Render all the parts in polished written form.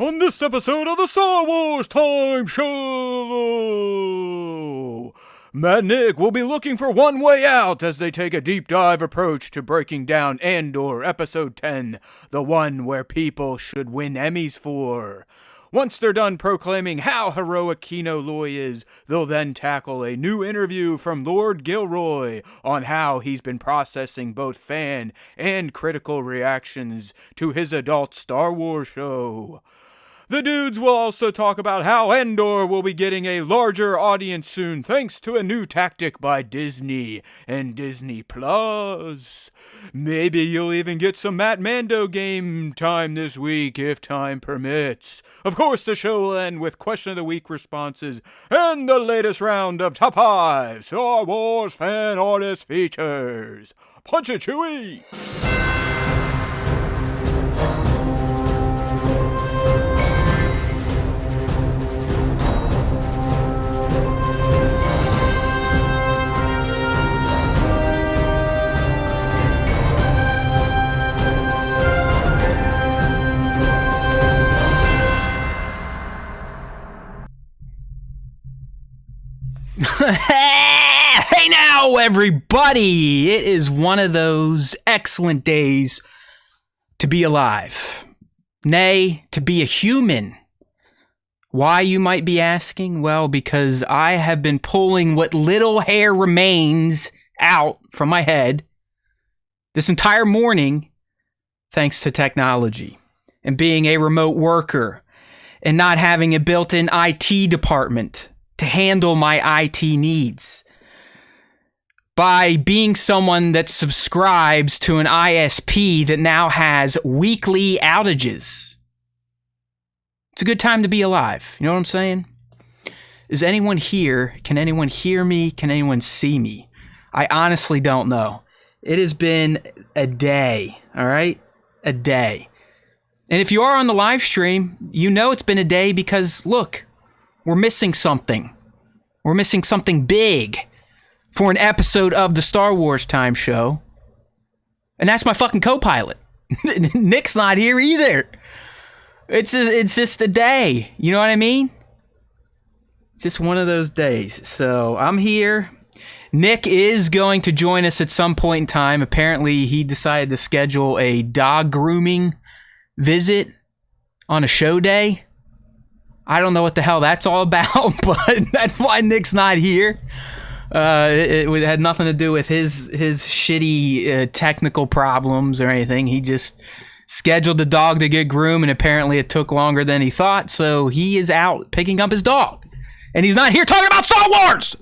On this episode of the Star Wars Time Show, Matt and Nick will be looking for one way out as they take a deep dive approach to breaking down Andor EP.10, the one where people should win Emmys for. Once they're done proclaiming how heroic Kino Loy is, they'll then tackle a new interview from Lord Gilroy on how he's been processing both fan and critical reactions to his adult Star Wars show. The dudes will also talk about how Andor will be getting a larger audience soon thanks to a new tactic by Disney and Disney Plus. Maybe you'll even get some Matt Mando game time this week if time permits. Of course, the show will end with Question of the Week responses and the latest round of Top 5 Star Wars Fan Artist Features. Punch it, Chewie! Hey now, everybody! It is one of those excellent days to be alive. Nay, to be a human. Why, you might be asking? Well, because I have been pulling what little hair remains out from my head this entire morning thanks to technology and being a remote worker and not having a built-in IT department to handle my IT needs. By being someone that subscribes to an ISP that now has weekly outages. It's a good time to be alive. You know what I'm saying? Is anyone here? Can anyone hear me? Can anyone see me? I honestly don't know. It has been a day, all right? A day. And if you are on the live stream, you know it's been a day because, look, we're missing something. We're missing something big for an episode of the Star Wars Time Show. And that's my fucking co-pilot. Nick's not here either. It's just a day. You know what I mean? It's just one of those days. So I'm here. Nick is going to join us at some point in time. Apparently, he decided to schedule a dog grooming visit on a show day. I don't know what the hell that's all about, but that's why Nick's not here. It had nothing to do with his shitty technical problems or anything. He just scheduled the dog to get groomed, and apparently it took longer than he thought, so he is out picking up his dog. And he's not here talking about Star Wars!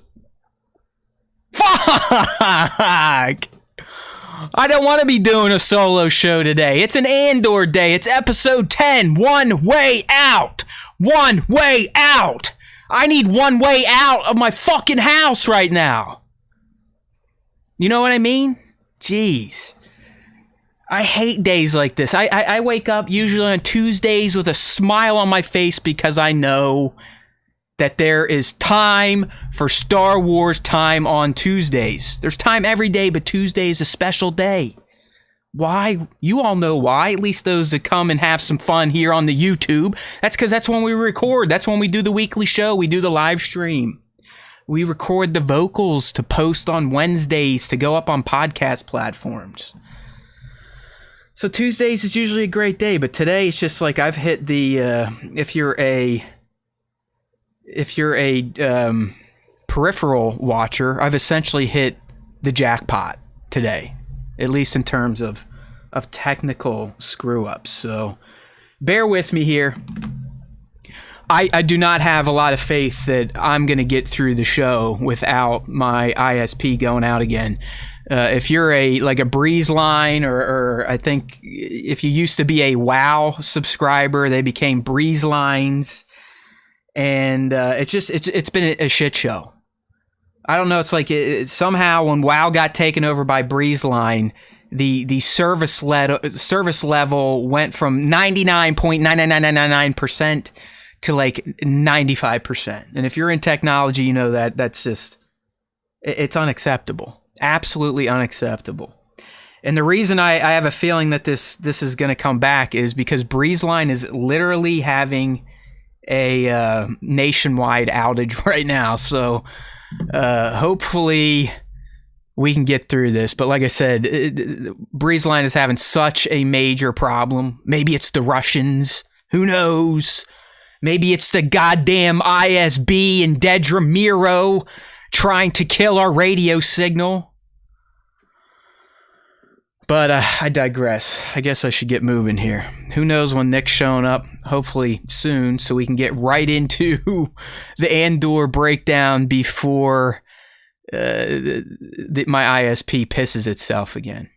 Fuck! I don't want to be doing a solo show today. It's an Andor day. It's episode 10. One way out. One way out. I need one way out of my fucking house right now. You know what I mean? Jeez. I hate days like this. I wake up usually on Tuesdays with a smile on my face because I know that there is time for Star Wars time on Tuesdays. There's time every day, but Tuesday is a special day. Why? You all know why. At least those that come and have some fun here on the YouTube. That's because that's when we record. That's when we do the weekly show. We do the live stream. We record the vocals to post on Wednesdays to go up on podcast platforms. So Tuesdays is usually a great day, but today it's just like I've hit the, if you're a peripheral watcher, I've essentially hit the jackpot today, at least in terms of technical screw-ups. So bear with me here. I do not have a lot of faith that I'm going to get through the show without my ISP going out again. If you're a Breeze line or I think if you used to be a WoW subscriber, they became Breeze lines. And it's been a shit show. I don't know. It's like somehow when WoW got taken over by Breezeline, the service level went from 99.99999% to like 95%. And if you're in technology, you know that's just it's unacceptable. Absolutely unacceptable. And the reason I have a feeling that this is going to come back is because BreezeLine is literally having a nationwide outage right now. So hopefully we can get through this. But like I said, BreezeLine is having such a major problem. Maybe it's the Russians. Who knows? Maybe it's the goddamn ISB and Dedra Miro trying to kill our radio signal. But I digress. I guess I should get moving here. Who knows when Nick's showing up? Hopefully soon, so we can get right into the Andor breakdown before my ISP pisses itself again.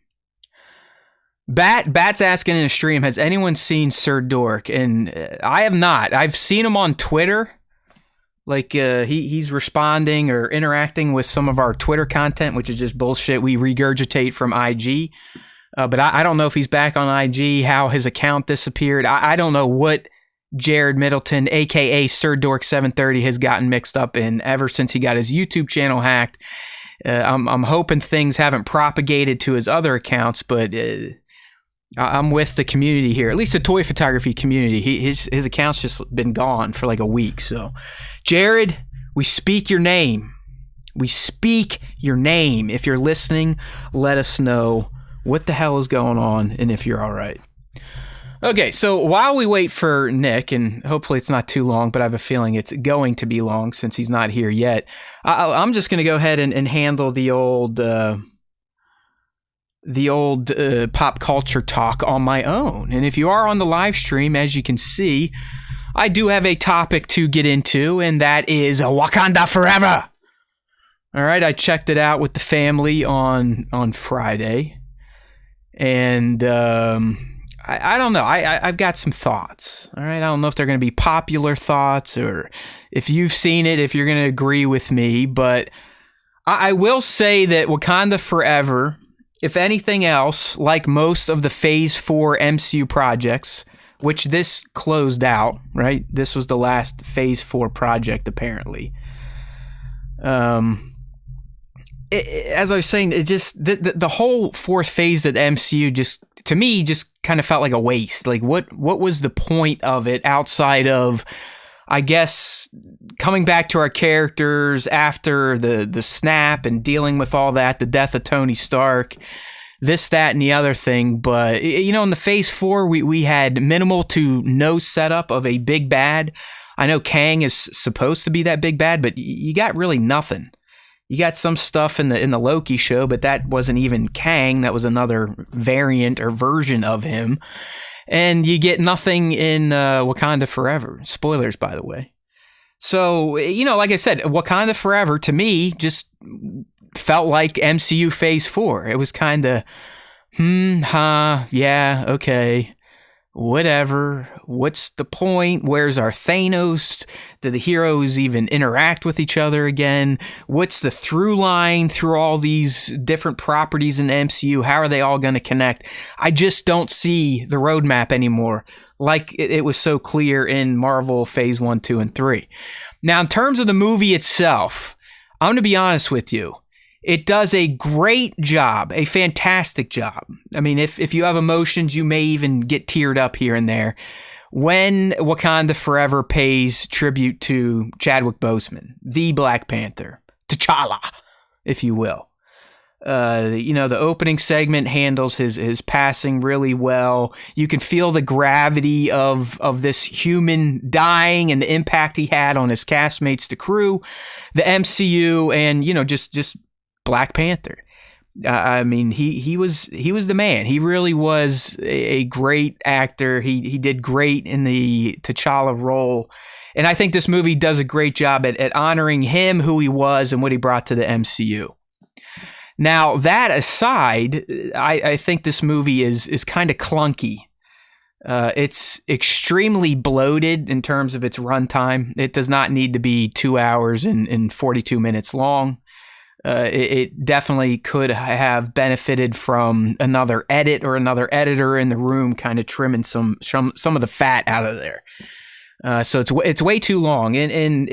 Bat's asking in a stream, has anyone seen Sir Dork? And I have not. I've seen him on Twitter. Like, he's responding or interacting with some of our Twitter content, which is just bullshit we regurgitate from IG. But I don't know if he's back on IG, how his account disappeared. I don't know what Jared Middleton, a.k.a. Sir Dork 730, has gotten mixed up in ever since he got his YouTube channel hacked. I'm hoping things haven't propagated to his other accounts, but I'm with the community here, at least the toy photography community. His account's just been gone for like a week. So, Jared, we speak your name. We speak your name. If you're listening, let us know what the hell is going on and if you're all right. Okay, so while we wait for Nick, and hopefully it's not too long, but I have a feeling it's going to be long since he's not here yet, I'm just going to go ahead and handle the old pop culture talk on my own. And if you are on the live stream, as you can see, I do have a topic to get into, and that is Wakanda Forever. All right, I checked it out with the family on Friday, and I don't know. I've got some thoughts. All right, I don't know if they're going to be popular thoughts or if you've seen it, if you're going to agree with me, but I will say that Wakanda Forever, if anything else, like most of the Phase 4 MCU projects, which this closed out, right? This was the last Phase 4 project, apparently. As I was saying, it just the whole fourth phase of the MCU just, to me, just kind of felt like a waste. Like, what was the point of it outside of, I guess, coming back to our characters after the snap and dealing with all that, the death of Tony Stark, this, that, and the other thing. But, you know, in the Phase 4, we had minimal to no setup of a big bad. I know Kang is supposed to be that big bad, but you got really nothing. You got some stuff in the Loki show, but that wasn't even Kang. That was another variant or version of him. And you get nothing in Wakanda Forever. Spoilers, by the way. So, you know, like I said, Wakanda Forever, to me, just felt like MCU Phase 4. It was kind of, yeah, okay, whatever. What's the point? Where's our Thanos? Do the heroes even interact with each other again? What's the through line through all these different properties in the MCU? How are they all going to connect? I just don't see the roadmap anymore, like it was so clear in Marvel Phase 1, 2, and 3. Now, in terms of the movie itself, I'm going to be honest with you. It does a great job, a fantastic job. I mean, if you have emotions, you may even get teared up here and there when Wakanda Forever pays tribute to Chadwick Boseman, the Black Panther, T'Challa, if you will. You know, the opening segment handles his passing really well. You can feel the gravity of this human dying and the impact he had on his castmates, the crew, the MCU, and, you know, just Black Panther. I mean, he was the man. He really was a great actor. He did great in the T'Challa role. And I think this movie does a great job at honoring him, who he was, and what he brought to the MCU. Now, that aside, I think this movie is kind of clunky. It's extremely bloated in terms of its runtime. It does not need to be 2 hours and 42 minutes long. It definitely could have benefited from another edit or another editor in the room kind of trimming some of the fat out of there. So it's way too long. And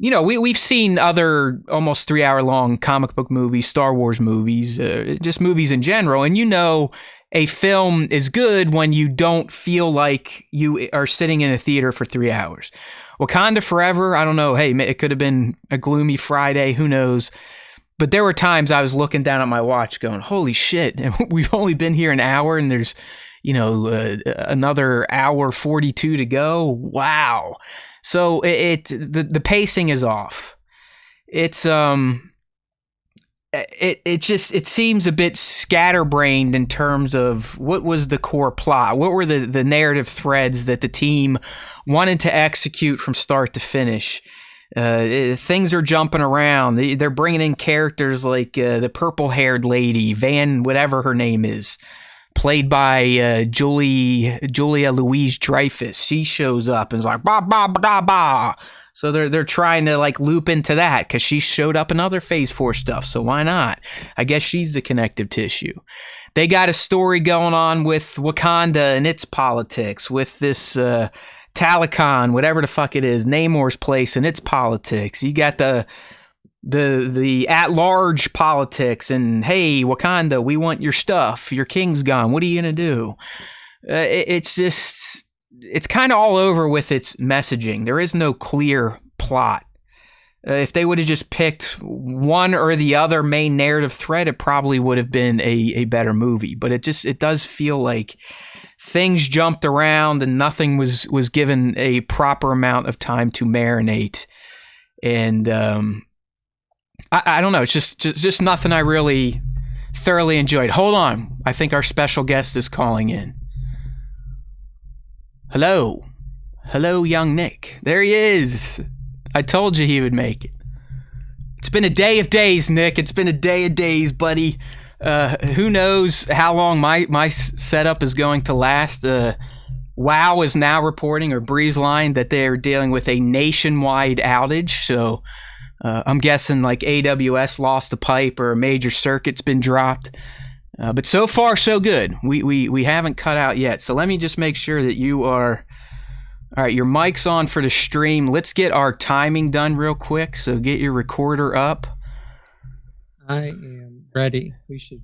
we've seen other almost 3-hour long comic book movies, Star Wars movies, just movies in general. And a film is good when you don't feel like you are sitting in a theater for 3 hours. Wakanda Forever, I don't know. Hey, it could have been a gloomy Friday. Who knows? But there were times I was looking down at my watch going, holy shit, we've only been here an hour and there's, another hour 42 to go. Wow. So the pacing is off. It's it seems a bit scatterbrained in terms of what was the core plot. What were the narrative threads that the team wanted to execute from start to finish? Things are jumping around. They're bringing in characters like the purple-haired lady, Van, whatever her name is, played by Julia Louis-Dreyfus. She shows up and is like, ba ba ba ba. So they're trying to like loop into that because she showed up in other Phase 4 stuff. So why not? I guess she's the connective tissue. They got a story going on with Wakanda and its politics, with this Talokan, whatever the fuck it is, Namor's place and its politics. You got the at-large politics and, hey, Wakanda, we want your stuff. Your king's gone. What are you going to do? It's kind of all over with its messaging. There is no clear plot. If they would have just picked one or the other main narrative thread, it probably would have been a better movie. But it does feel like things jumped around and nothing was given a proper amount of time to marinate. And I don't know. It's just nothing I really thoroughly enjoyed. Hold on. I think our special guest is calling in. Hello, young Nick. There he is. I told you he would make it. It's been a day of days, Nick. It's been a day of days, buddy. Who knows how long my setup is going to last. WoW is now reporting, or BreezeLine, that they're dealing with a nationwide outage. So I'm guessing like AWS lost a pipe or a major circuit's been dropped. But so far, so good. We haven't cut out yet. So let me just make sure that you are... All right, your mic's on for the stream. Let's get our timing done real quick. So get your recorder up. I am ready. We should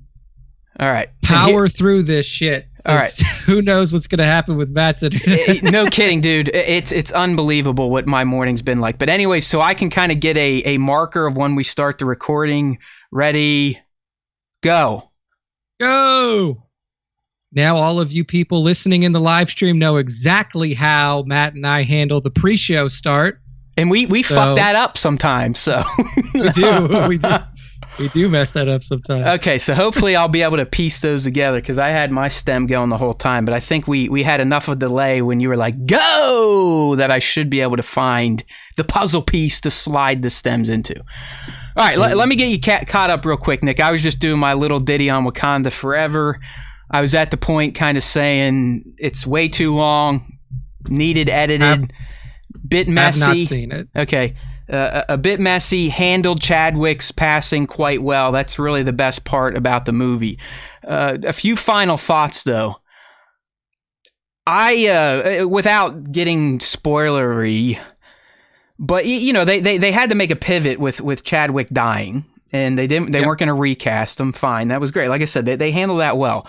all right power through this shit. All right. Who knows what's going to happen with Matt's internet? No kidding, dude. It's unbelievable what my morning's been like. But anyway, so I can kind of get a marker of when we start the recording. Ready, go. Go! Now all of you people listening in the live stream know exactly how Matt and I handle the pre-show start. And we fuck that up sometimes, so. We do mess that up sometimes. Okay, so hopefully I'll be able to piece those together because I had my stem going the whole time, but I think we had enough of a delay when you were like, go, that I should be able to find the puzzle piece to slide the stems into. All right, let me get you caught up real quick, Nick. I was just doing my little ditty on Wakanda Forever. I was at the point kind of saying it's way too long, needed edited, bit messy. I've not seen it. Okay. A bit messy, handled Chadwick's passing quite well. That's really the best part about the movie. A few final thoughts, though. Without getting spoilery, but they had to make a pivot with Chadwick dying, and they weren't going to recast him. Fine, that was great. Like I said, they handled that well.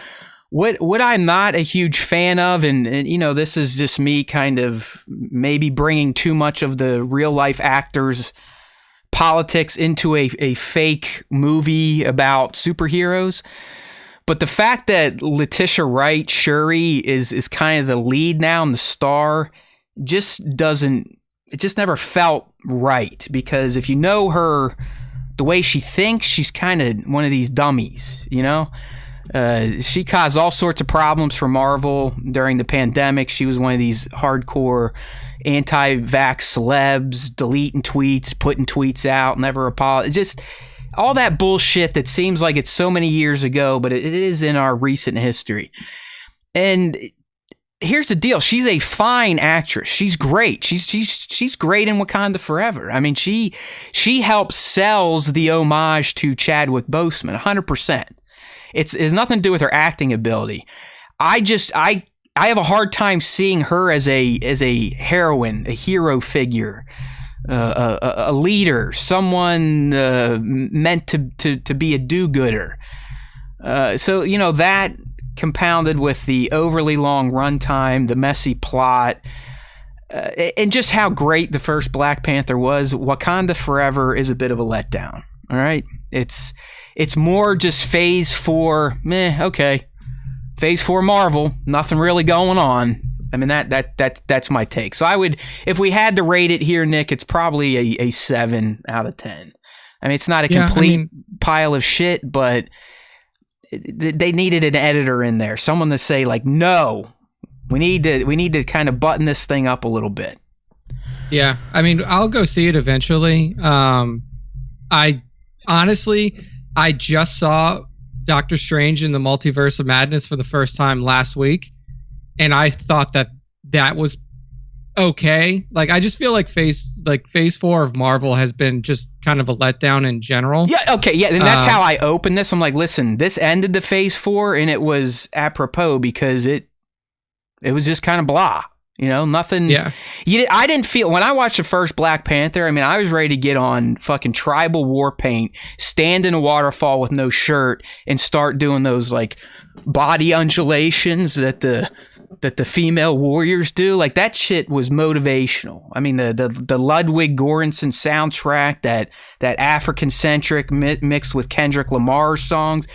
What I'm not a huge fan of, and this is just me kind of maybe bringing too much of the real life actors' politics into a fake movie about superheroes. But the fact that Letitia Wright, Shuri, is kind of the lead now and the star just never felt right. Because if you know her, the way she thinks, she's kind of one of these dummies, She caused all sorts of problems for Marvel during the pandemic. She was one of these hardcore anti-vax celebs, deleting tweets, putting tweets out, never apologize. Just all that bullshit that seems like it's so many years ago, but it is in our recent history. And here's the deal. She's a fine actress. She's great. She's great in Wakanda Forever. I mean, she helps sells the homage to Chadwick Boseman 100%. It has nothing to do with her acting ability. I have a hard time seeing her as a heroine, a hero figure. a leader, someone meant to be a do-gooder. So, that compounded with the overly long runtime, the messy plot, and just how great the first Black Panther was. Wakanda Forever is a bit of a letdown. All right, it's more just Phase 4. Okay, Phase 4 Marvel, nothing really going on. I mean, that's my take. So I would, if we had to rate it here, Nick, it's probably a 7 out of 10. I mean, it's not a complete pile of shit, but they needed an editor in there, someone to say like, no, we need to kind of button this thing up a little bit. Yeah, I mean, I'll go see it eventually. I just saw Doctor Strange in the Multiverse of Madness for the first time last week, and I thought that was okay. Like, I just feel like Phase 4 of Marvel has been just kind of a letdown in general. Yeah, okay, yeah, and that's how I opened this. I'm like, listen, this ended the Phase 4, and it was apropos because it was just kind of blah. Nothing. Yeah. I didn't feel, when I watched the first Black Panther, I mean, I was ready to get on fucking tribal war paint, stand in a waterfall with no shirt, and start doing those like body undulations that the female warriors do. Like, that shit was motivational. I mean, the Ludwig Göransson soundtrack, that African centric mixed with Kendrick Lamar's songs.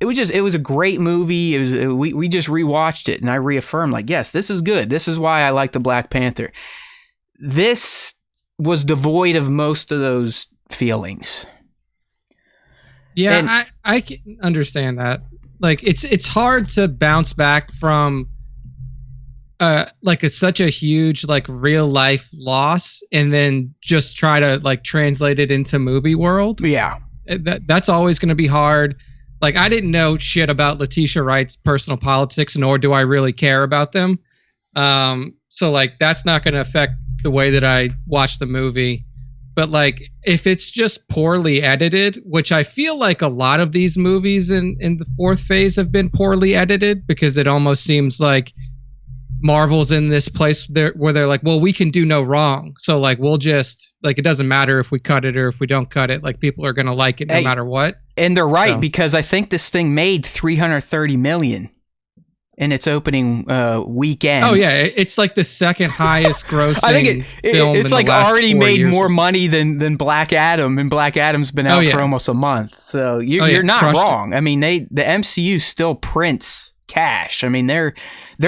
It was a great movie. We just rewatched it, and I reaffirmed, like, yes, this is good. This is why I like the Black Panther. This was devoid of most of those feelings. Yeah, and I can understand that. Like, it's hard to bounce back from such a huge like real life loss and then just try to like translate it into movie world. Yeah, that's always going to be hard. Like, I didn't know shit about Letitia Wright's personal politics, nor do I really care about them. So like, that's not going to affect the way that I watch the movie. But like, if it's just poorly edited, which I feel like a lot of these movies in the fourth phase have been poorly edited, because it almost seems like Marvel's in this place where they're like, well, we can do no wrong. So like, we'll just like, it doesn't matter if we cut it or if we don't cut it. Like, people are going to like it no matter what. And they're right, because I think this thing made $330 million in its opening weekend. Oh yeah, it's like the second highest grossing I think film. It's in like the last already 4 made years. more money than Black Adam, and Black Adam's been out for almost a month. So you're not wrong. I mean, the MCU still prints cash. I mean, they're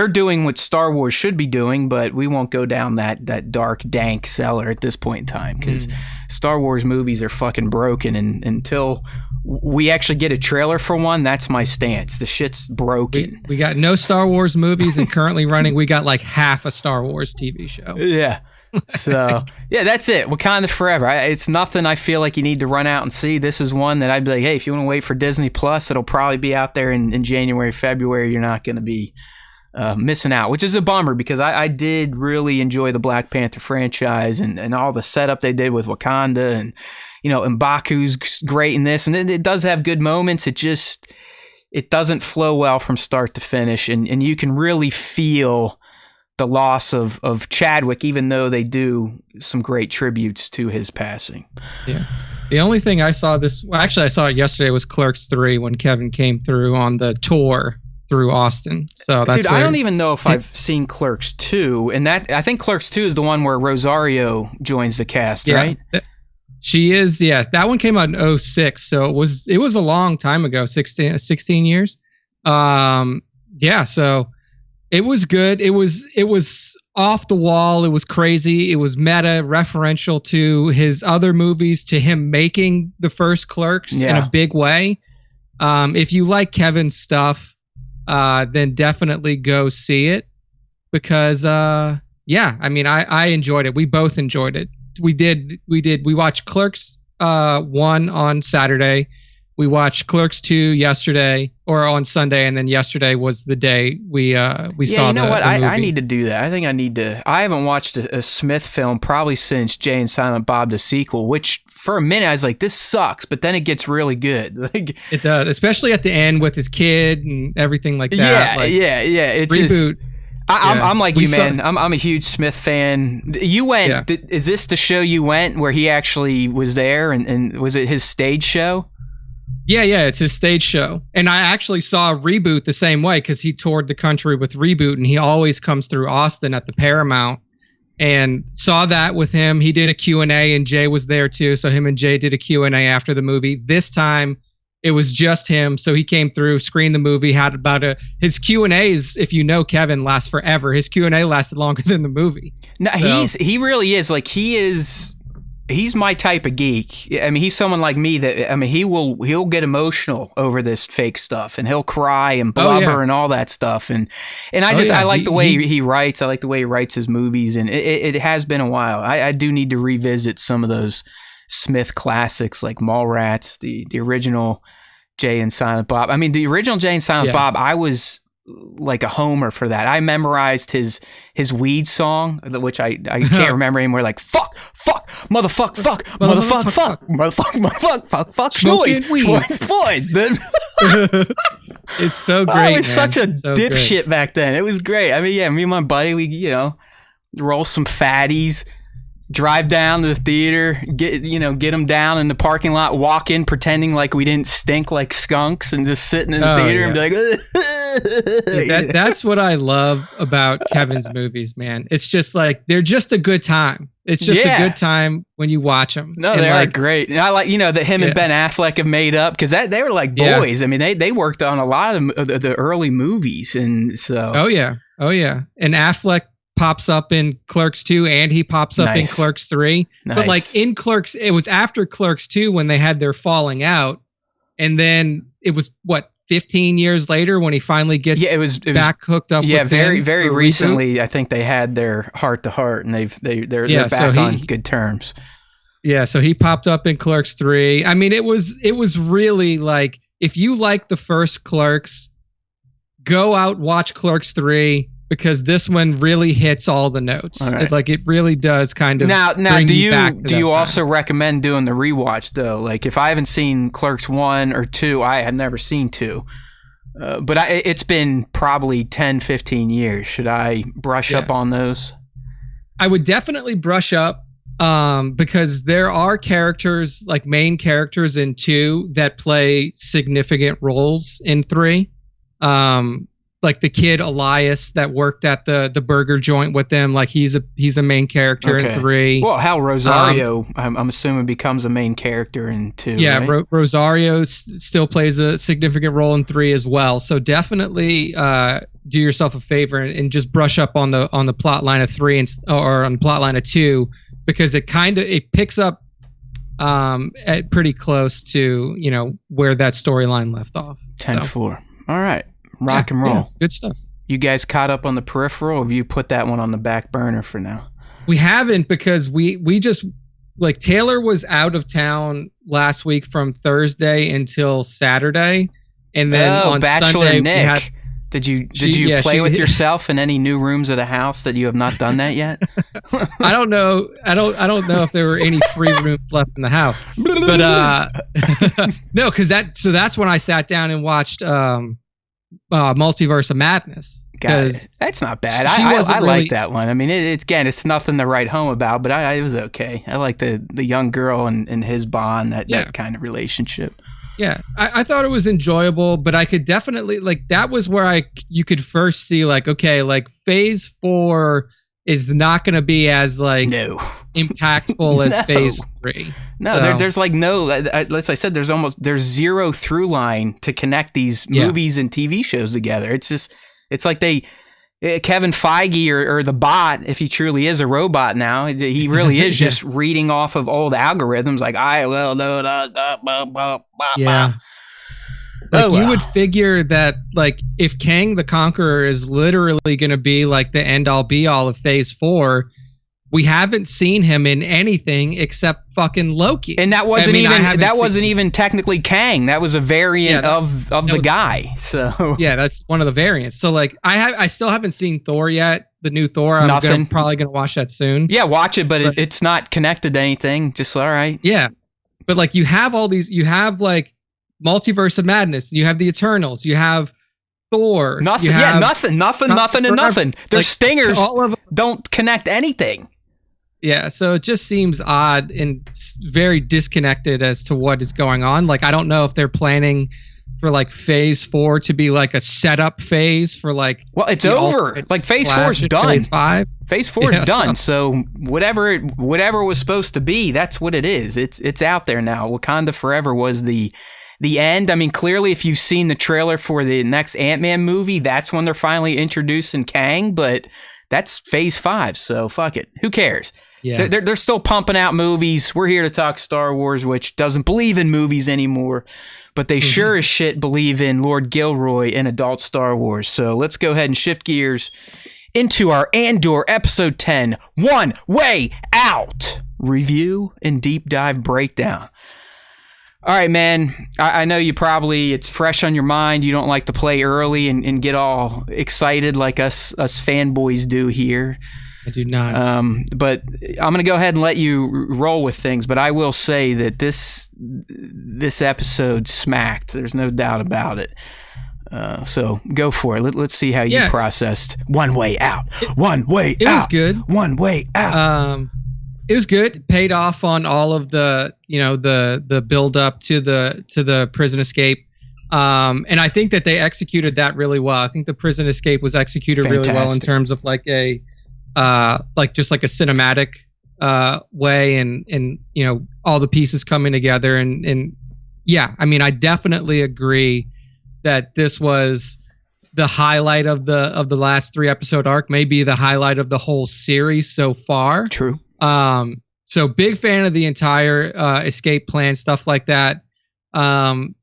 doing what Star Wars should be doing, but we won't go down that dark, dank cellar at this point in time, because Star Wars movies are fucking broken, and until we actually get a trailer for one, that's my stance. The shit's broken. We got no Star Wars movies, and currently running, we got like half a Star Wars TV show. Yeah. So, yeah, that's it. Wakanda Forever. It's nothing I feel like you need to run out and see. This is one that I'd be like, hey, if you want to wait for Disney Plus, it'll probably be out there in January, February. You're not going to be missing out, which is a bummer, because I did really enjoy the Black Panther franchise and all the setup they did with Wakanda, and M'Baku's great in this, and it does have good moments. It doesn't flow well from start to finish, and you can really feel the loss of Chadwick, even though they do some great tributes to his passing. Yeah. The only thing I saw I saw it yesterday, was Clerks 3 when Kevin came through on the tour through Austin. So that's I don't even know if I've seen Clerks 2, and I think Clerks 2 is the one where Rosario joins the cast, right? She is, yeah. That one came out in 2006, so it was a long time ago, 16 years. Yeah, so it was good. It was off the wall. It was crazy. It was meta, referential to his other movies, to him making the first Clerks in a big way. If you like Kevin's stuff, then definitely go see it, because I mean, I enjoyed it. We both enjoyed it. We watched Clerks 1 on Saturday. We watched Clerks 2 yesterday, or on Sunday, and then yesterday was the day we saw the movie. You know what? I need to do that. I think I need to. I haven't watched a Smith film probably since Jay and Silent Bob the sequel, which for a minute I was like, this sucks, but then it gets really good. Like, it does, especially at the end with his kid and everything like that. Yeah. It's reboot. I'm like We you, saw- man. I'm a huge Smith fan. You went. Yeah. Is this the show you went where he actually was there? And was it his stage show? Yeah, it's his stage show. And I actually saw Reboot the same way because he toured the country with Reboot, and he always comes through Austin at the Paramount. And saw that with him. He did a Q&A, and Jay was there too. So him and Jay did a Q&A after the movie. This time, it was just him. So he came through, screened the movie, had about his Q&As, if you know Kevin, last forever. His Q&A lasted longer than the movie. No, So- he really is. Like, he's my type of geek. I mean, he's someone like me that, I mean, he'll get emotional over this fake stuff, and he'll cry and blubber and all that stuff. And I like the way he writes. I like the way he writes his movies, and it has been a while. I do need to revisit some of those Smith classics like Mallrats, the original Jay and Silent Bob. I mean, the original Jay and Silent Bob, I was like a homer for that. I memorized his weed song, which I can't remember anymore. Like fuck, motherfuck, fuck, motherfuck, fuck, motherfuck, fuck, Smoking Schnoiz, weed. Schnoiz. It's so great. I was man. such a It's so dipshit back then. It was great. I mean, yeah, me and my buddy, we roll some fatties, drive down to the theater, get them down in the parking lot, walk in pretending like we didn't stink like skunks, and just sitting in the theater and be like, That's what I love about Kevin's movies, man. It's just like they're just a good time. It's just a good time when you watch them. No, they're like great. And I like, that him and Ben Affleck have made up, because they were like boys. I mean, they worked on a lot of the early movies, and so. Oh yeah. And Affleck pops up in Clerks 2, and he pops up in Clerks 3. Nice. But like in Clerks, it was after Clerks 2 when they had their falling out, and then it was 15 years later when he finally gets it was back hooked up. Yeah, with very recently. Reboot. I think they had their heart to heart, and they're back on good terms. Yeah, so he popped up in Clerks 3. I mean, it was really like, if you like the first Clerks, go out, watch Clerks 3, because this one really hits all the notes. All right. It really does kind of. Now, do you also recommend doing the rewatch though? Like, if I haven't seen Clerks 1 or 2, I have never seen 2. But it's been probably 10, 15 years. Should I brush up on those? I would definitely brush up, because there are characters, like main characters in 2 that play significant roles in 3. Like the kid Elias that worked at the burger joint with them, like he's a main character in 3. Well, Hal Rosario, I'm assuming, becomes a main character in 2. Yeah, right? Rosario still plays a significant role in 3 as well. So definitely do yourself a favor and just brush up on the plot line of 3 or on the plot line of 2, because it picks up at pretty close to where that storyline left off. 10-4. All right. Rock and roll. Yeah, good stuff. You guys caught up on The Peripheral, or have you put that one on the back burner for now? We haven't, because we just, like, Taylor was out of town last week from Thursday until Saturday, and then on Bachelor Sunday Nick. Did you play with yourself in any new rooms of the house that you have not done that yet? I don't know. I don't know if there were any free rooms left in the house, but no, because that's when I sat down and watched Multiverse of Madness. Because that's not bad. I like that one. I mean, it's nothing to write home about, but it was okay. I like the young girl and his bond, that kind of relationship. Yeah, I thought it was enjoyable, but I could definitely, like, that was where you could first see, like, okay, like Phase 4 is not going to be as impactful as Phase 3. No, so. There's like no, as I said, there's zero through line to connect these movies and TV shows together. It's like Kevin Feige or the bot, if he truly is a robot now, he really is just reading off of old algorithms. Like, I will do that. Yeah. Like, you would figure that, like, if Kang the Conqueror is literally going to be like the end all be all of Phase 4, we haven't seen him in anything except fucking Loki. And that wasn't even technically Kang. That was a variant of the guy. So yeah, that's one of the variants. So, like, I still haven't seen Thor yet. The new Thor. I'm probably gonna watch that soon. Yeah, watch it, but it's not connected to anything. Just all right. Yeah, but like, you have all these. You have like Multiverse of Madness. You have the Eternals. You have Thor. Nothing. You have Nothing, and nothing. Their like, stingers all of don't connect anything. Yeah, so it just seems odd and very disconnected as to what is going on. Like, I don't know if they're planning for like phase 4 to be like a setup phase for like. Well, it's over. Like phase 4 is done. Phase 5. Phase 4 is done. So whatever it was supposed to be, that's what it is. It's out there now. Wakanda Forever was the end. I mean, clearly, if you've seen the trailer for the next Ant-Man movie, that's when they're finally introducing Kang. But that's phase 5. So fuck it. Who cares? Yeah. They're still pumping out movies. We're here to talk Star Wars, which doesn't believe in movies anymore, but they sure as shit believe in Lord Gilroy and adult Star Wars. So let's go ahead and shift gears into our Andor episode 10, One Way Out review and deep dive breakdown. All right, man. I know it's fresh on your mind. You don't like to play early and get all excited like us fanboys do here. I do not. But I'm going to go ahead and let you roll with things. But I will say that this episode smacked. There's no doubt about it. So go for it. Let's see how you processed One Way Out. One Way Out. It was good. One Way Out. It was good. It paid off on all of the the build up to the prison escape. And I think that they executed that really well. I think the prison escape was executed really well in terms of like a just like a cinematic way and all the pieces coming together and yeah, I mean, I definitely agree that this was the highlight of the last 3 episode arc, maybe the highlight of the whole series so far. True. So big fan of the entire escape plan, stuff like that.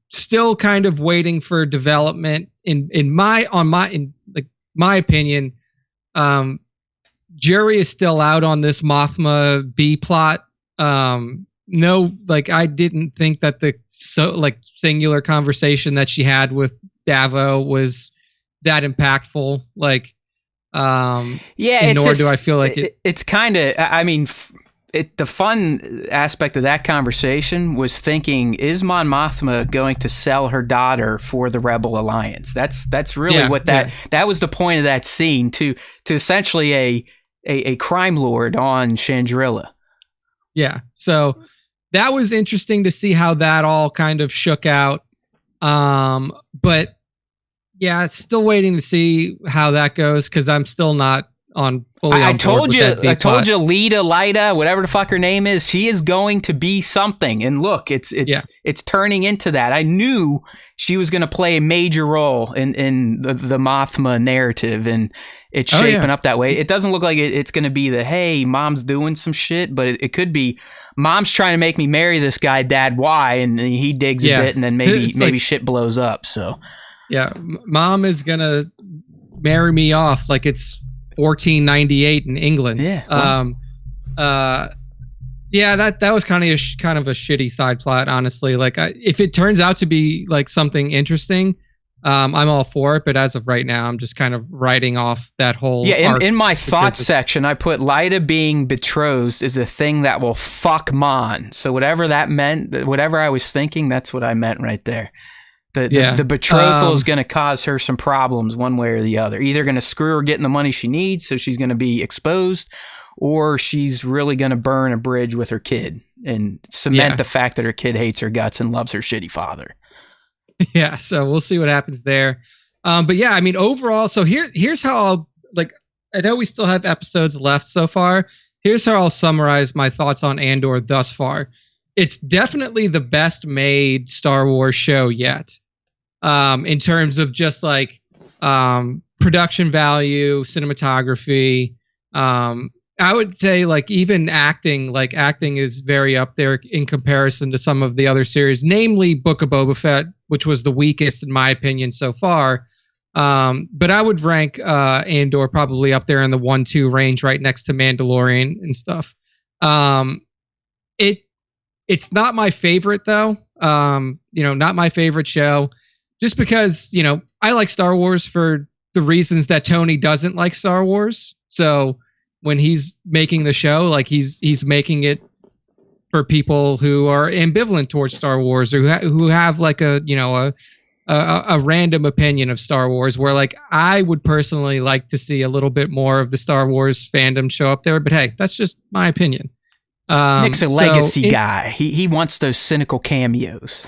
Still kind of waiting for development in my opinion. Jury is still out on this Mothma B plot. No, like I didn't think that the singular conversation that she had with Davo was that impactful. Like, nor do I feel like it's kind of. I mean, the fun aspect of that conversation was thinking: is Mon Mothma going to sell her daughter for the Rebel Alliance? That's really what that was the point of that scene to essentially a crime lord on Chandrila. Yeah. So that was interesting to see how that all kind of shook out. But yeah, still waiting to see how that goes because I'm still not fully on board with that big plot. Lida, whatever the fuck her name is, she is going to be something. And look, it's turning into that. I knew she was going to play a major role in the Mothma narrative, and it's shaping up that way. It doesn't look like it's going to be hey, mom's doing some shit, but it could be mom's trying to make me marry this guy, Dad. Why? And he digs a bit, and then maybe shit blows up. So yeah, mom is going to marry me off like it's 1498 in England. Yeah. That was kind of a shitty side plot, honestly. Like, if it turns out to be like something interesting, I'm all for it. But as of right now, I'm just kind of writing off that whole. Yeah. In my thoughts section, I put Lida being betrothed is a thing that will fuck Mon. So whatever that meant, whatever I was thinking, that's what I meant right there. The betrothal is going to cause her some problems one way or the other. Either going to screw her getting the money she needs, so she's going to be exposed, or she's really going to burn a bridge with her kid and cement the fact that her kid hates her guts and loves her shitty father. Yeah, so we'll see what happens there. But yeah, I mean, overall, so here's how I'll, I know we still have episodes left so far. Here's how I'll summarize my thoughts on Andor thus far. It's definitely the best made Star Wars show yet. In terms of just production value, cinematography. I would say even acting, acting is very up there in comparison to some of the other series, namely Book of Boba Fett, which was the weakest in my opinion so far. But I would rank Andor probably up there in the 1-2 range, right next to Mandalorian and stuff. It's not my favorite though. Not my favorite show. Just because, I like Star Wars for the reasons that Tony doesn't like Star Wars. So when he's making the show, he's making it for people who are ambivalent towards Star Wars or who have a a random opinion of Star Wars, where like I would personally like to see a little bit more of the Star Wars fandom show up there. But hey, that's just my opinion. Nick's a legacy guy. He wants those cynical cameos.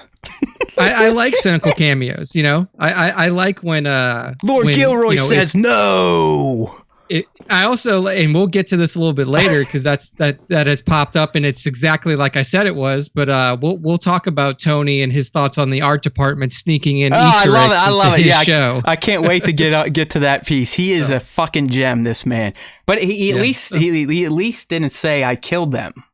I like cynical cameos. You know, I like when Lord Gilroy says no. I also, and we'll get to this a little bit later because that has popped up and it's exactly like I said it was. But we'll talk about Tony and his thoughts on the art department sneaking in Easter eggs I love it. His show. I can't wait to get to that piece. He is a fucking gem, this man. But he at least didn't say I killed them.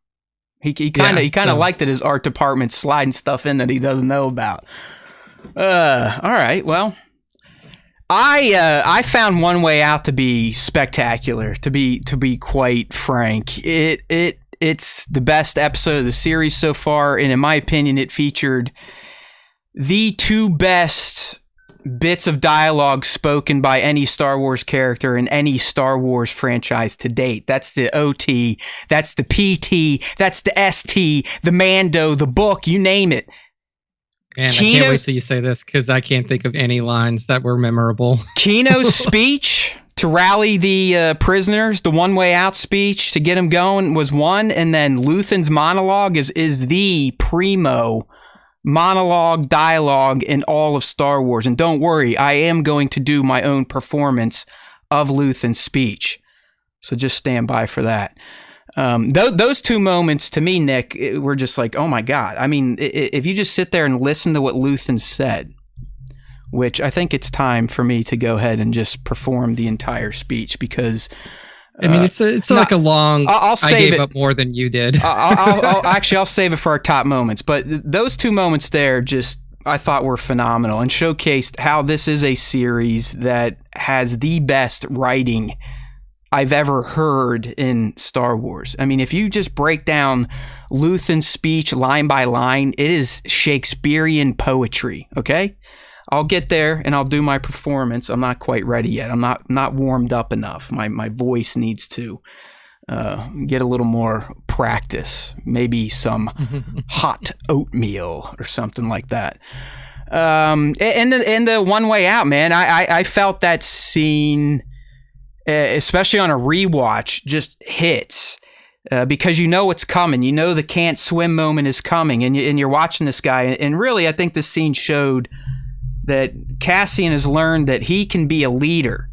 He kind of liked that his art department sliding stuff in that he doesn't know about. All right, well. I found One Way Out to be spectacular, to be quite frank. It's the best episode of the series so far, and in my opinion, it featured the two best bits of dialogue spoken by any Star Wars character in any Star Wars franchise to date. That's the OT, that's the PT, that's the ST, the Mando, the book, you name it. Man, I can't wait till you say this because I can't think of any lines that were memorable. Kino's speech to rally the prisoners, the One Way Out speech to get them going was one, and then Luthen's monologue is the primo monologue dialogue in all of Star Wars. And don't worry, I am going to do my own performance of Luthen's speech, so just stand by for that. Those two moments to me, Nick, were just like, oh my God. I mean, if you just sit there and listen to what Luthen said, which I think it's time for me to go ahead and just perform the entire speech because I mean, it's like a long. I'll save it up more than you did. I'll save it for our top moments. But those two moments there just I thought were phenomenal and showcased how this is a series that has the best writing I've ever heard in Star Wars. I mean, if you just break down Luthen's speech line by line, it is Shakespearean poetry, okay? I'll get there and I'll do my performance. I'm not quite ready yet. I'm not warmed up enough. My voice needs to get a little more practice. Maybe some hot oatmeal or something like that. And the One Way Out, man, I felt that scene, especially on a rewatch, just hits because you know what's coming. You know the can't swim moment is coming, and you're watching this guy. And really, I think this scene showed that Cassian has learned that he can be a leader.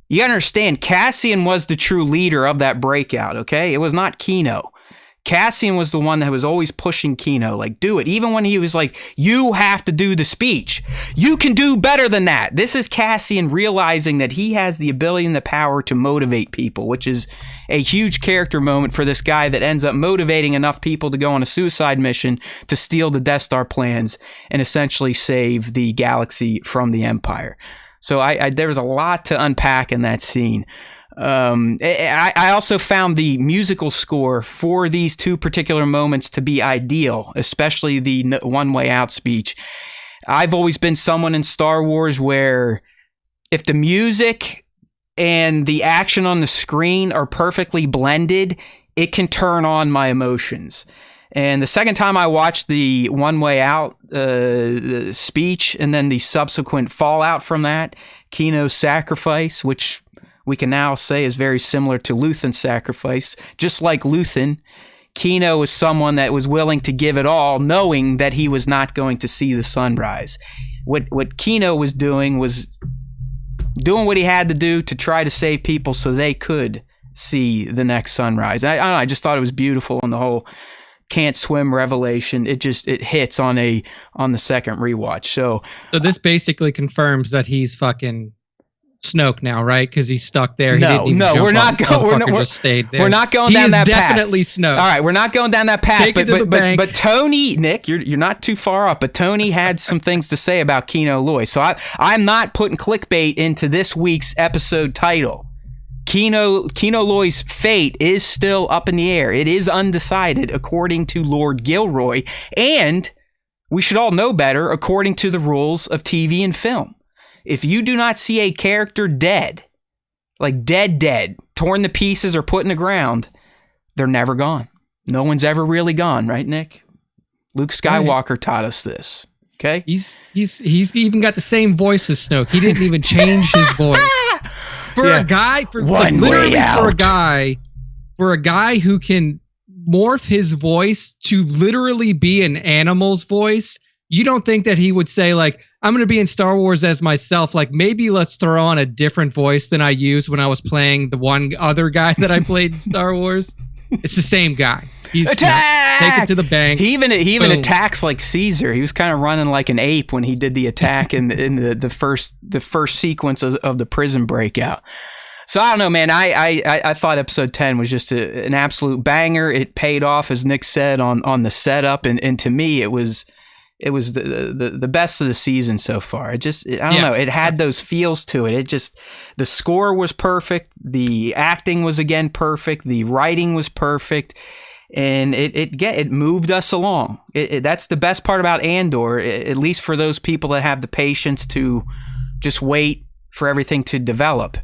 You gotta understand, Cassian was the true leader of that breakout, okay? It was not Kino. Cassian was the one that was always pushing Kino, like, do it. Even when he was like, you have to do the speech. You can do better than that. This is Cassian realizing that he has the ability and the power to motivate people, which is a huge character moment for this guy that ends up motivating enough people to go on a suicide mission to steal the Death Star plans and essentially save the galaxy from the Empire. So there was a lot to unpack in that scene. I also found the musical score for these two particular moments to be ideal, especially the One Way Out speech. I've always been someone in Star Wars where if the music and the action on the screen are perfectly blended, it can turn on my emotions. And the second time I watched the One Way Out speech and then the subsequent fallout from that, Kino's sacrifice, which we can now say is very similar to Luthen's sacrifice. Just like Luthen, Kino was someone that was willing to give it all, knowing that he was not going to see the sunrise. What Kino was doing what he had to do to try to save people so they could see the next sunrise. I don't know, I just thought it was beautiful, and the whole can't swim revelation, it hits on the second rewatch. So this basically confirms that he's fucking Snoke now, right? Because he's stuck there. We're not going. Just stayed there. We're not going down that path. He's definitely Snoke. All right, we're not going down that path. But Tony, Nick, you're not too far off. But Tony had some things to say about Kino Loy, so I'm not putting clickbait into this week's episode title. Kino Loy's fate is still up in the air. It is undecided, according to Lord Gilroy, and we should all know better, according to the rules of TV and film. If you do not see a character dead, like dead, torn to pieces or put in the ground, they're never gone. No one's ever really gone, right, Nick? Luke Skywalker taught us this. Okay. He's even got the same voice as Snoke. He didn't even change his voice. For a guy, for a guy who can morph his voice to literally be an animal's voice, you don't think that he would say, like, I'm going to be in Star Wars as myself. Like, maybe let's throw on a different voice than I used when I was playing the one other guy that I played in Star Wars. It's the same guy. He's take it to the bank. He even attacks like Caesar. He was kind of running like an ape when he did the attack in the first sequence of the prison breakout. So I don't know, man. I thought episode 10 was just an absolute banger. It paid off, as Nick said, on the setup, and to me it was the best of the season so far. It just, I don't know, it had those feels to it. It just, the score was perfect, the acting was again perfect, the writing was perfect, and it moved us along. That's the best part about Andor, at least for those people that have the patience to just wait for everything to develop.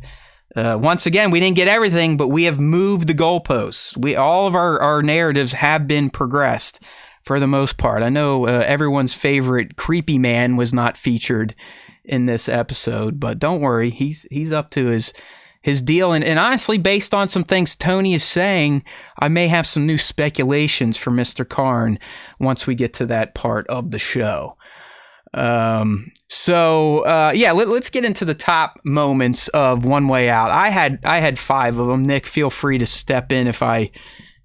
Once again, we didn't get everything, but we have moved the goalposts. All of our narratives have been progressed for the most part. I know everyone's favorite creepy man was not featured in this episode, but don't worry, he's up to his deal. And honestly, based on some things Tony is saying, I may have some new speculations for Mr. Karn once we get to that part of the show. Let's get into the top moments of One Way Out. I had 5 of them. Nick, feel free to step in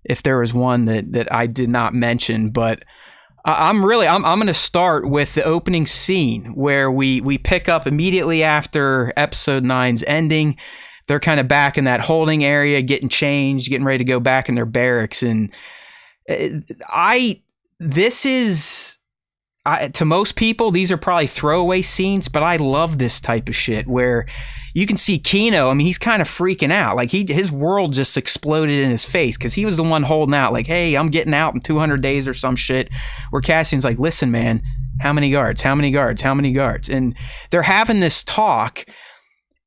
if there was one that I did not mention, but I'm going to start with the opening scene where we pick up immediately after episode 9's ending. They're kind of back in that holding area, getting changed, getting ready to go back in their barracks. And to most people, these are probably throwaway scenes, but I love this type of shit where you can see Kino. I mean, he's kind of freaking out. Like his world just exploded in his face because he was the one holding out. Like, hey, I'm getting out in 200 days or some shit. Where Cassian's like, listen, man, how many guards? How many guards? How many guards? And they're having this talk.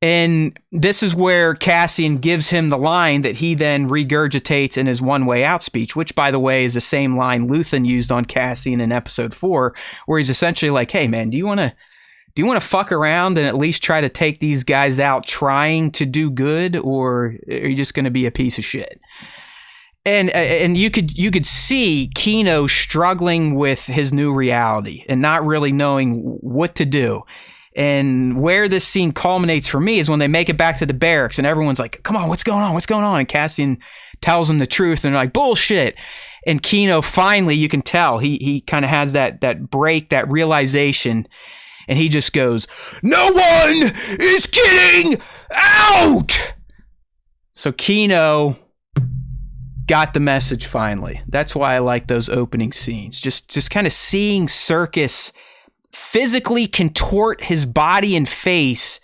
And this is where Cassian gives him the line that he then regurgitates in his One Way Out speech, which, by the way, is the same line Luthen used on Cassian in episode 4, where he's essentially like, hey, man, do you want to fuck around and at least try to take these guys out trying to do good, or are you just going to be a piece of shit? And you could see Kino struggling with his new reality and not really knowing what to do. And where this scene culminates for me is when they make it back to the barracks and everyone's like, come on, what's going on? What's going on? And Cassian tells them the truth and they're like, bullshit. And Kino finally, you can tell, he kind of has that break, that realization. And he just goes, no one is getting out. So Kino got the message finally. That's why I like those opening scenes. Just kind of seeing Circus physically contort his body and face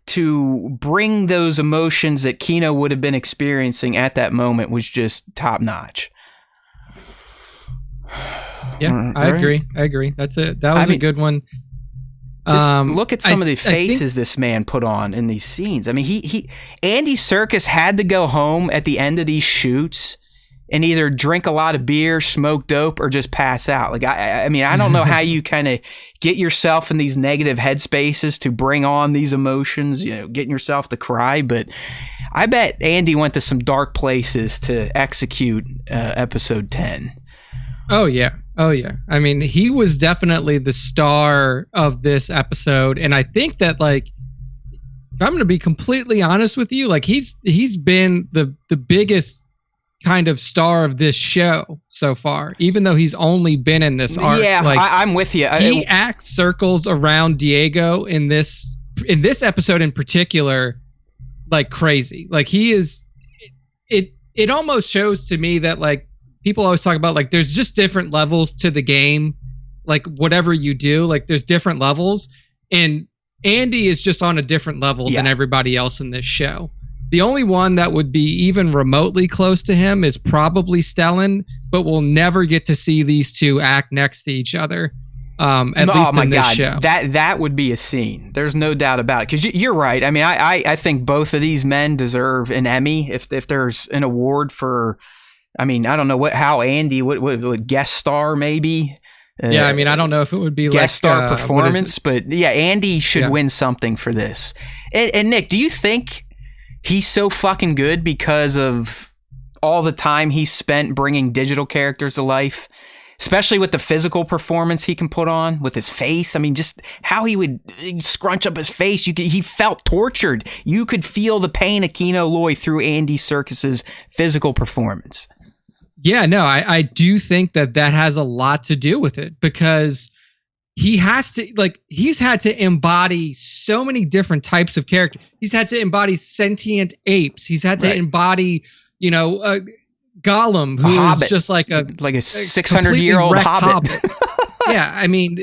to bring those emotions that Kino would have been experiencing at that moment was just top notch. Yeah, I agree. That's it. That was a good one. Just look at some of the faces this man put on in these scenes. I mean, Andy Serkis had to go home at the end of these shoots and either drink a lot of beer, smoke dope, or just pass out. Like, I mean, I don't know how you kind of get yourself in these negative headspaces to bring on these emotions, getting yourself to cry. But I bet Andy went to some dark places to execute episode 10. Oh, yeah. I mean, he was definitely the star of this episode. And I think that, like, if I'm going to be completely honest with you, like, he's been the biggest kind of star of this show so far, even though he's only been in this arc. Yeah, like, I'm with you. He acts circles around Diego in this episode in particular, like crazy. Like, he is. It almost shows to me that, like, people always talk about, like, there's just different levels to the game. Like, whatever you do, like, there's different levels, and Andy is just on a different level than everybody else in this show. The only one that would be even remotely close to him is probably Stellan, but we'll never get to see these two act next to each other. At least in this show. That would be a scene. There's no doubt about it. Because you're right. I mean, I think both of these men deserve an Emmy if there's an award for. I mean, I don't know how Andy would guest star maybe. Yeah, I mean, I don't know if it would be guest star performance, but yeah, Andy should win something for this. And Nick, do you think he's so fucking good because of all the time he spent bringing digital characters to life, especially with the physical performance he can put on with his face? I mean, just how he would scrunch up his face. He felt tortured. You could feel the pain of Kino Loy through Andy Serkis's physical performance. Yeah, no, I do think that has a lot to do with it, because he's had to embody so many different types of characters. He's had to embody sentient apes. He's had to embody, Gollum, who is just like a 600-year-old hobbit. Yeah, I mean,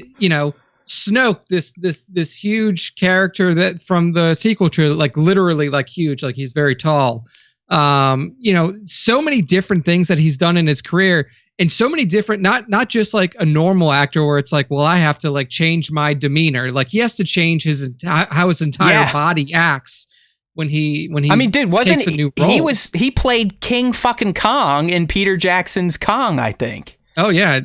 Snoke, this huge character that from the sequel trilogy, like literally like huge, like he's very tall. So many different things that he's done in his career, and so many different, not just like a normal actor where it's like, well, I have to like change my demeanor. Like he has to change how his entire body acts when he I mean, dude, takes a new role. He played King fucking Kong in Peter Jackson's Kong, I think. Oh yeah.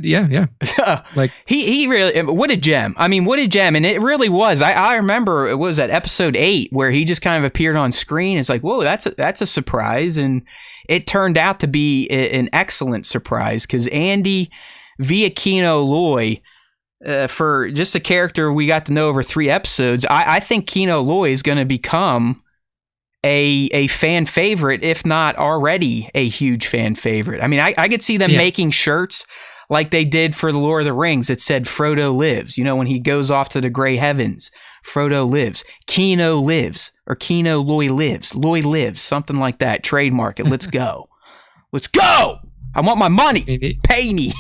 Like he really, what a gem. I mean, what a gem. And it really was. I remember it was at episode 8 where he just kind of appeared on screen. It's like, whoa, that's a surprise. And it turned out to be an excellent surprise, because Andy via Kino Loy, for just a character we got to know over 3 episodes, I think Kino Loy is going to become a fan favorite, if not already a huge fan favorite. I mean, I could see them making shirts like they did for the Lord of the Rings that said Frodo lives. When he goes off to the gray heavens, Frodo lives, Kino lives, or Kino Loy lives, something like that. Trademark it. Let's go. Let's go. I want my money. Pay me.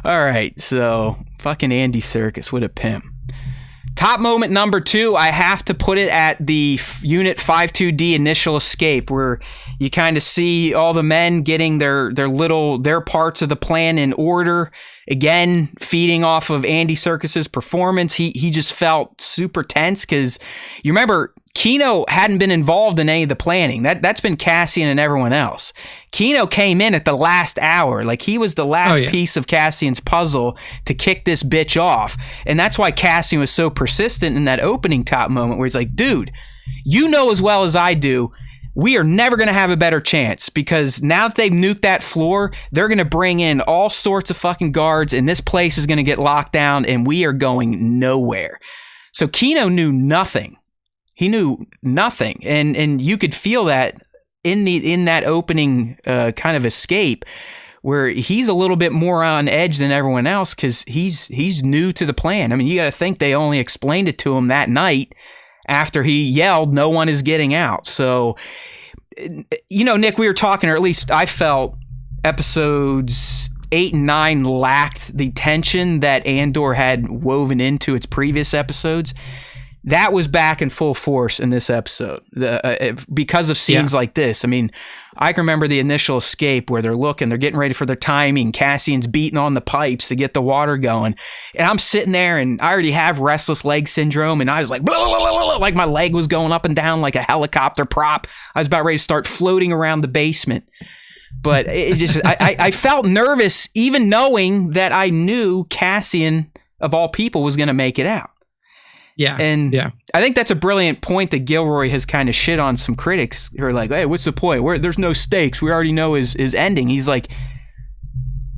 All right. So fucking Andy Serkis, what a pimp. Top moment number 2, I have to put it at the Unit 52D initial escape, where you kind of see all the men getting their parts of the plan in order. Again, feeding off of Andy Serkis's performance. He just felt super tense, because you remember Kino hadn't been involved in any of the planning. That's been Cassian and everyone else. Kino came in at the last hour. Like, he was the last piece of Cassian's puzzle to kick this bitch off. And that's why Cassian was so persistent in that opening top moment, where he's like, dude, you know as well as I do, we are never going to have a better chance, because now that they've nuked that floor, they're going to bring in all sorts of fucking guards, and this place is going to get locked down, and we are going nowhere. So Kino knew nothing. He knew nothing, and you could feel that in that opening kind of escape, where he's a little bit more on edge than everyone else, because he's new to the plan. I mean, you got to think they only explained it to him that night after he yelled, "No one is getting out." So, Nick, we were talking, or at least I felt episodes 8 and 9 lacked the tension that Andor had woven into its previous episodes. That was back in full force in this episode because of scenes like this. I mean, I can remember the initial escape where they're getting ready for their timing. Cassian's beating on the pipes to get the water going. And I'm sitting there, and I already have restless leg syndrome. And I was like, blah, blah, blah, blah, like my leg was going up and down like a helicopter prop. I was about ready to start floating around the basement. But it just, I felt nervous, even knowing that I knew Cassian, of all people, was going to make it out. Yeah. And I think that's a brilliant point that Gilroy has kind of shit on some critics who are like, hey, what's the point? There's no stakes. We already know his ending. He's like,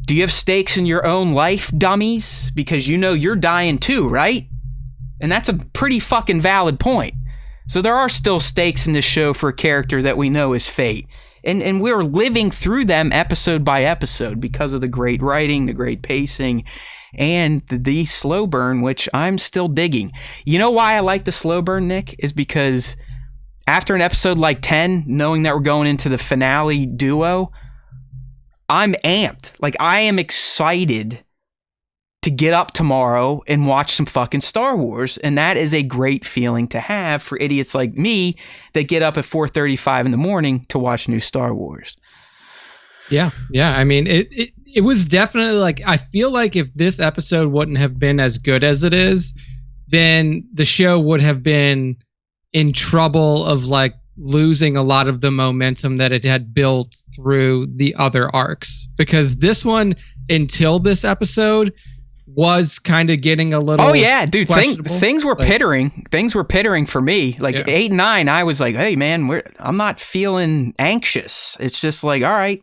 do you have stakes in your own life, dummies? Because you're dying too, right? And that's a pretty fucking valid point. So there are still stakes in this show for a character that we know is fate. And we're living through them episode by episode because of the great writing, the great pacing, and the slow burn, which I'm still digging. You know why I like the slow burn, Nick? Is because after an episode like 10, knowing that we're going into the finale duo, I'm amped. Like, I am excited to get up tomorrow and watch some fucking Star Wars. And that is a great feeling to have for idiots like me that get up at 4:35 in the morning to watch new Star Wars. Yeah. I mean, it was definitely like, I feel like if this episode wouldn't have been as good as it is, then the show would have been in trouble of like losing a lot of the momentum that it had built through the other arcs. Because this one, until this episode, was kind of getting a little. Oh yeah, dude. questionable. Things were pittering. Things were pittering for me. Like 8 and 9, I was like, hey man, I'm not feeling anxious. It's just like, all right,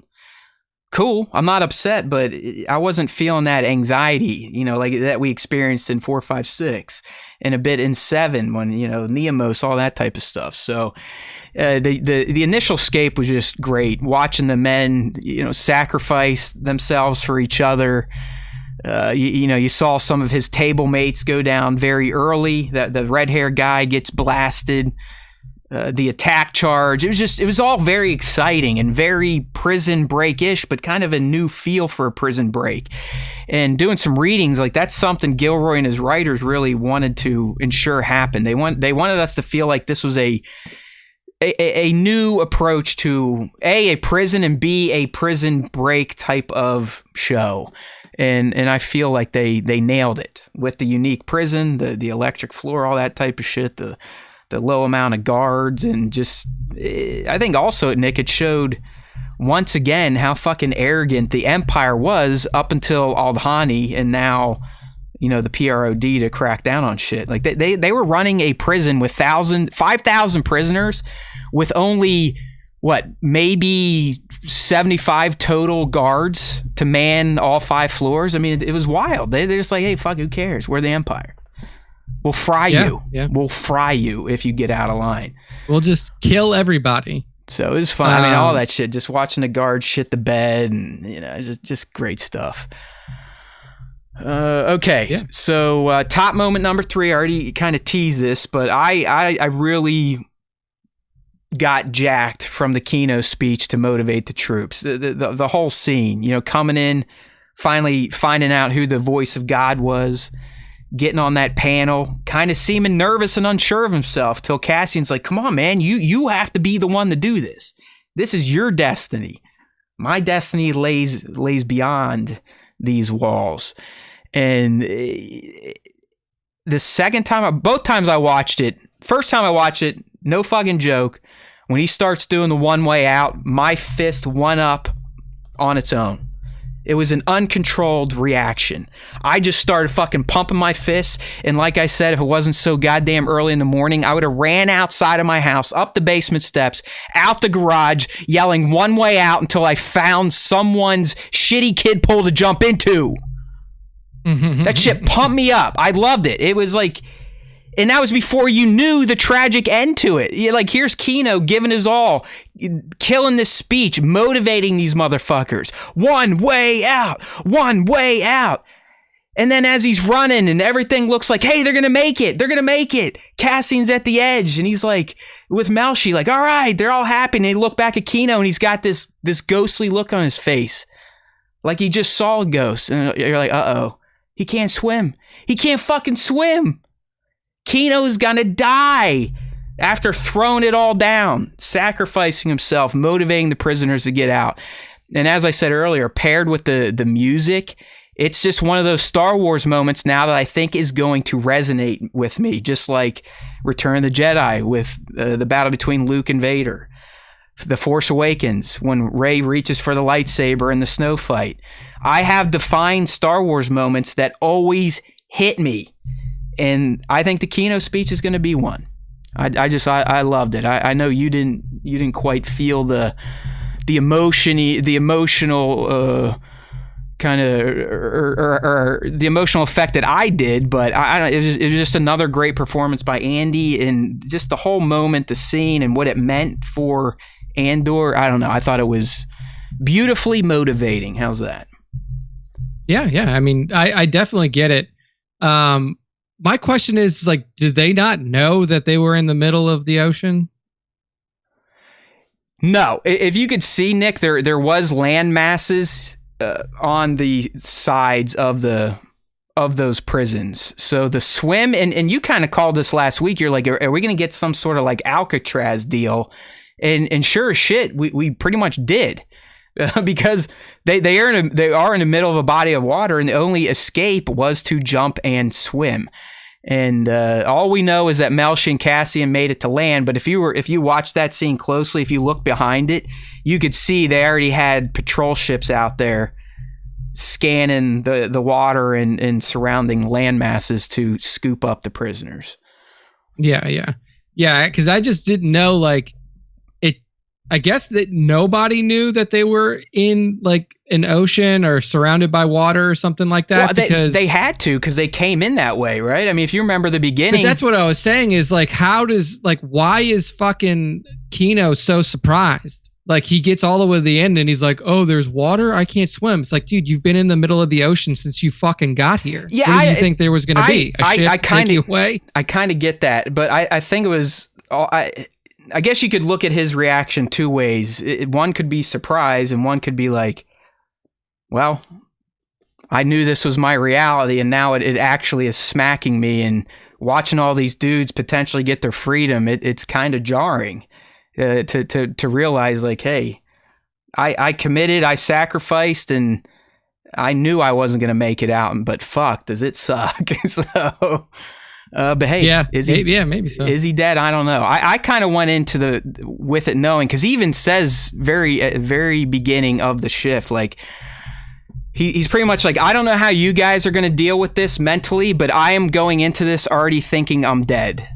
cool. I'm not upset, but I wasn't feeling that anxiety, like that we experienced in 4, 5, 6, and a bit in 7 when Neomos, all that type of stuff. So the initial scape was just great. Watching the men, sacrifice themselves for each other. You saw some of his table mates go down very early. That the red hair guy gets blasted. The attack charge. It was all very exciting and very Prison Break-ish, but kind of a new feel for a Prison Break. And doing some readings, like that's something Gilroy and his writers really wanted to ensure happened. They wanted us to feel like this was a new approach to A, prison, and B, a Prison Break type of show. And I feel like they nailed it with the unique prison, the electric floor, all that type of shit, the low amount of guards, and just I think also, Nick, it showed once again how fucking arrogant the Empire was up until Aldhani, and now the PROD to crack down on shit. Like they were running a prison with 5,000 prisoners with only maybe 75 total guards to man all 5 floors. I mean, it was wild. They're just like, hey, fuck, who cares? We're the Empire. We'll fry you. Yeah. We'll fry you if you get out of line. We'll just kill everybody. So it was fun. I mean, all that shit. Just watching the guards shit the bed, and just great stuff. Okay, yeah. So top moment number 3. I already kind of teased this, but I really got jacked from the Kino speech to motivate the troops. The whole scene, coming in, finally finding out who the voice of God was, getting on that panel, kind of seeming nervous and unsure of himself, till Cassian's like, come on, man, you have to be the one to do this. This is your destiny. My destiny lays beyond these walls. And the second time, both times I watched it, first time I watched it, no fucking joke, when he starts doing the one way out, my fist went up on its own. It was an uncontrolled reaction. I just started fucking pumping my fists. And like I said, if it wasn't so goddamn early in the morning, I would have ran outside of my house, up the basement steps, out the garage, yelling one way out until I found someone's shitty kid pool to jump into. That shit pumped me up. I loved it. It was like, and that was before you knew the tragic end to it. Like, here's Kino giving his all, killing this speech, motivating these motherfuckers. One way out, one way out. And then as he's running and everything looks like, hey, they're going to make it. They're going to make it. Cassian's at the edge. And he's like, with Melshi, like, all right, they're all happy. And they look back at Kino and he's got this ghostly look on his face. Like he just saw a ghost. And you're like, uh-oh. He can't swim. He can't fucking swim. Kino's gonna die after throwing it all down, sacrificing himself, motivating the prisoners to get out. And as I said earlier, paired with the music, it's just one of those Star Wars moments now that I think is going to resonate with me, just like Return of the Jedi with the battle between Luke and Vader. The Force Awakens, when Rey reaches for the lightsaber in the snow fight. I have defined Star Wars moments that always hit me. And I think the Kino speech is going to be one. I loved it. I know you didn't quite feel the emotional kind of or the emotional effect that I did, but it was just another great performance by Andy, and just the whole moment, the scene, and what it meant for Andor. I don't know. I thought it was beautifully motivating. How's that? Yeah. I mean, I definitely get it. My question is, like, did they not know that they were in the middle of the ocean? No. If you could see, Nick, there was land masses on the sides of those prisons. So the swim, and you kind of called this last week. You're like, are we going to get some sort of like Alcatraz deal? And sure as shit, we pretty much did. Because they are in the middle of a body of water, and the only escape was to jump and swim. And all we know is that Melshi and Cassian made it to land. But if you watch that scene closely, if you look behind it, you could see they already had patrol ships out there scanning the water and surrounding land masses to scoop up the prisoners. Yeah. Because I just didn't know, like, it. I guess that nobody knew that they were in like an ocean or surrounded by water or something like that. Well, because they had to, because they came in that way, right? I mean, if you remember the beginning. But that's what I was saying is, like, why is fucking Kino so surprised? Like, he gets all the way to the end and he's like, oh, there's water? I can't swim. It's like, dude, you've been in the middle of the ocean since you fucking got here. Yeah, what did you think there was going to be? A ship to take you away? I kind of get that, but I think it was... I guess you could look at his reaction two ways. One could be surprise, and one could be like, well, I knew this was my reality, and now it actually is smacking me, and watching all these dudes potentially get their freedom, it's kind of jarring to realize, like, hey, I committed, I sacrificed, and I knew I wasn't going to make it out, but fuck, does it suck? So... but hey, maybe so. Is he dead? I don't know. I kind of went into with it knowing, because he even says very beginning of the shift, like he's pretty much like, I don't know how you guys are going to deal with this mentally, but I am going into this already thinking I'm dead.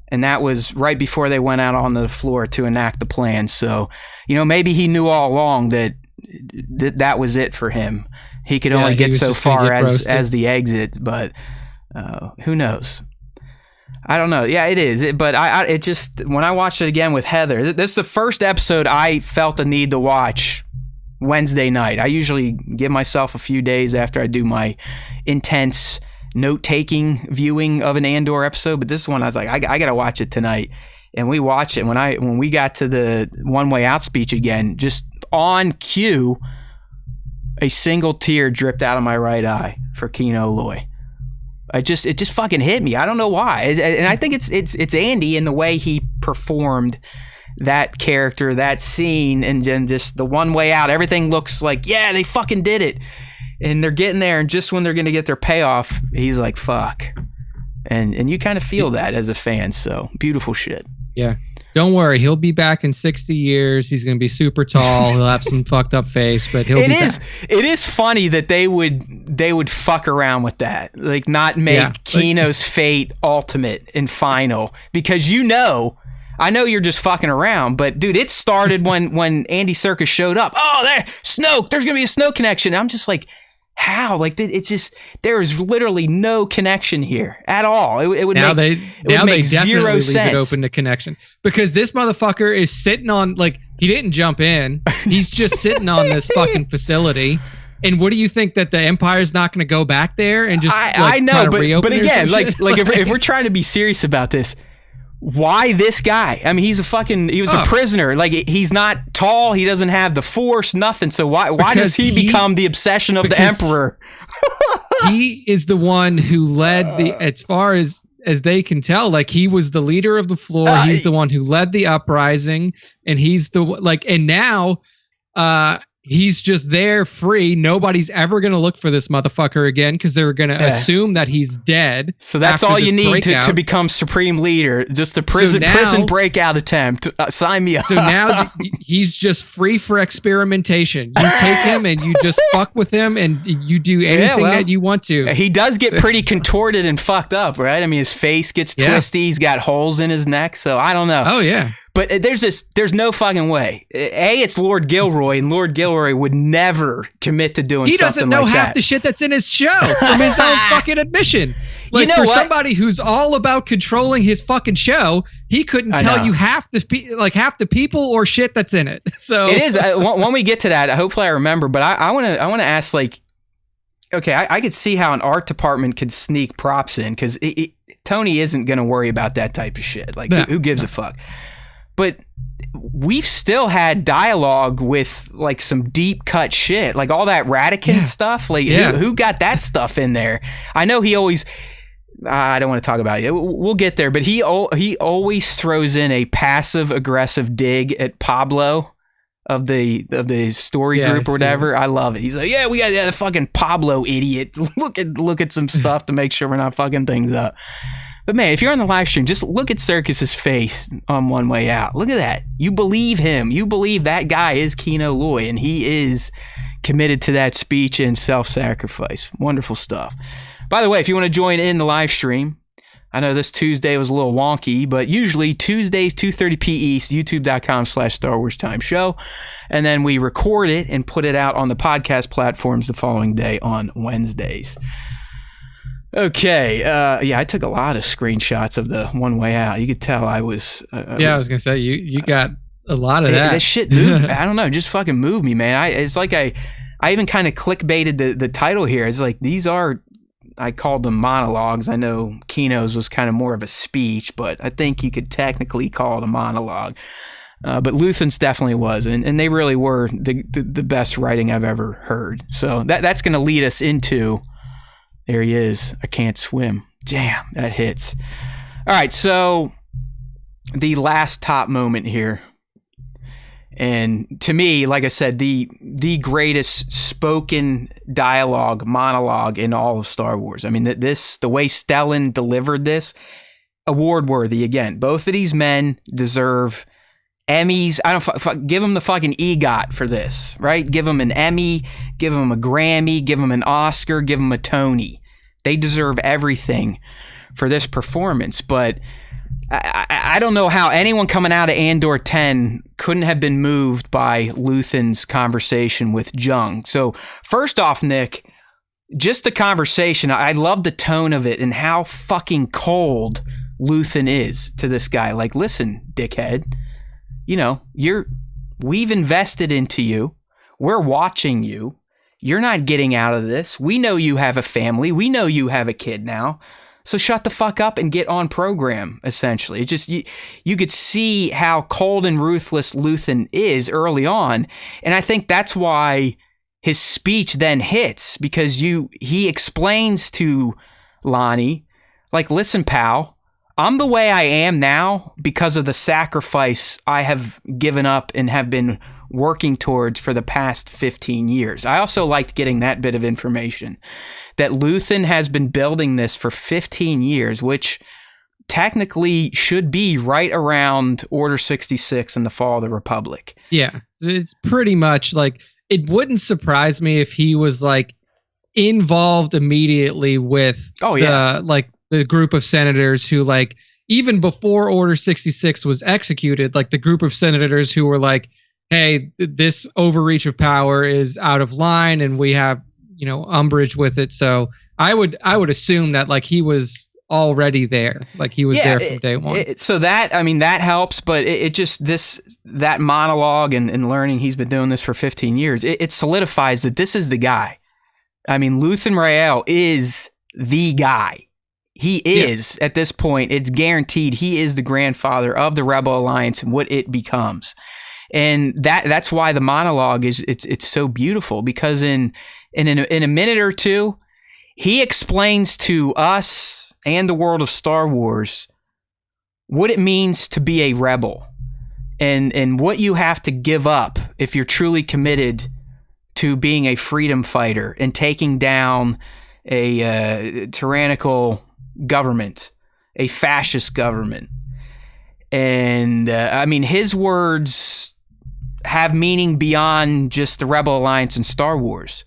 And that was right before they went out on the floor to enact the plan. So, maybe he knew all along that was it for him. He could only get so far as the exit, but who knows? I don't know. Yeah, it is. But it just, when I watched it again with Heather, this is the first episode I felt the need to watch Wednesday night. I usually give myself a few days after I do my intense note-taking viewing of an Andor episode, but this one I was like, I gotta watch it tonight. And we watched it. When we got to the One Way Out speech again, just on cue, a single tear dripped out of my right eye for Kino Loy. It just fucking hit me. I don't know why. And I think it's Andy and the way he performed that character, that scene, and then just the One Way Out. Everything looks like, yeah, they fucking did it. And they're getting there, and just when they're going to get their payoff, he's like, fuck. And you kind of feel that as a fan, so beautiful shit. Yeah. Don't worry, he'll be back in 60 years. He's going to be super tall. He'll have some fucked up face, but he'll be back. It is funny that they would fuck around with that. Like, not make Kino's fate ultimate and final, because I know you're just fucking around, but dude, it started when Andy Serkis showed up. Oh, Snoke, there's going to be a Snoke connection. I'm just like, how? Like, it's just, there is literally no connection here at all. It would make zero sense. Leave it open to connection, because this motherfucker is sitting on, like, he didn't jump in. He's just sitting on this fucking facility. And what do you think, that the Empire's not going to go back there and just I know, but again, like if we're trying to be serious about this, why this guy? I mean, he was a prisoner. Like, he's not tall. He doesn't have the Force, nothing. So why does he become the obsession of the Emperor? He is the one who led as far as they can tell, like, he was the leader of the floor. He's the one who led the uprising, and he's and now, he's just there free. Nobody's ever going to look for this motherfucker again, because they're going to assume that he's dead. So that's all you need to become supreme leader. Just a prison breakout attempt. Sign me up. So now he's just free for experimentation. You take him and you just fuck with him, and you do anything that you want to. He does get pretty contorted and fucked up, right? I mean, his face gets twisty. He's got holes in his neck. So I don't know. Oh, yeah. But there's no fucking way. It's Lord Gilroy, and Lord Gilroy would never commit to doing something like that. He doesn't know half the shit that's in his show from his own fucking admission. Like, somebody who's all about controlling his fucking show, he couldn't tell you half the people or shit that's in it. So it is. When we get to that, hopefully I remember. But I want to ask, like, okay, I could see how an art department could sneak props in, because Tony isn't going to worry about that type of shit. Like, who gives a fuck? But we've still had dialogue with, like, some deep cut shit, like all that Radican stuff. Like, who got that stuff in there? I know he always. I don't want to talk about it. We'll get there. But he always throws in a passive aggressive dig at Pablo of the story group or whatever. I love it. He's like, we got the fucking Pablo idiot. Look at some stuff to make sure we're not fucking things up. But man, if you're on the live stream, just look at Circus's face on One Way Out. Look at that. You believe him. You believe that guy is Kino Loy, and he is committed to that speech and self-sacrifice. Wonderful stuff. By the way, if you want to join in the live stream, I know this Tuesday was a little wonky, but usually Tuesdays, 2:30 p. East, youtube.com/Star Wars Time Show. And then we record it and put it out on the podcast platforms the following day on Wednesdays. Okay. I took a lot of screenshots of the One Way Out. You could tell I was... I was going to say, you got a lot of that. This shit moved. I don't know. Just fucking moved me, man. It's like I even kind of clickbaited the title here. It's like, these are... I called them monologues. I know Kino's was kind of more of a speech, but I think you could technically call it a monologue. But Luthen's definitely was, and they really were the best writing I've ever heard. So that's going to lead us into, there he is, I Can't Swim. Damn, that hits. All right, so the last top moment here. And to me, like I said, the greatest spoken dialogue, monologue in all of Star Wars. I mean, the way Stellan delivered this, award worthy again. Both of these men deserve Emmys. I don't give them the fucking EGOT for this, right? Give them an Emmy, give them a Grammy, give them an Oscar, give them a Tony. They deserve everything for this performance, but I don't know how anyone coming out of Andor 10 couldn't have been moved by Luthen's conversation with Jung. So first off, Nick, just the conversation, I love the tone of it and how fucking cold Luthen is to this guy. Like, listen, dickhead, we've invested into you. We're watching you. You're not getting out of this. We know you have a family. We know you have a kid now. So shut the fuck up and get on program, essentially. It just, you could see how cold and ruthless Luthen is early on. And I think that's why his speech then hits, because he explains to Lonnie, like, listen, pal, I'm the way I am now because of the sacrifice I have given up and have been working towards for the past 15 years. I also liked getting that bit of information, that Luthen has been building this for 15 years, which technically should be right around Order 66 and the fall of the Republic. Yeah, it's pretty much like, it wouldn't surprise me if he was like involved immediately with the group of senators who, like, even before Order 66 was executed, like the group of senators who were like, hey, this overreach of power is out of line and we have, umbrage with it. So I would assume that, like, he was already there. Like, he was there from day one. So that helps, but it just, that monologue and learning he's been doing this for 15 years, it solidifies that this is the guy. I mean, Luthen Rael is the guy. He is, at this point, it's guaranteed he is the grandfather of the Rebel Alliance and what it becomes. And that's why the monologue it's so beautiful, because in a minute or two, he explains to us and the world of Star Wars what it means to be a rebel and what you have to give up if you're truly committed to being a freedom fighter and taking down a tyrannical government, a fascist government. And his words have meaning beyond just the Rebel Alliance and Star Wars.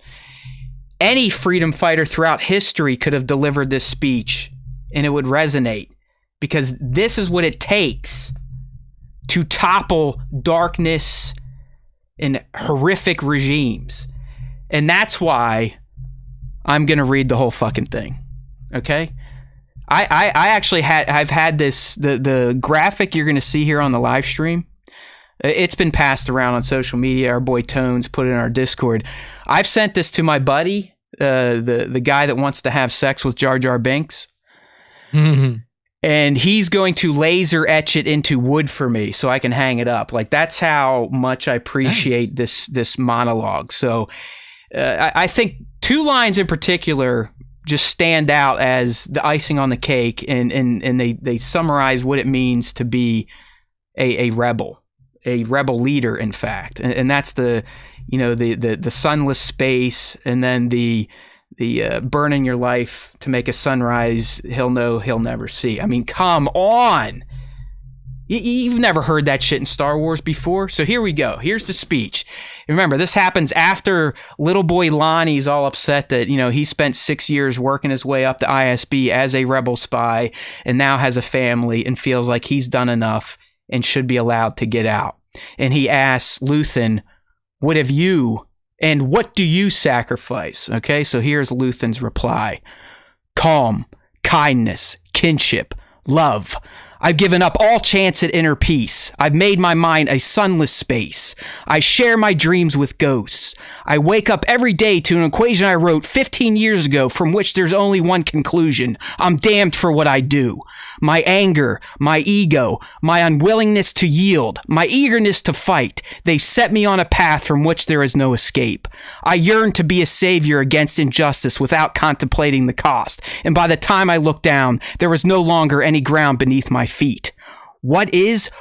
Any freedom fighter throughout history could have delivered this speech and it would resonate, because this is what it takes to topple darkness and horrific regimes. And that's why I'm going to read the whole fucking thing. Okay? I actually I've had this, the graphic you're going to see here on the live stream. It's been passed around on social media. Our boy Tones put it in our Discord. I've sent this to my buddy, the guy that wants to have sex with Jar Jar Binks. Mm-hmm. And he's going to laser etch it into wood for me so I can hang it up. Like, that's how much I appreciate this monologue. So I think two lines in particular just stand out as the icing on the cake, and they summarize what it means to be a rebel leader, in fact. And that's the sunless space, and then the the burning your life to make a sunrise he'll know he'll never see. I mean, come on. You've never heard that shit in Star Wars before. So here we go. Here's the speech. Remember, this happens after little boy Lonnie's all upset that, he spent 6 years working his way up to ISB as a rebel spy and now has a family and feels like he's done enough and should be allowed to get out. And he asks Luthen, what have you and what do you sacrifice? Okay, so here's Luthen's reply. Calm, kindness, kinship, love. I've given up all chance at inner peace. I've made my mind a sunless space. I share my dreams with ghosts. I wake up every day to an equation I wrote 15 years ago from which there's only one conclusion. I'm damned for what I do. My anger, my ego, my unwillingness to yield, my eagerness to fight, they set me on a path from which there is no escape. I yearn to be a savior against injustice without contemplating the cost. And by the time I look down, there was no longer any ground beneath my feet. What is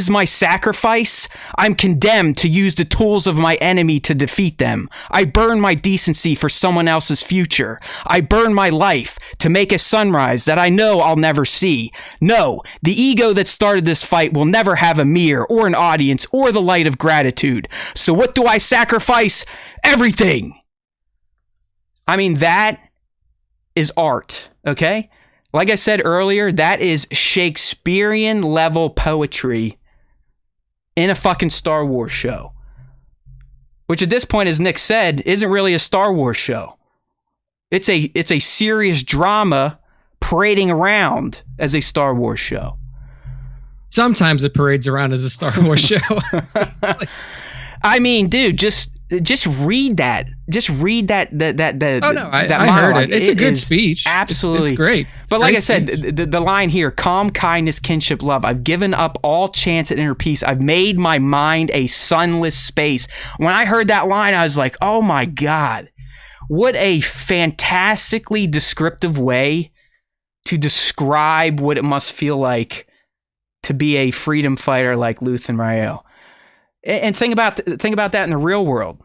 my sacrifice? I'm condemned to use the tools of my enemy to defeat them. I burn my decency for someone else's future. I burn my life to make a sunrise that I know I'll never see. No, the ego that started this fight will never have a mirror or an audience or the light of gratitude. So what do I sacrifice? Everything. I mean, that is art, okay? Like I said earlier, that is Shakespearean level poetry in a fucking Star Wars show. Which at this point, as Nick said, isn't really a Star Wars show. It's a serious drama parading around as a Star Wars show. Sometimes it parades around as a Star Wars show. I mean, dude, just read that. Just read that. I heard it. It's a good speech. Absolutely, it's great. But like I said, the line here: calm, kindness, kinship, love. I've given up all chance at inner peace. I've made my mind a sunless space. When I heard that line, I was like, oh my god, what a fantastically descriptive way to describe what it must feel like to be a freedom fighter like Luthen Rael. And think about that in the real world.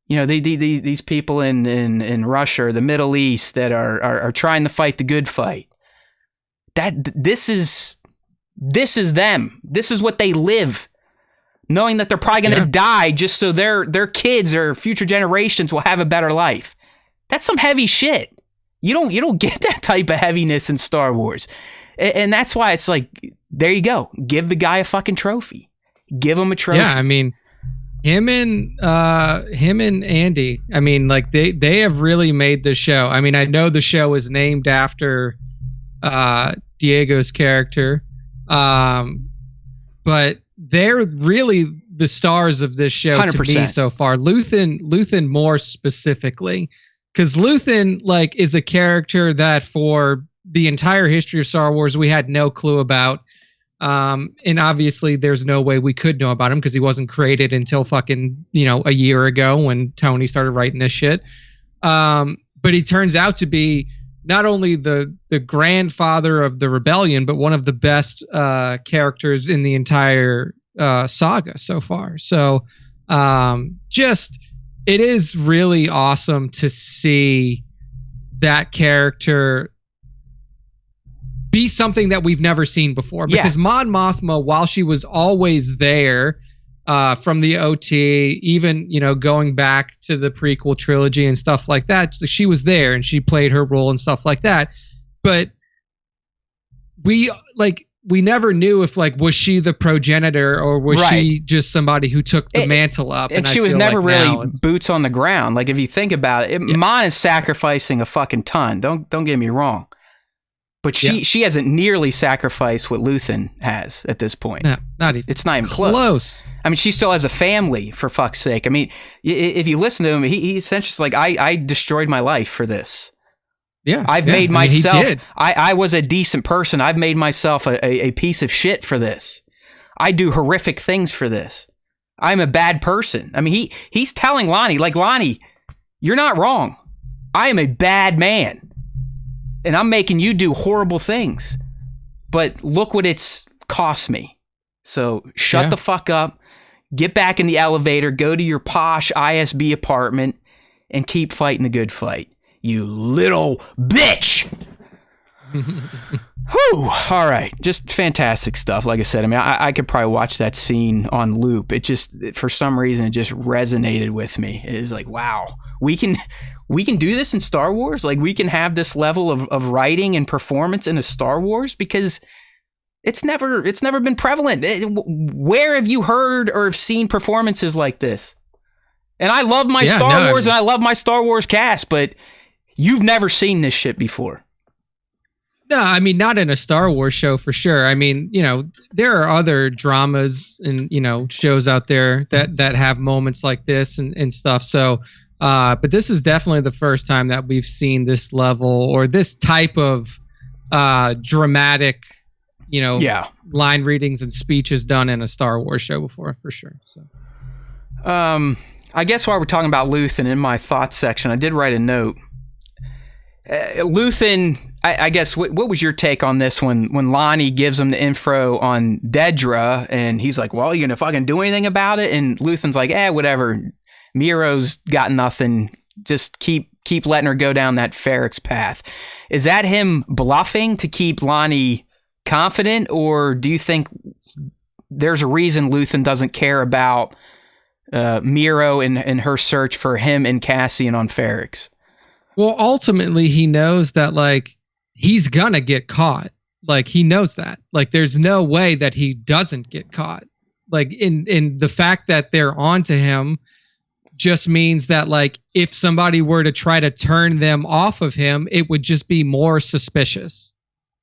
These people in Russia or the Middle East that are trying to fight the good fight. This is them. This is what they live, knowing that they're probably going to die just so their kids or future generations will have a better life. That's some heavy shit. You don't get that type of heaviness in Star Wars, and that's why it's like, there you go. Give the guy a fucking trophy. Give him a trophy. Yeah, I mean, him and Andy. I mean, like they have really made the show. I mean, I know the show is named after Diego's character, but they're really the stars of this show 100%. To me so far. Luthen more specifically, because Luthen is a character that for the entire history of Star Wars we had no clue about. And obviously there's no way we could know about him because he wasn't created until fucking, a year ago when Tony started writing this shit. But he turns out to be not only the grandfather of the rebellion, but one of the best characters in the entire saga so far. So it is really awesome to see that character be something that we've never seen before, because Mon Mothma, while she was always there from the OT, even going back to the prequel trilogy and stuff like that, she was there and she played her role and stuff like that. But we never knew if was she the progenitor or was she just somebody who took the mantle up, and she was never really boots on the ground. Like if you think about it, Mon is sacrificing a fucking ton. Don't get me wrong. But she hasn't nearly sacrificed what Luthen has at this point. No, not even. It's not even close. I mean, she still has a family, for fuck's sake. I mean, if you listen to him, he essentially I destroyed my life for this. Yeah. I've made myself, I was a decent person. I've made myself a piece of shit for this. I do horrific things for this. I'm a bad person. I mean, he's telling Lonnie, Lonnie, you're not wrong. I am a bad man. And I'm making you do horrible things. But look what it's cost me. So shut the fuck up. Get back in the elevator. Go to your posh ISB apartment and keep fighting the good fight. you little bitch. Whew. All right. Just fantastic stuff. Like I said, I mean, I could probably watch that scene on loop. It just, for some reason, it just resonated with me. It is like, wow, we can do this in Star Wars. Like, we can have this level of writing and performance in a Star Wars, because it's never been prevalent. Where have you heard or have seen performances like this? And I love my Star Wars, and I love my Star Wars cast, but you've never seen this shit before. No, I mean, not in a Star Wars show for sure. I mean, you know, there are other dramas and, you know, shows out there that have moments like this and stuff. So, but this is definitely the first time that we've seen this level or this type of dramatic, you know, line readings and speeches done in a Star Wars show before, for sure. So, I guess while we're talking about Luthen, in my thoughts section, I did write a note. Luthen, I guess, what was your take on this when Lonnie gives him the info on Dedra, and he's like, well, you gonna fucking do anything about it? And Luthen's like, whatever. Miro's got nothing. Just keep letting her go down that Ferrix path. Is that him bluffing to keep Lonnie confident, or do you think there's a reason Luthen doesn't care about Miro and her search for him and Cassian on Ferrix? Well, ultimately, he knows that, like, he's gonna get caught. Like, he knows that. Like, there's no way that he doesn't get caught. Like, in the fact that they're onto him just means that, like, if somebody were to try to turn them off of him, it would just be more suspicious.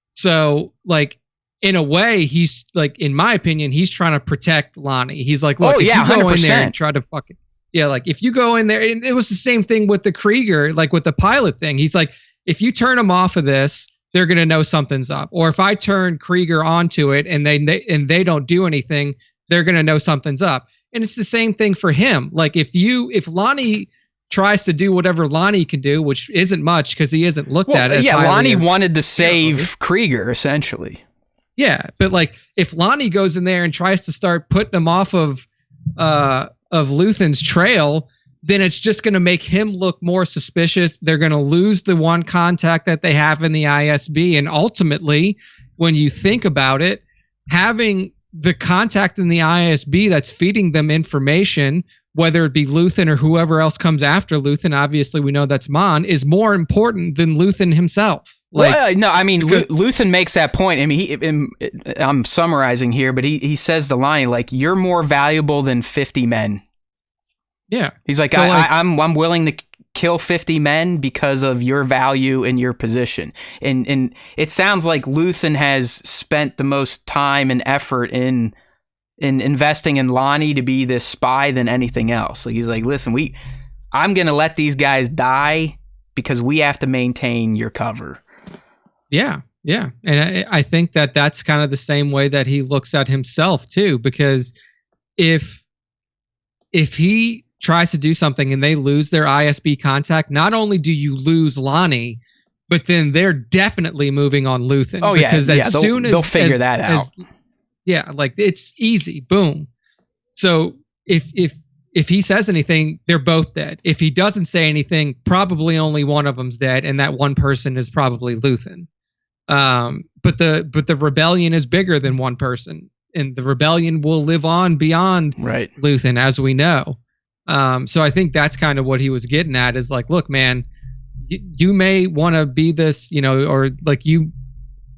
So, like, in a way, he's, like, in my opinion, he's trying to protect Lonnie. He's like, look, if you go 100%. In there and try to fucking... Yeah, like, if you go in there, and it was the same thing with the Krieger, like with the pilot thing. He's like, if you turn them off of this, they're going to know something's up. Or if I turn Krieger onto it and they don't do anything, they're going to know something's up. And it's the same thing for him. Like, if Lonnie tries to do whatever Lonnie can do, which isn't much because he isn't looked at as Lonnie wanted to save Krieger, essentially. Yeah, but, like, if Lonnie goes in there and tries to start putting him off of Luthen's trail, then it's just going to make him look more suspicious. They're going to lose the one contact that they have in the ISB. And ultimately, when you think about it, having the contact in the ISB that's feeding them information, whether it be Luthen or whoever else comes after Luthen, obviously we know that's Mon, is more important than Luthen himself. Like, well, no, I mean, Luthen makes that point. I mean, I'm summarizing here, but he says the line, like, you're more valuable than 50 men. Yeah. He's like, so I'm willing to kill 50 men because of your value and your position. And it sounds like Luthen has spent the most time and effort in investing in Lonnie to be this spy than anything else. Like, he's like, listen, I'm going to let these guys die because we have to maintain your cover. Yeah, yeah. And I think that that's kind of the same way that he looks at himself too, because if he tries to do something and they lose their ISB contact, not only do you lose Lonnie, but then they're definitely moving on Luthen. Oh, because they'll figure that out. Yeah, like, it's easy. Boom. So if he says anything, they're both dead. If he doesn't say anything, probably only one of them's dead, and that one person is probably Luthen. But the rebellion is bigger than one person, and the rebellion will live on beyond Luthen, as we know. So I think that's kind of what he was getting at, is like, look, man, you may want to be this, you know, or like you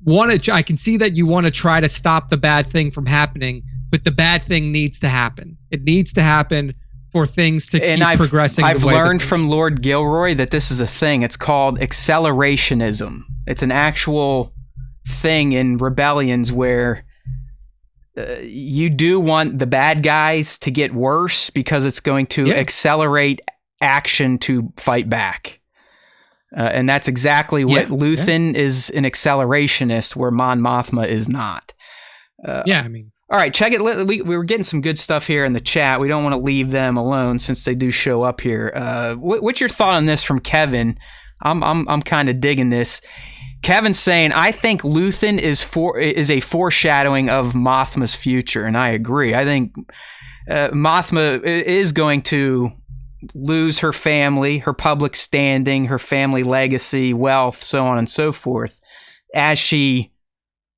want to. I can see that you want to try to stop the bad thing from happening, but the bad thing needs to happen. It needs to happen for things to keep progressing. I've learned from Lord Gilroy that this is a thing. It's called accelerationism. It's an actual thing in rebellions where you do want the bad guys to get worse because it's going to accelerate action to fight back. And that's exactly what Luthen is, an accelerationist, where Mon Mothma is not. I mean, all right, check it. We were getting some good stuff here in the chat. We don't want to leave them alone since they do show up here. What's your thought on this from Kevin? I'm kind of digging this. Kevin's saying, I think Luthen is a foreshadowing of Mothma's future, and I agree. I think Mothma is going to lose her family, her public standing, her family legacy, wealth, so on and so forth, as she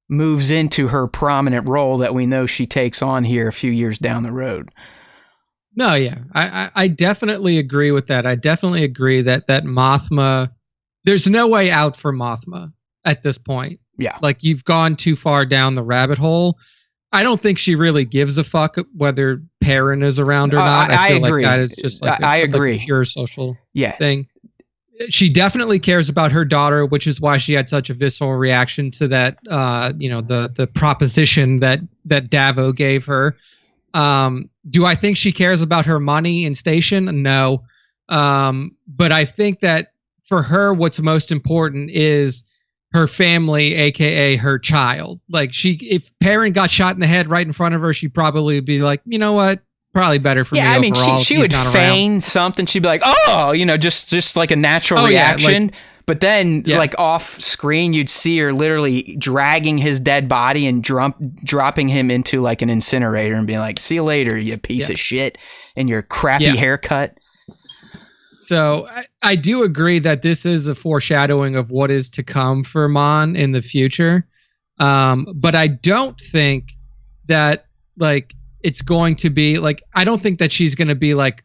moves into her prominent role that we know she takes on here a few years down the road. No, yeah, I definitely agree with that. I definitely agree that Mothma, there's no way out for Mothma at this point. Yeah. Like, you've gone too far down the rabbit hole. I don't think she really gives a fuck whether Perrin is around or not. I feel agree. like that is just like I agree. Like a pure social Yeah. thing. She definitely cares about her daughter, which is why she had such a visceral reaction to that, the proposition that Davo gave her. Do I think she cares about her money and station? No. But I think that for her, what's most important is her family, aka her child. Like, if Perrin got shot in the head right in front of her, she'd probably be like, you know what? Probably better for me. Yeah, I mean, overall she if would he's not feign around. something. She'd be like, oh, just like a natural reaction. But then, like, off screen, you'd see her literally dragging his dead body and dropping him into like an incinerator and being like, see you later, you piece of shit, and your crappy haircut. So I do agree that this is a foreshadowing of what is to come for Mon in the future. But I don't think that, like, it's going to be like, I don't think that she's going to be like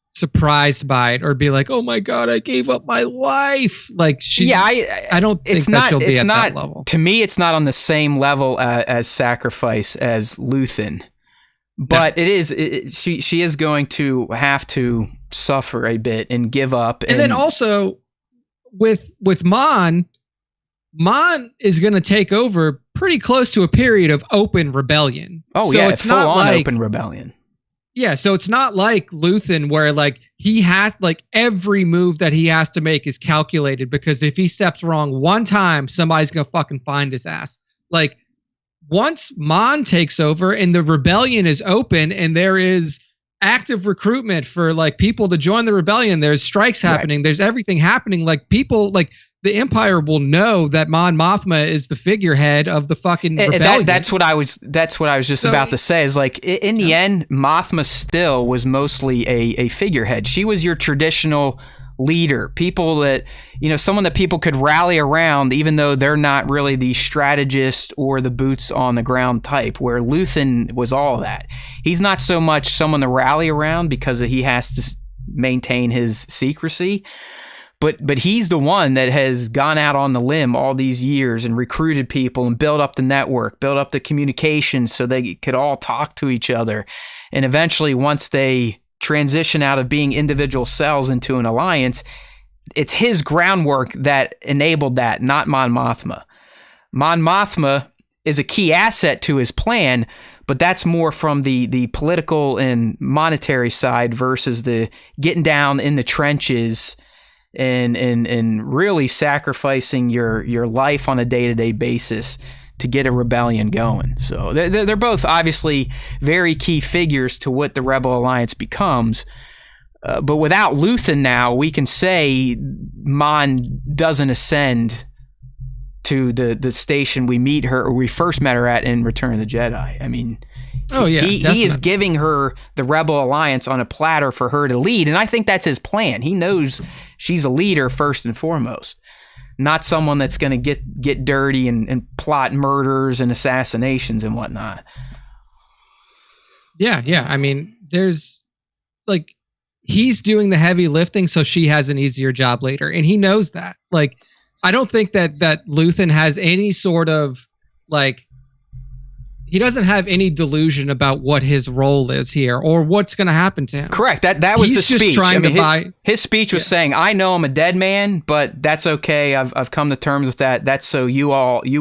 surprised by it or be like, oh my God, I gave up my life. Like, I don't think that she'll be at that level. To me, it's not on the same level as Sacrifice as Luthen. But she is going to have to suffer a bit and give up. And then also with Mon is going to take over pretty close to a period of open rebellion. Oh, so yeah, it's not like open rebellion. Yeah, so it's not like Luthen where, like, he has, like, every move that he has to make is calculated, because if he steps wrong one time, somebody's going to fucking find his ass. Like, once Mon takes over and the rebellion is open and there is active recruitment for, like, people to join the rebellion, there's strikes happening, there's everything happening, like, people, like, the Empire will know that Mon Mothma is the figurehead of the fucking rebellion. That's what I was just about to say, is like, in the end, Mothma still was mostly a figurehead. She was your traditional leader, people that, someone that people could rally around, even though they're not really the strategist or the boots on the ground type, where Luthen was all that. He's not so much someone to rally around because he has to maintain his secrecy. But he's the one that has gone out on the limb all these years and recruited people and built up the network, built up the communications so they could all talk to each other. And eventually, once they transition out of being individual cells into an alliance, it's his groundwork that enabled that, not Mon Mothma. Mon Mothma is a key asset to his plan, but that's more from the political and monetary side versus the getting down in the trenches and really sacrificing your life on a day-to-day basis to get a rebellion going. So they're both obviously very key figures to what the Rebel Alliance becomes. But without Luthen now, we can say Mon doesn't ascend to the station we first met her at in Return of the Jedi. I mean, he is giving her the Rebel Alliance on a platter for her to lead, and I think that's his plan. He knows she's a leader first and foremost, not someone that's going to get dirty and plot murders and assassinations and whatnot. Yeah. I mean, there's, like, he's doing the heavy lifting so she has an easier job later, and he knows that. Like, I don't think that Luthen has any sort of, like, he doesn't have any delusion about what his role is here or what's going to happen to him. Correct. That was He's the speech. Just trying to buy. His speech was saying, "I know I'm a dead man, but that's okay. I've come to terms with that. That's so you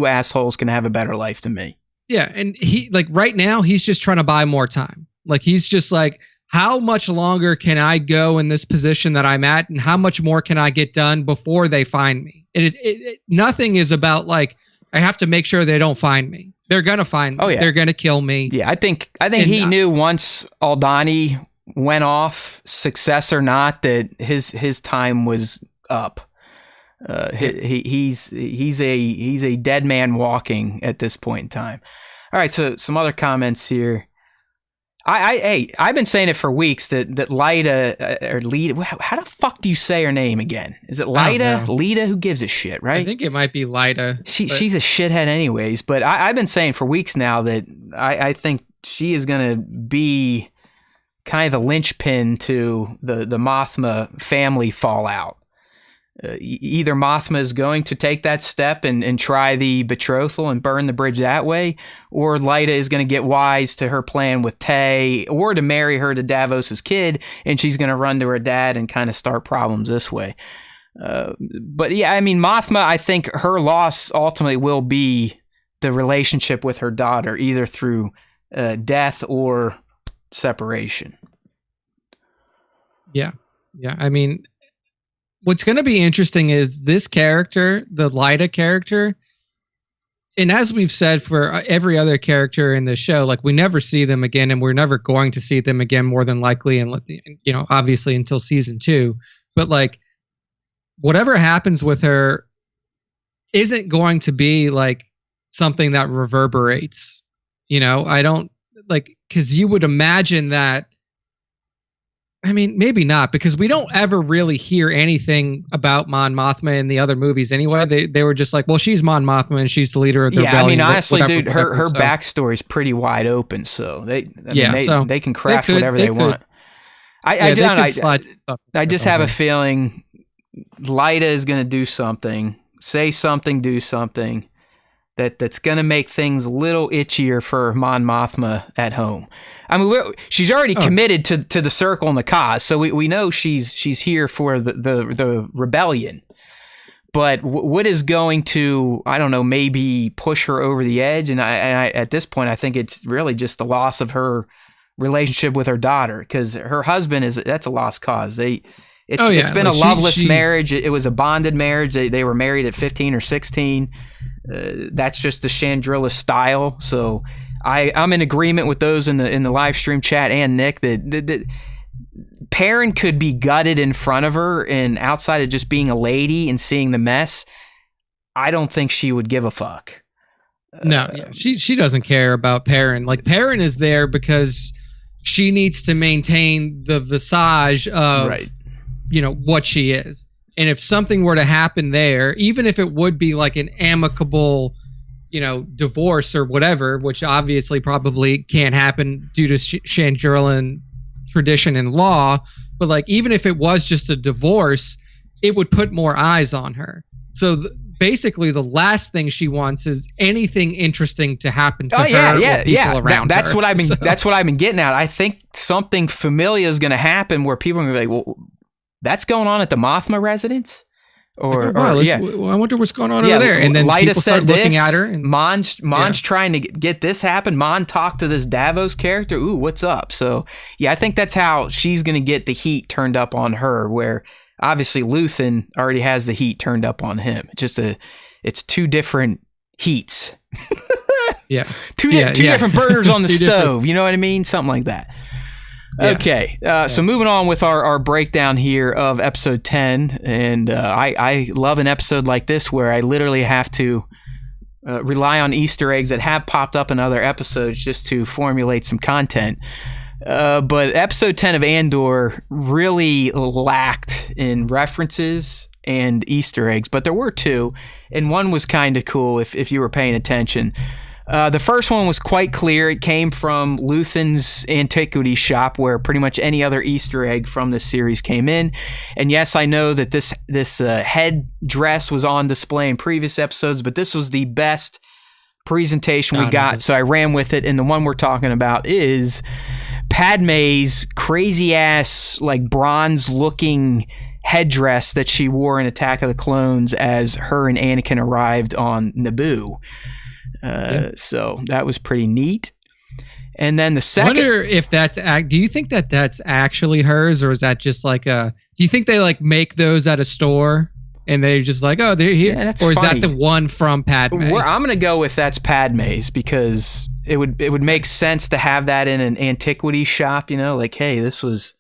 assholes can have a better life than me." Yeah, and he, like, right now he's just trying to buy more time. Like, he's just like, how much longer can I go in this position that I'm at, and how much more can I get done before they find me? And nothing is about, like, I have to make sure they don't find me. They're gonna find me. Oh, yeah. They're gonna kill me. Yeah, I think he knew once Aldhani went off, success or not, that his time was up. He's a dead man walking at this point in time. All right, so some other comments here. I've been saying it for weeks that Lita, how the fuck do you say her name again? Is it Lita? Lita? Who gives a shit, right? I think it might be Lita. She's a shithead anyways, but I've been saying for weeks now that I think she is going to be kind of the linchpin to the Mothma family fallout. Either Mothma is going to take that step and try the betrothal and burn the bridge that way, or Lyta is going to get wise to her plan with Tay, or to marry her to Davos's kid, and she's going to run to her dad and kind of start problems this way. But yeah, I mean, Mothma, I think her loss ultimately will be the relationship with her daughter, either through death or separation. Yeah. I mean, what's going to be interesting is this character, the Lyta character, and as we've said for every other character in the show, like, we never see them again, and we're never going to see them again, more than likely, and obviously until season 2. But like, whatever happens with her isn't going to be like something that reverberates. I don't because you would imagine that. I mean, maybe not, because we don't ever really hear anything about Mon Mothma in the other movies anyway. They were just like, well, she's Mon Mothma and she's the leader of the rebellion. I mean, honestly, whatever, dude, her backstory is pretty wide open, so they can craft whatever they want. I just have a feeling Lyta is going to do something, say something, do something that's going to make things a little itchier for Mon Mothma at home. I mean, she's already committed to the circle and the cause, so we know she's here for the rebellion. But what is going to, I don't know, maybe push her over the edge? And I at this point, I think it's really just the loss of her relationship with her daughter, because her husband that's a lost cause. It's been a loveless marriage. It was a bonded marriage. They were married at 15 or 16. That's just the Chandrilla style. So I'm in agreement with those in the live stream chat and Nick that Perrin could be gutted in front of her, and outside of just being a lady and seeing the mess, I don't think she would give a fuck. No, she doesn't care about Perrin. Like, Perrin is there because she needs to maintain the visage of what she is. And if something were to happen there, even if it would be like an amicable, divorce or whatever, which obviously probably can't happen due to Chandrilan tradition and law, but like, even if it was just a divorce, it would put more eyes on her. So basically, the last thing she wants is anything interesting to happen to her or people around her. That's what I've been getting at. I think something familiar is going to happen where people are going to be like, well, that's going on at the Mothma residence? I wonder what's going on over there. And then Lyta people start looking at her. And Mon's trying to get this happen. Mon talked to this Davos character. Ooh, what's up? So, yeah, I think that's how she's going to get the heat turned up on her, where obviously Luthen already has the heat turned up on him. It's two different heats. Two different burners on the stove. You know what I mean? Something like that. Okay, so moving on with our breakdown here of episode 10, and I love an episode like this where I literally have to rely on Easter eggs that have popped up in other episodes just to formulate some content. But episode 10 of Andor really lacked in references and Easter eggs, but there were two, and one was kind of cool if you were paying attention. The first one was quite clear. It came from Luthen's antiquity shop, where pretty much any other Easter egg from this series came in. And yes, I know that this head dress was on display in previous episodes, but this was the best presentation we got, so I ran with it. And the one we're talking about is Padme's crazy ass, like, bronze-looking headdress that she wore in Attack of the Clones as her and Anakin arrived on Naboo. So that was pretty neat. And then the second, I wonder if do you think that's actually hers, or is that just like do you think they like make those at a store and they're just like, oh, they're here? Or is that the one from Padme? I'm going to go with that's Padme's, because it would make sense to have that in an antiquity shop, like, hey, this was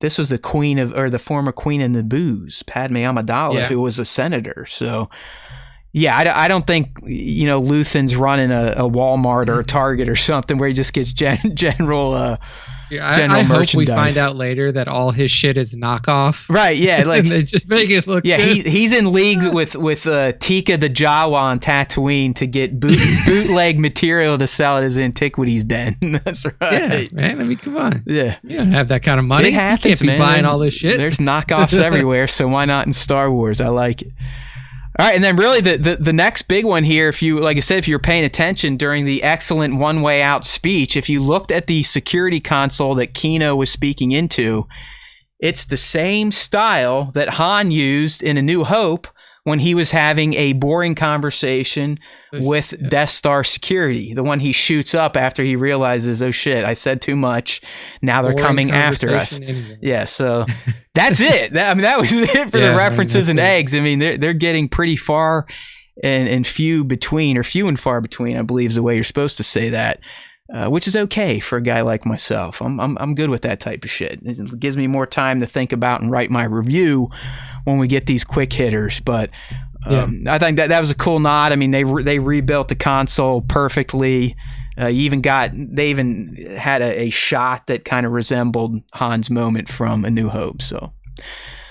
the queen of, or the former queen of Naboo's, Padme Amidala, who was a senator. So Yeah, I don't think, Luthen's running a Walmart or a Target or something where he just gets general I hope merchandise. we find out later that all his shit is knockoff. Right, yeah. Like, and they just make it look good. He's in leagues with Tika the Jawa on Tatooine to get bootleg material to sell at his antiquities den. That's right. Yeah, man. I mean, come on. Yeah. You don't have that kind of money. It happens, you can't be man. buying all this shit. There's knockoffs everywhere, so why not in Star Wars? I like it. All right, and then really the next big one here, if you, like I said, if you were paying attention during the excellent One Way Out speech, if you looked at the security console that Kino was speaking into, it's the same style that Han used in A New Hope when he was having a boring conversation with Death Star security, the one he shoots up after he realizes, oh shit, I said too much. Now they're coming after us. Anyway. Yeah, so that's it. That was it for the references and eggs. I mean, they're getting pretty far and few and far between, I believe is the way you're supposed to say that. Which is okay for a guy like myself. I'm good with that type of shit. It gives me more time to think about and write my review when we get these quick hitters. But I think that was a cool nod. I mean, they rebuilt the console perfectly. They even had a shot that kind of resembled Han's moment from A New Hope. So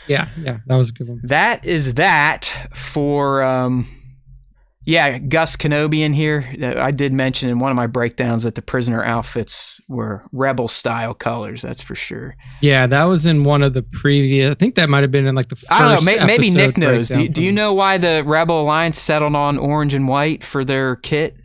yeah, that was a good one. That is that for. Gus Kenobi in here. I did mention in one of my breakdowns that the prisoner outfits were Rebel style colors. That's for sure. Yeah, that was in one of the previous. I think that might have been in like the first. I don't know. Maybe Nick knows. breakdown Do you know why the Rebel Alliance settled on orange and white for their kit?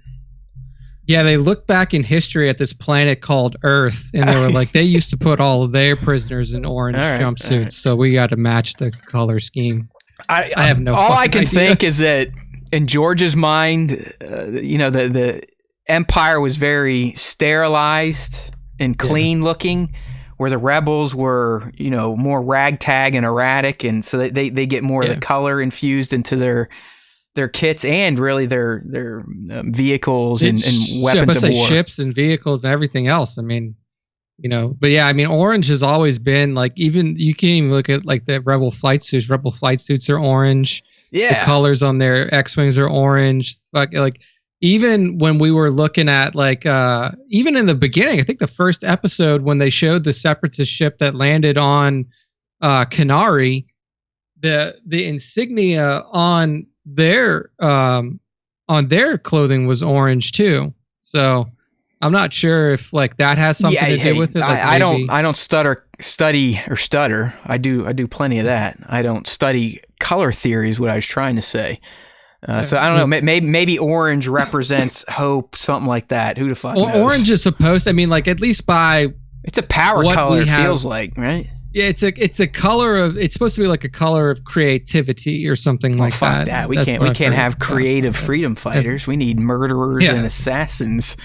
Yeah, they looked back in history at this planet called Earth, and they were like, they used to put all of their prisoners in orange jumpsuits, so we got to match the color scheme. I have no. All I can idea. think is that. In George's mind, the Empire was very sterilized and clean looking, where the rebels were, more ragtag and erratic, and so they get more of the color infused into their kits and really their vehicles and weapons of war. Ships and vehicles and everything else. I mean, but yeah, I mean, orange has always been like, even you can even look at like the rebel flight suits. Rebel flight suits are orange. Yeah, the colors on their X-wings are orange. Like even when we were looking at even in the beginning, I think the first episode when they showed the Separatist ship that landed on Kenari, the insignia on their clothing was orange too. So I'm not sure if like that has something to do with it. Like I don't study. I do plenty of that. I don't study color theory is what I was trying to say. So I don't know. Maybe orange represents hope, something like that. Who the fuck knows? Orange is supposed. I mean, like at least by it's a power color. It feels like, right? Yeah, it's a color of. It's supposed to be like a color of creativity or something like fuck that. We can't have creative freedom fighters. We need murderers and assassins.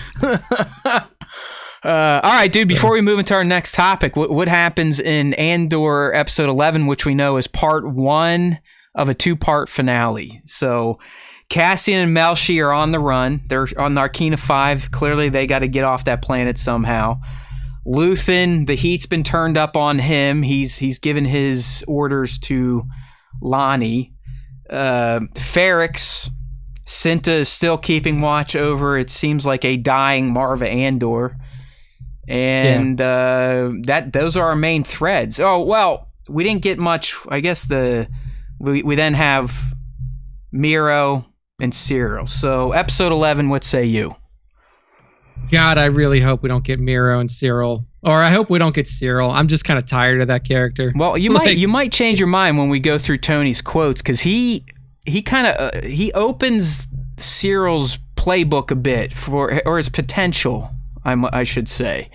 All right, dude, before we move into our next topic, what happens in Andor episode 11, which we know is part 1 of a 2-part finale. So Cassian and Melshi are on the run. They're on Narkina 5. Clearly, they got to get off that planet somehow. Luthen, the heat's been turned up on him. He's given his orders to Lonnie. Ferrix, Cinta is still keeping watch over, it seems like, a dying Marva Andor. And those are our main threads. Oh, well, we didn't get much. I guess we then have Miro and Cyril. So episode 11, what say you? God, I really hope we don't get Miro and Cyril. Or I hope we don't get Cyril. I'm just kind of tired of that character. Well, you might change your mind when we go through Tony's quotes, because he opens Cyril's playbook a bit or his potential, I should say.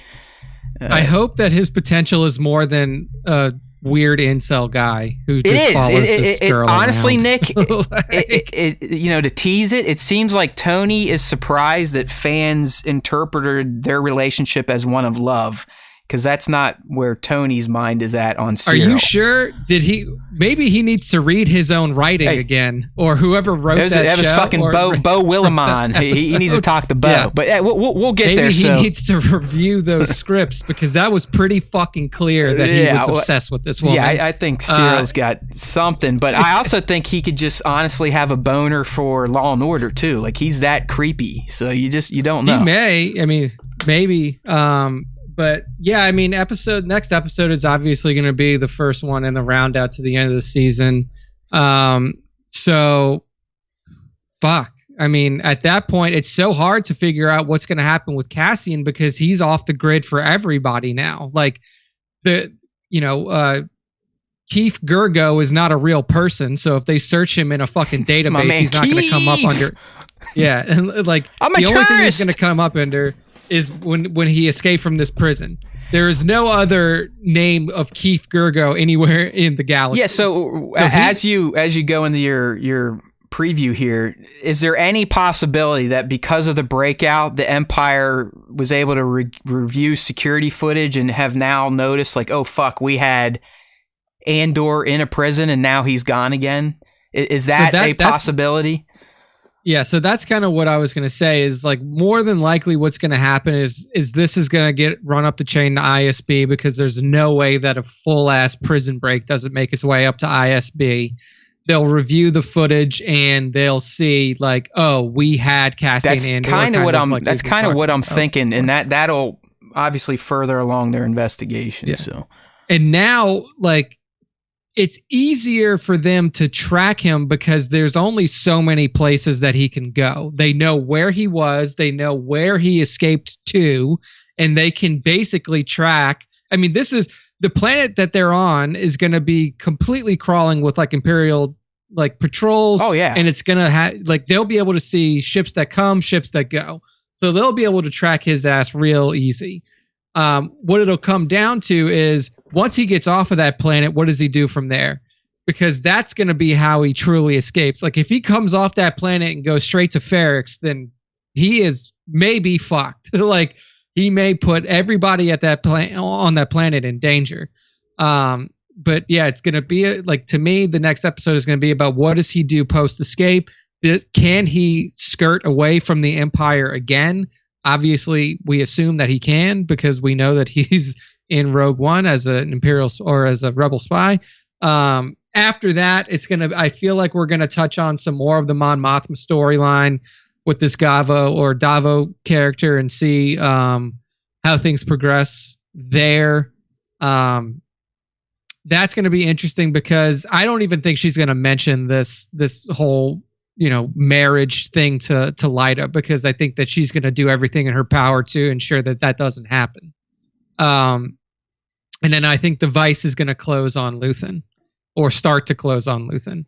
I hope that his potential is more than a weird incel guy who just follows this girl honestly, around. Nick, to tease it seems like Tony is surprised that fans interpreted their relationship as one of love. because that's not where Tony's mind is at on Are Cyril. you sure? Maybe he needs to read his own writing again, or whoever wrote that was show. fucking Bo Willimon. he needs to talk to Bo. Yeah. But we'll get there. Maybe he needs to review those scripts, because that was pretty fucking clear that he was obsessed with this woman. Yeah, I think Cyril's got something, but I also think he could just honestly have a boner for Law and Order too. Like, he's that creepy. So you don't know. He may. I mean, maybe. But yeah, I mean, next episode is obviously going to be the first one in the round out to the end of the season. So fuck. I mean, at that point, it's so hard to figure out what's going to happen with Cassian, because he's off the grid for everybody now. Like, Keith Gergo is not a real person. So if they search him in a fucking database, he's not going to come up under. Yeah. And like, the only thing he's going to come up under is when he escaped from this prison. There is no other name of Keith Gergo anywhere in the galaxy. Yeah. So as you go into your preview here, is there any possibility that because of the breakout, the Empire was able to review security footage and have now noticed, like, oh fuck, we had Andor in a prison and now he's gone again? Is that a possibility? Yeah, so that's kind of what I was going to say, is like, more than likely what's going to happen is this is going to get run up the chain to ISB, because there's no way that a full-ass prison break doesn't make its way up to ISB. They'll review the footage and they'll see, like, oh, we had Cassian Andor. That's kind of what I'm thinking, and that'll obviously further along their investigation. Yeah. So, and now, like, it's easier for them to track him because there's only so many places that he can go. They know where he was, they know where he escaped to, and they can basically track. I mean, this is the planet that they're on is going to be completely crawling with like Imperial like patrols. Oh yeah. And it's going to have, like, they'll be able to see ships that come, ships that go. So they'll be able to track his ass real easy. What it'll come down to is, once he gets off of that planet, what does he do from there? Because that's going to be how he truly escapes. Like, if he comes off that planet and goes straight to Ferrix, then he is maybe fucked. Like, he may put everybody at that on that planet in danger. But yeah, it's going to be like, to me, the next episode is going to be about what does he do post escape? Can he skirt away from the Empire again? Obviously, we assume that he can, because we know that he's in Rogue One as an Imperial or as a Rebel spy. After that, I feel like we're gonna touch on some more of the Mon Mothma storyline with this Davo character and see how things progress there. That's going to be interesting, because I don't even think she's going to mention this whole marriage thing to Lyta, because I think that she's going to do everything in her power to ensure that doesn't happen. And then I think the Vice is going to close on Luthen, or start to close on Luthen.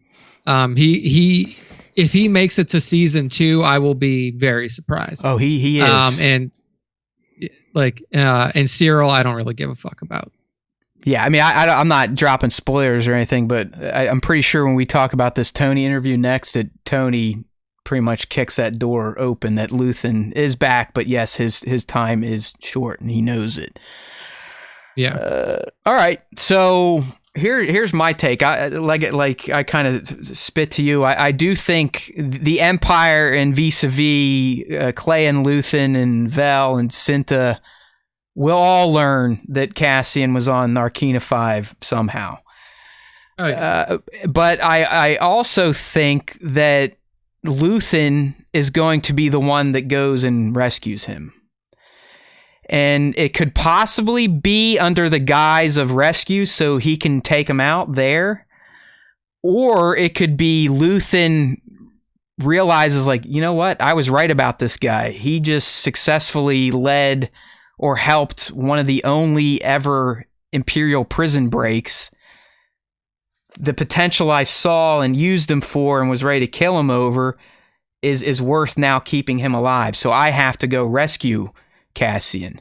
If he makes it to season 2, I will be very surprised. Oh, he is. And Cyril, I don't really give a fuck about. Yeah, I mean, I'm not dropping spoilers or anything, but I'm pretty sure when we talk about this Tony interview next, that Tony pretty much kicks that door open, that Luthen is back, but yes, his time is short, and he knows it. Yeah. All right, so here's my take. I kind of spit to you. I do think the Empire and vis-a-vis Clay and Luthen and Vel and Cinta will all learn that Cassian was on Narkina 5 somehow. Oh, yeah. But I also think that Luthen is going to be the one that goes and rescues him. And it could possibly be under the guise of rescue so he can take him out there. Or it could be Luthen realizes, like, you know what? I was right about this guy. He just successfully led or helped one of the only ever Imperial prison breaks. The potential I saw and used him for and was ready to kill him over is worth now keeping him alive. So I have to go rescue Cassian.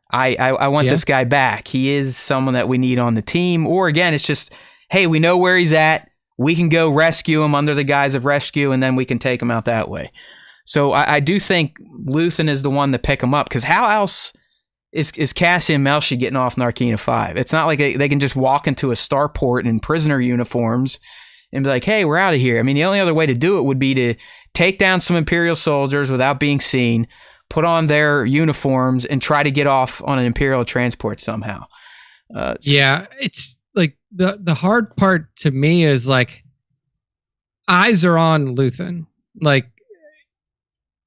I want this guy back. He is someone that we need on the team. Or again, it's just, hey, we know where he's at. We can go rescue him under the guise of rescue, and then we can take him out that way. So I do think Luthen is the one to pick him up, because how else is Cassian Melshi getting off Narkina 5. It's not like they can just walk into a starport in prisoner uniforms and be like, hey, we're out of here. I mean, the only other way to do it would be to take down some Imperial soldiers without being seen, put on their uniforms, and try to get off on an Imperial transport somehow. Yeah, it's like the hard part to me is like eyes are on Luthen. Like,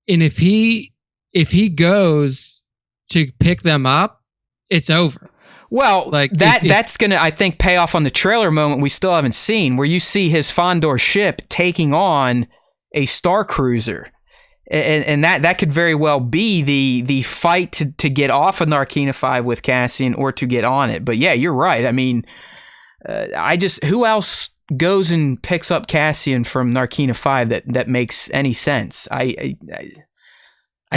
and if he goes to pick them up, it's over. Well, like that's going to, I think, pay off on the trailer moment we still haven't seen, where you see his Fondor ship taking on a Star Cruiser. And that could very well be the fight to get off of Narkina 5 with Cassian or to get on it. But yeah, you're right. I mean, who else goes and picks up Cassian from Narkina 5 that makes any sense? I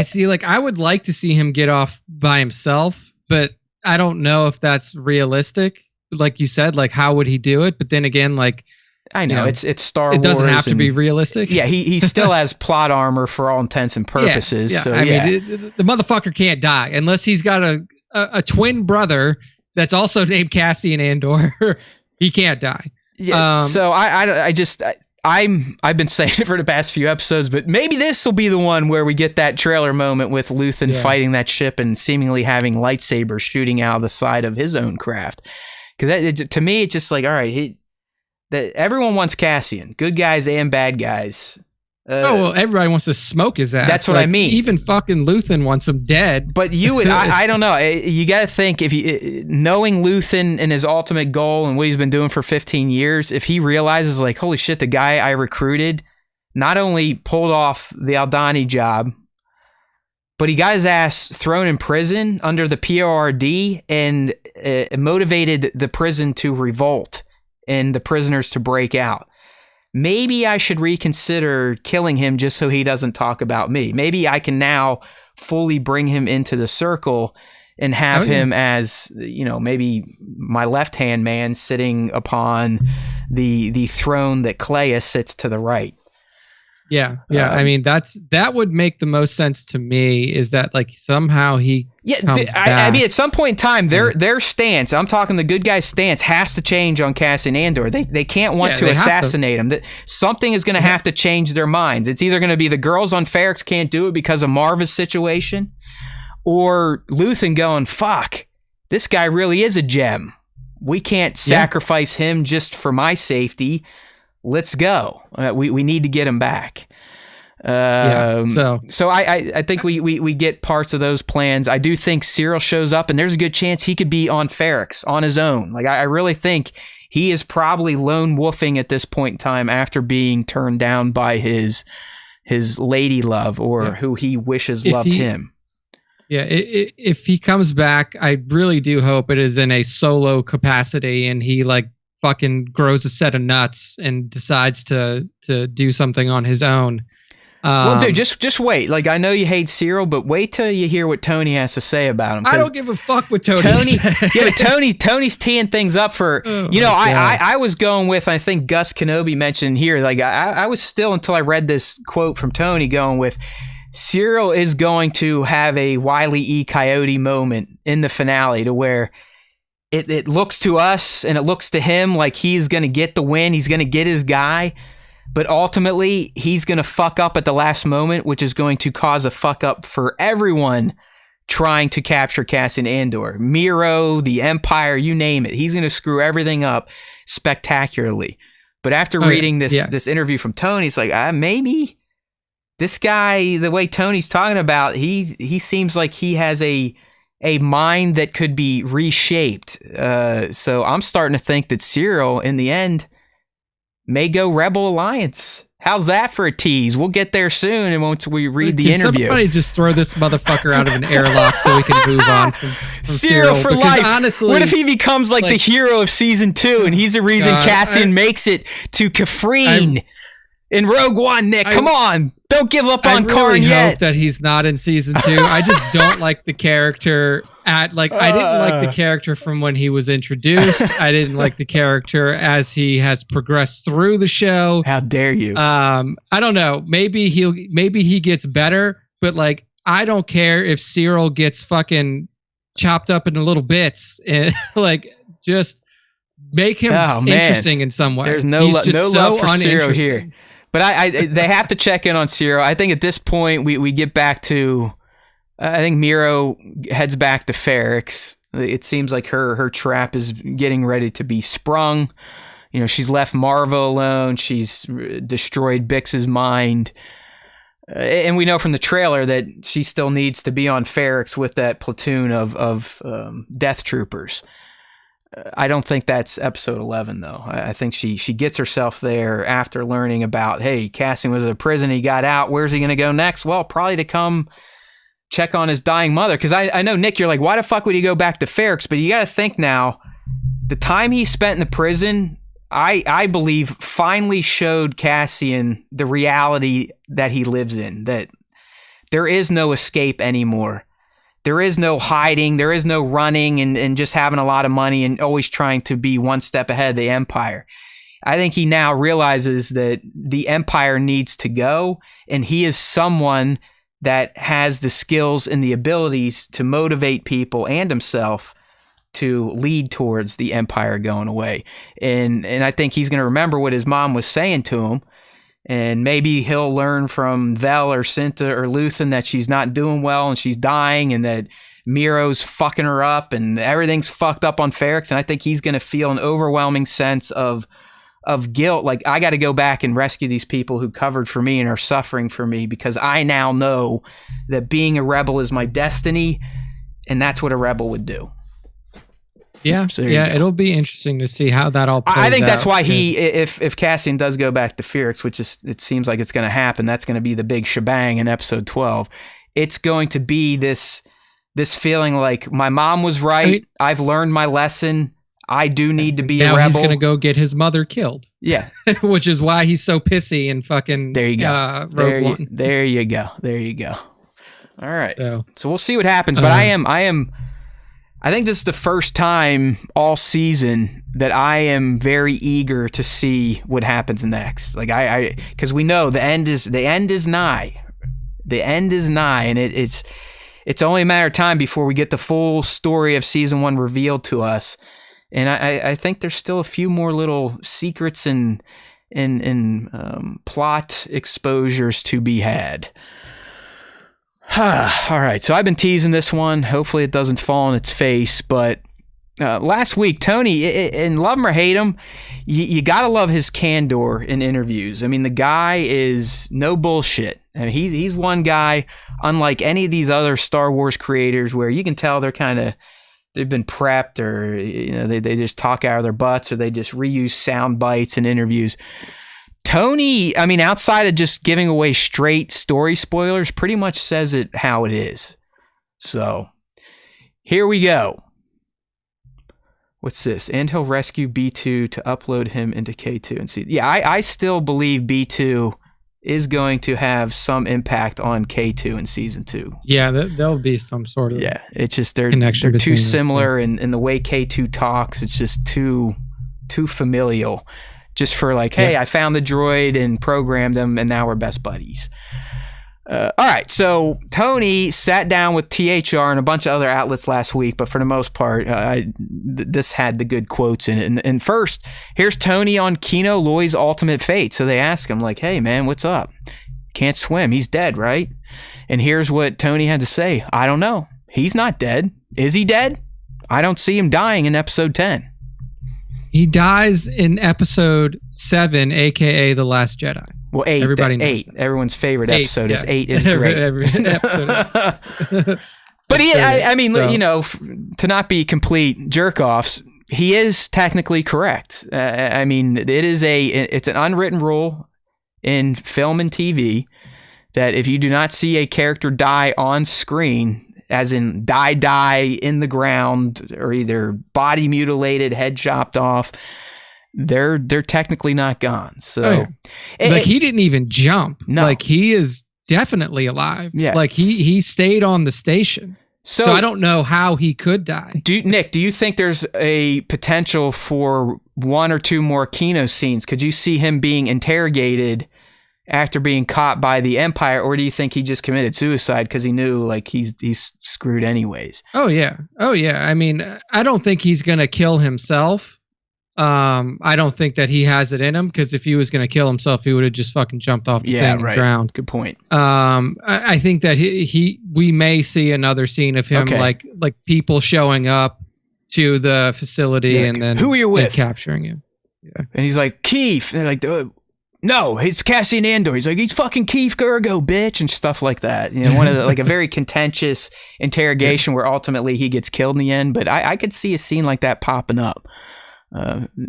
see, like, I would like to see him get off by himself, but I don't know if that's realistic. Like you said, like, how would he do it? But then again, like, I know, it's Star Wars. It doesn't have to be realistic. Yeah, he still has plot armor for all intents and purposes. Yeah. So I mean, the motherfucker can't die unless he's got a twin brother that's also named Cassian Andor. He can't die. Yeah. So I've been saying it for the past few episodes, but maybe this will be the one where we get that trailer moment with Luthen fighting that ship and seemingly having lightsabers shooting out of the side of his own craft. Because to me, it's just like, all right, that everyone wants Cassian, good guys and bad guys. Everybody wants to smoke his ass. That's what I mean. Even fucking Luthen wants him dead. But you would, I don't know. You got to think, if you knowing Luthen and his ultimate goal and what he's been doing for 15 years, if he realizes, like, holy shit, the guy I recruited not only pulled off the Aldhani job, but he got his ass thrown in prison under the PORD and motivated the prison to revolt and the prisoners to break out. Maybe I should reconsider killing him just so he doesn't talk about me. Maybe I can now fully bring him into the circle and have him as, maybe my left-hand man sitting upon the throne that Cleia sits to the right. Yeah. I mean, that would make the most sense to me, is that, like, somehow he comes back. I mean, at some point in time, their stance, I'm talking the good guy's stance, has to change on Cassian Andor. They can't want to assassinate him. Something is going to have to change their minds. It's either going to be the girls on Ferrix can't do it because of Marva's situation, or Luthen going, fuck, this guy really is a gem. We can't sacrifice him just for my safety. Let's go. We need to get him back. So I think we get parts of those plans. I do think Cyril shows up, and there's a good chance he could be on Ferrix on his own. Like, I really think he is probably lone wolfing at this point in time after being turned down by his lady love, or who he wishes loved him. Yeah, if he comes back, I really do hope it is in a solo capacity, and he, like, fucking grows a set of nuts and decides to do something on his own. Well, dude, just wait. Like, I know you hate Cyril, but wait till you hear what Tony has to say about him. I don't give a fuck what Tony says. Yeah, but Tony's teeing things up for, I was going with, I think Gus Kenobi mentioned here, like, I was still, until I read this quote from Tony, going with, Cyril is going to have a Wile E. Coyote moment in the finale, to where it looks to us and it looks to him like he's going to get the win. He's going to get his guy. But ultimately, he's going to fuck up at the last moment, which is going to cause a fuck up for everyone trying to capture Cassian Andor. Miro, the Empire, you name it. He's going to screw everything up spectacularly. But after reading this interview from Tony, it's like, maybe this guy, the way Tony's talking about, he seems like he has a mind that could be reshaped. So I'm starting to think that Cyril, in the end, may go Rebel Alliance. How's that for a tease? We'll get there soon, and once we read the interview. Somebody just throw this motherfucker out of an airlock so we can move on from Cyril for life. Honestly, what if he becomes like the hero of season 2, and he's the reason Cassian makes it to Kafrene in Rogue One? Nick, come on. Don't give up on Karn yet. I hope that he's not in season 2. I just don't like the character I didn't like the character from when he was introduced. I didn't like the character as he has progressed through the show. How dare you? I don't know. Maybe he gets better, but, like, I don't care if Cyril gets fucking chopped up into little bits and like just make him interesting in some way. There's no love for Ciro here. But they have to check in on Ciro. I think at this point we get back to, I think Miro heads back to Ferrix. It seems like her trap is getting ready to be sprung. She's left Marva alone. She's destroyed Bix's mind. And we know from the trailer that she still needs to be on Ferrix with that platoon of death troopers. I don't think that's episode 11, though. I think she gets herself there after learning about, hey, Cassian was in a prison. He got out. Where's he going to go next? Well, probably to come check on his dying mother. Because I know, Nick, you're like, why the fuck would he go back to Ferrix? But you got to think now, the time he spent in the prison, I believe, finally showed Cassian the reality that he lives in, that there is no escape anymore. There is no hiding. There is no running and just having a lot of money and always trying to be one step ahead of the Empire. I think he now realizes that the Empire needs to go, and he is someone that has the skills and the abilities to motivate people and himself to lead towards the Empire going away. And I think he's going to remember what his mom was saying to him. And maybe he'll learn from Vel or Cinta or Luthen that she's not doing well and she's dying and that Miro's fucking her up and everything's fucked up on Ferrix. And I think he's going to feel an overwhelming sense of guilt. Like, I got to go back and rescue these people who covered for me and are suffering for me, because I now know that being a rebel is my destiny. And that's what a rebel would do. Yeah, so it'll be interesting to see how that all plays out. I think that's why if Cassian does go back to Ferrix, which it seems like it's going to happen, that's going to be the big shebang in episode 12. It's going to be this feeling like, my mom was right. I've learned my lesson. I do need to be a rebel. Now he's going to go get his mother killed. Yeah. Which is why he's so pissy and fucking there you go. Rogue One. There you go. All right. So we'll see what happens. But I think this is the first time all season that I am very eager to see what happens next. Like because we know the end is nigh. The end is nigh, and it's only a matter of time before we get the full story of season 1 revealed to us. And I think there's still a few more little secrets and plot exposures to be had. All right, so I've been teasing this one. Hopefully it doesn't fall on its face. But last week, Tony, and love him or hate him, you got to love his candor in interviews. I mean, the guy is no bullshit. I mean, he's one guy, unlike any of these other Star Wars creators, where you can tell they've been prepped, or they just talk out of their butts, or they just reuse sound bites in interviews. Tony, I mean, outside of just giving away straight story spoilers, pretty much says it how it is. So, here we go. What's this? And he'll rescue B2 to upload him into K2 and see. Yeah, I still believe B2 is going to have some impact on K2 in season 2. Yeah, there'll be some sort of it's just they're connection. They're too similar in the way K2 talks. It's just too familial. Just for like, hey, I found the droid and programmed them, and now we're best buddies. All right, so Tony sat down with THR and a bunch of other outlets last week, but for the most part, this had the good quotes in it. And first, here's Tony on Kino Loy's Ultimate Fate. So they ask him, like, hey, man, what's up? Can't swim. He's dead, right? And here's what Tony had to say. I don't know. He's not dead. Is he dead? I don't see him dying in episode 10. He dies in episode 7, aka The Last Jedi. Well, 8. Everybody knows 8. That. Everyone's favorite episode is 8 is great. Every episode. But I mean, to not be complete jerk-offs, he is technically correct. I mean, it's an unwritten rule in film and TV that if you do not see a character die on screen, as in die in the ground, or either body mutilated, head chopped off, they're technically not gone. So, he didn't even jump. No. Like, he is definitely alive. Yeah. Like, he stayed on the station. So I don't know how he could die. Nick, do you think there's a potential for 1 or 2 more Kino scenes? Could you see him being interrogated after being caught by the Empire, or do you think he just committed suicide because he knew like he's screwed anyways? Oh yeah. I mean, I don't think he's gonna kill himself. I don't think that he has it in him, because if he was gonna kill himself, he would have just fucking jumped off the thing and drowned. Good point. I think that we may see another scene of him, like people showing up to the facility and then who are you with? Capturing him. Yeah. And he's like, Keith. And they're like, no, it's Cassian Andor. He's like, he's fucking Keith Gergo, bitch, and stuff like that. You know, one of the, like a very contentious interrogation where ultimately he gets killed in the end. But I could see a scene like that popping up,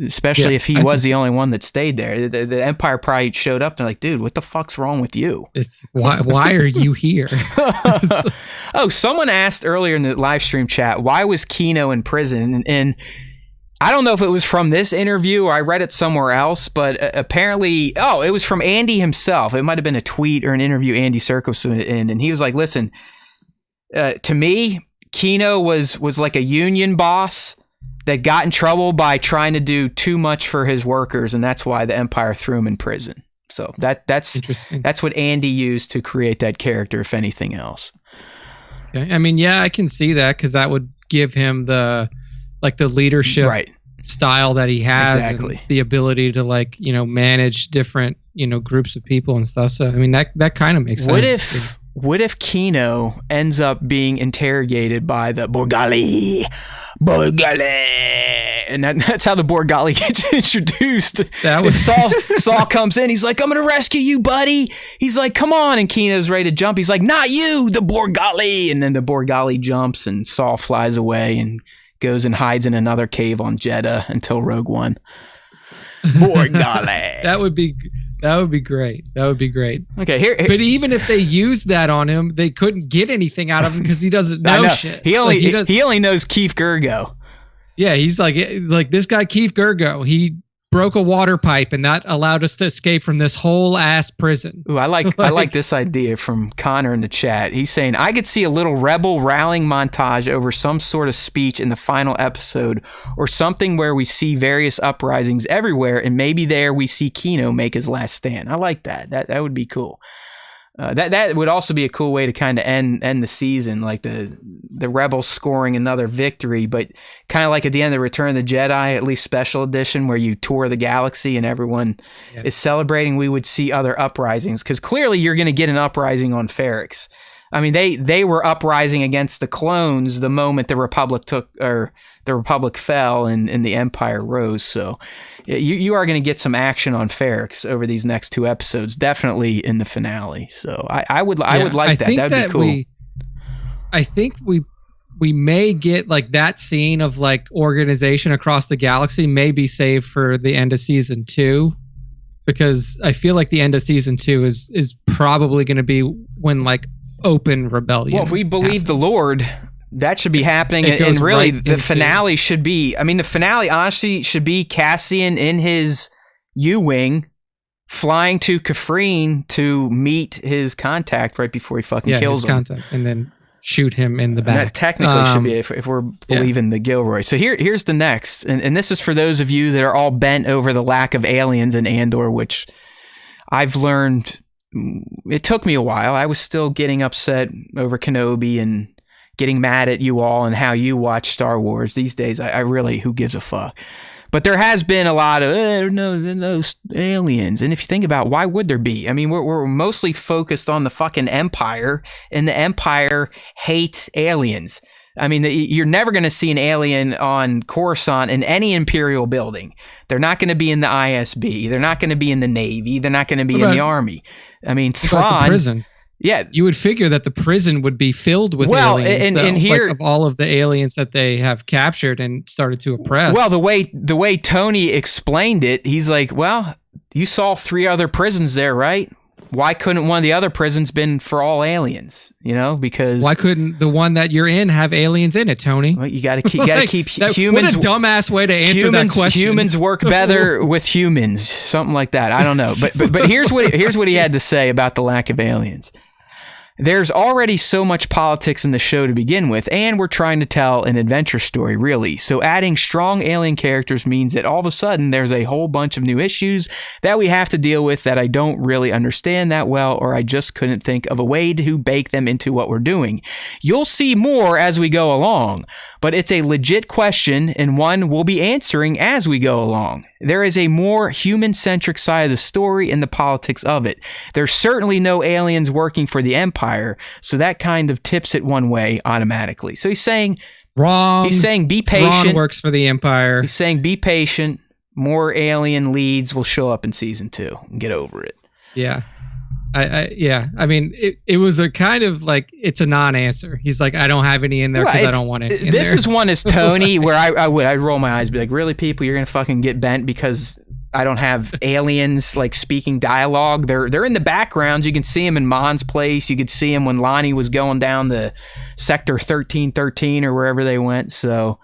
especially if he was the only one that stayed there. The Empire probably showed up and like, dude, what the fuck's wrong with you? It's why are you here? Oh, someone asked earlier in the live stream chat, why was Kino in prison? And I don't know if it was from this interview or I read it somewhere else, but apparently, it was from Andy himself. It might have been a tweet or an interview Andy Serkis in, and he was like, listen, to me, Kino was like a union boss that got in trouble by trying to do too much for his workers, and that's why the Empire threw him in prison. So that's interesting. That's what Andy used to create that character, if anything else. Okay. I mean, yeah, I can see that, because that would give him the leadership style that he has, and the ability to manage different groups of people and stuff. So I mean that kind of makes sense. What if Kino ends up being interrogated by the Borgali, and that's how the Borgali gets introduced. Saul comes in, he's like, I'm gonna rescue you, buddy. He's like, come on, and Kino's ready to jump. He's like, not you, the Borgali, and then the Borgali jumps, and Saul flies away and goes and hides in another cave on Jeddah until Rogue One. Borgali. That would be great. That would be great. Okay, here. But even if they used that on him, they couldn't get anything out of him because he doesn't know shit. He only knows Keith Gergo. Yeah, he's like this guy Keith Gergo. He broke a water pipe, and that allowed us to escape from this whole ass prison. Ooh, I like this idea from Connor in the chat. He's saying, I could see a little rebel rallying montage over some sort of speech in the final episode, or something where we see various uprisings everywhere, and maybe there we see Kino make his last stand. I like that. That would be cool. That would also be a cool way to kind of end the season, like the rebels scoring another victory, but kind of like at the end of Return of the Jedi, at least special edition, where you tour the galaxy and everyone is celebrating. We would see other uprisings, because clearly you're going to get an uprising on Ferrix. I mean, they were uprising against the clones the moment the Republic fell and the Empire rose. So you are going to get some action on Ferrix over these next 2 episodes, definitely in the finale. So I would like that. That would be cool. I think we may get like that scene of like organization across the galaxy may be saved for the end of season 2, because I feel like the end of season 2 is probably going to be when like open rebellion. Well, if we believe the Lord, that should be happening, and really the finale should be. I mean, the finale honestly should be Cassian in his U-wing, flying to Kafrene to meet his contact right before he fucking kills him. Contact, and then shoot him in the back. That technically should be if we're believing the Gilroy. So here's the next, and this is for those of you that are all bent over the lack of aliens in Andor, which I've learned. It took me a while. I was still getting upset over Kenobi and getting mad at you all and how you watch Star Wars. These days, I really, who gives a fuck? But there has been a lot of, no aliens. And if you think about, why would there be? I mean, we're mostly focused on the fucking Empire, and the Empire hates aliens. I mean, you're never going to see an alien on Coruscant in any Imperial building. They're not going to be in the ISB. They're not going to be in the Navy. They're not going to be in the Army. I mean, Thrawn. The prison. Yeah, you would figure that the prison would be filled with aliens. And here, like, of all of the aliens that they have captured and started to oppress. Well, the way Tony explained it, he's like, well, you saw 3 other prisons there, right? Why couldn't one of the other prisons been for all aliens? You know, because why couldn't the one that you're in have aliens in it, Tony? Well, you got to keep humans. What a dumbass way to answer that question. Humans work better with humans, something like that. I don't know, but here's what he had to say about the lack of aliens. There's already so much politics in the show to begin with, and we're trying to tell an adventure story, really. So adding strong alien characters means that all of a sudden there's a whole bunch of new issues that we have to deal with that I don't really understand that well, or I just couldn't think of a way to bake them into what we're doing. You'll see more as we go along, but it's a legit question and one we'll be answering as we go along. There is a more human-centric side of the story and the politics of it. There's certainly no aliens working for the Empire, so that kind of tips it one way automatically. So he's saying... Wrong. He's saying be patient. Thrawn works for the Empire. He's saying be patient. More alien leads will show up in season 2 and get over it. Yeah. I mean, it was a kind of like, it's a non-answer. He's like, I don't have any in there because I don't want it in this there. is one as Tony where I'd roll my eyes and be like, really, people, you're going to fucking get bent because I don't have aliens like speaking dialogue. They're in the background. You can see them in Mon's place. You could see them when Lonnie was going down the sector 1313 or wherever they went. So,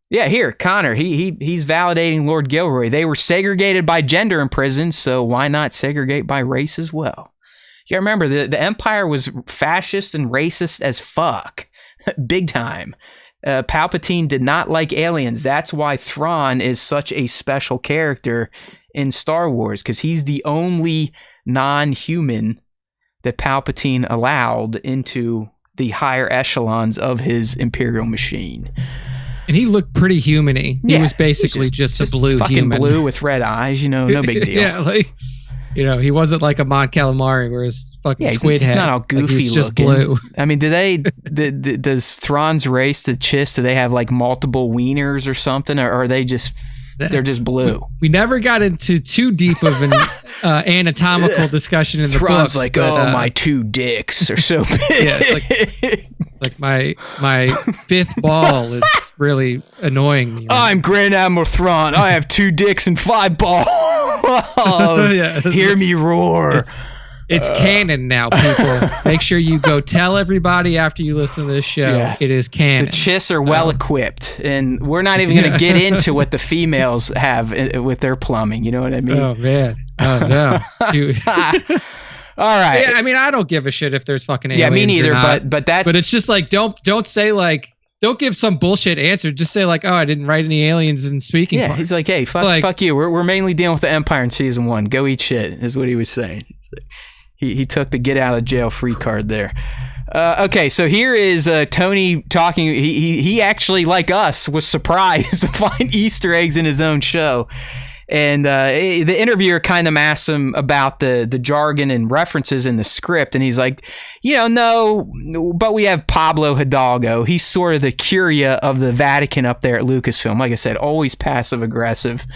yeah, here, Connor, he's validating Lord Gilroy. They were segregated by gender in prison, so why not segregate by race as well? You gotta remember, the Empire was fascist and racist as fuck. Big time. Palpatine did not like aliens. That's why Thrawn is such a special character in Star Wars, because he's the only non-human that Palpatine allowed into the higher echelons of his Imperial machine. And he looked pretty human-y. He was basically just a blue fucking human. Blue with red eyes, no big deal. Yeah, like, he wasn't like a Mon Calamari where his fucking squid head. He's not all goofy like he's just looking. blue. I mean, does Thrawn's race, the Chiss, do they have like multiple wieners or something, or are they they're just blue? We never got into too deep of an anatomical discussion in the Thrawn's books. like, my 2 dicks are so big. Yeah, it's like my 5th ball is really annoying me. I'm Grand Admiral Thrawn. I have 2 dicks and 5 balls. Yeah. Hear me roar. It's canon now, people. Make sure you go tell everybody after you listen to this show. Yeah. It is canon. The Chiss are well equipped, and we're not even going to get into what the females have with their plumbing. You know what I mean? Oh man. Oh no. All right. Yeah, I mean, I don't give a shit if there's fucking aliens. Yeah, me neither. But it's just like don't say like, don't give some bullshit answer. Just say like, oh, I didn't write any aliens in speaking. Yeah, parts. he's like, hey, fuck you. We're mainly dealing with the Empire in season 1. Go eat shit is what he was saying. He took the get out of jail free card there. Okay, so here is Tony talking. He actually, like us, was surprised to find Easter eggs in his own show. And the interviewer kind of asked him about the jargon and references in the script. And he's like, no, but we have Pablo Hidalgo. He's sort of the Curia of the Vatican up there at Lucasfilm. Like I said, always passive aggressive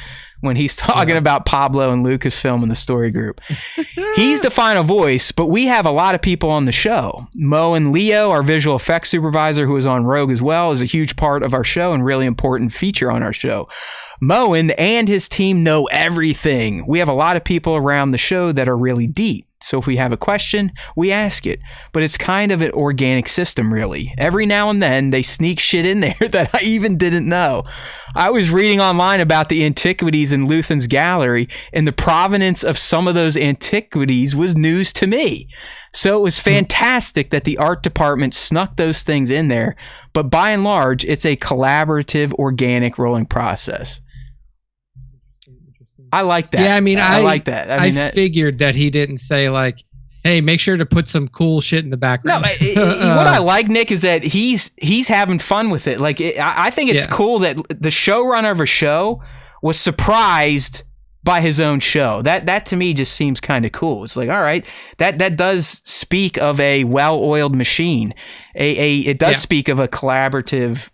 when he's talking about Pablo and Lucasfilm and the story group. He's the final voice, but we have a lot of people on the show. Mo and Leo, our visual effects supervisor, who is on Rogue as well, is a huge part of our show and really important feature on our show. Moen and his team know everything. We have a lot of people around the show that are really deep. So if we have a question, we ask it. But it's kind of an organic system, really. Every now and then, they sneak shit in there that I even didn't know. I was reading online about the antiquities in Luthen's gallery, and the provenance of some of those antiquities was news to me. So it was fantastic that the art department snuck those things in there. But by and large, it's a collaborative, organic rolling process. I like that. Yeah, I mean, I like that. I figured that he didn't say like, hey, make sure to put some cool shit in the background. No, what I like, Nick, is that he's having fun with it. Like, I think it's cool that the showrunner of a show was surprised by his own show. That to me just seems kind of cool. It's like, all right, that does speak of a well-oiled machine. It does speak of a collaborative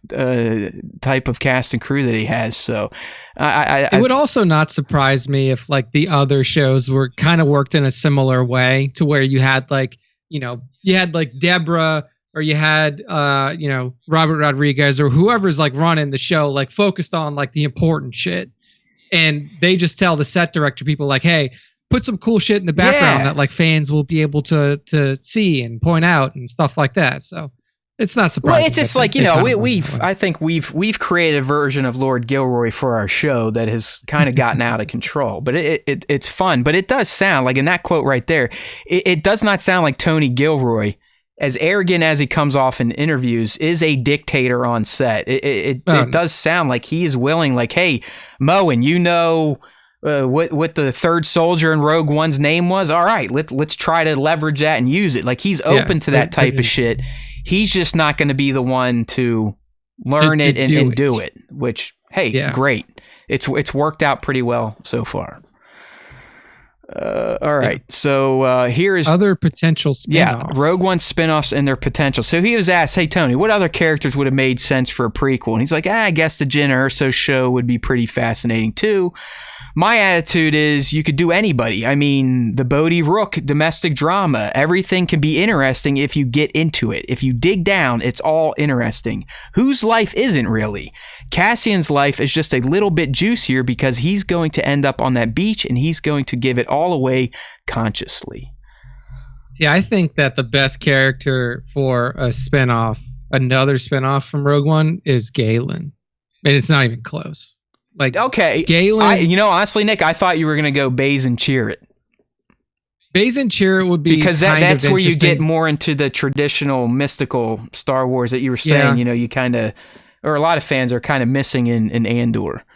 type of cast and crew that he has. So it would also not surprise me if like the other shows were kind of worked in a similar way to where you had like, you had like Deborah, or you had Robert Rodriguez or whoever's like running the show, like focused on like the important shit. And they just tell the set director people like, hey, put some cool shit in the background that like fans will be able to see and point out and stuff like that. So it's not surprising. Well, it's just that like, they you know, kinda went that way. I think we've created a version of Lord Gilroy for our show that has kind of gotten out of control. But it's fun. But it does sound like, in that quote right there, it does not sound like Tony Gilroy, as arrogant as he comes off in interviews, is a dictator on set. It does sound like he is willing, like, hey, Moen, you know what the third soldier in Rogue One's name was? All right, let's try to leverage that and use it. Like, he's open to that type of shit. He's just not going to be the one to learn it and do it, which, hey, great. It's worked out pretty well so far. All right, so here is other potential spinoffs. Yeah, Rogue One spinoffs and their potential. So he was asked, hey, Tony, what other characters would have made sense for a prequel? And he's like, I guess the Jyn Erso show would be pretty fascinating too. My attitude is you could do anybody. I mean, the Bodhi Rook domestic drama, everything can be interesting if you get into it. If you dig down, it's all interesting. Whose life isn't really? Cassian's life is just a little bit juicier because he's going to end up on that beach and he's going to give it all away consciously. See, I think that the best character for a spinoff, another spinoff from Rogue One, is Galen. And it's not even close. Like, okay, Galen. Honestly, Nick, I thought you were going to go Baze and Chirrut. Baze and Chirrut would be because that's where you get more into the traditional mystical Star Wars that you were saying. Yeah. You know, you kind of, or a lot of fans are kind of missing in Andor.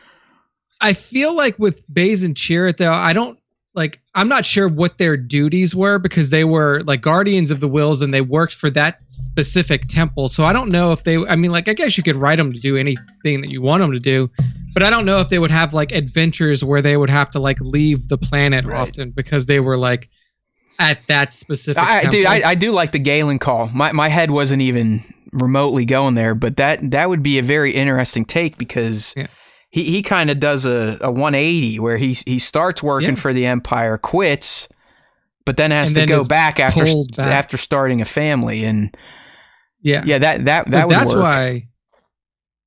I feel like with Baze and Chirrut, though, I'm not sure what their duties were because they were like guardians of the Wills and they worked for that specific temple. So I don't know if I guess you could write them to do anything that you want them to do, but I don't know if they would have like adventures where they would have to like leave the planet often because they were like at that specific temple. Dude, I do like the Galen call. My head wasn't even remotely going there, but that would be a very interesting take because he kind of does a 180 where he starts working for the Empire, quits, but then has to go back after starting a family, and that would that's work. Why.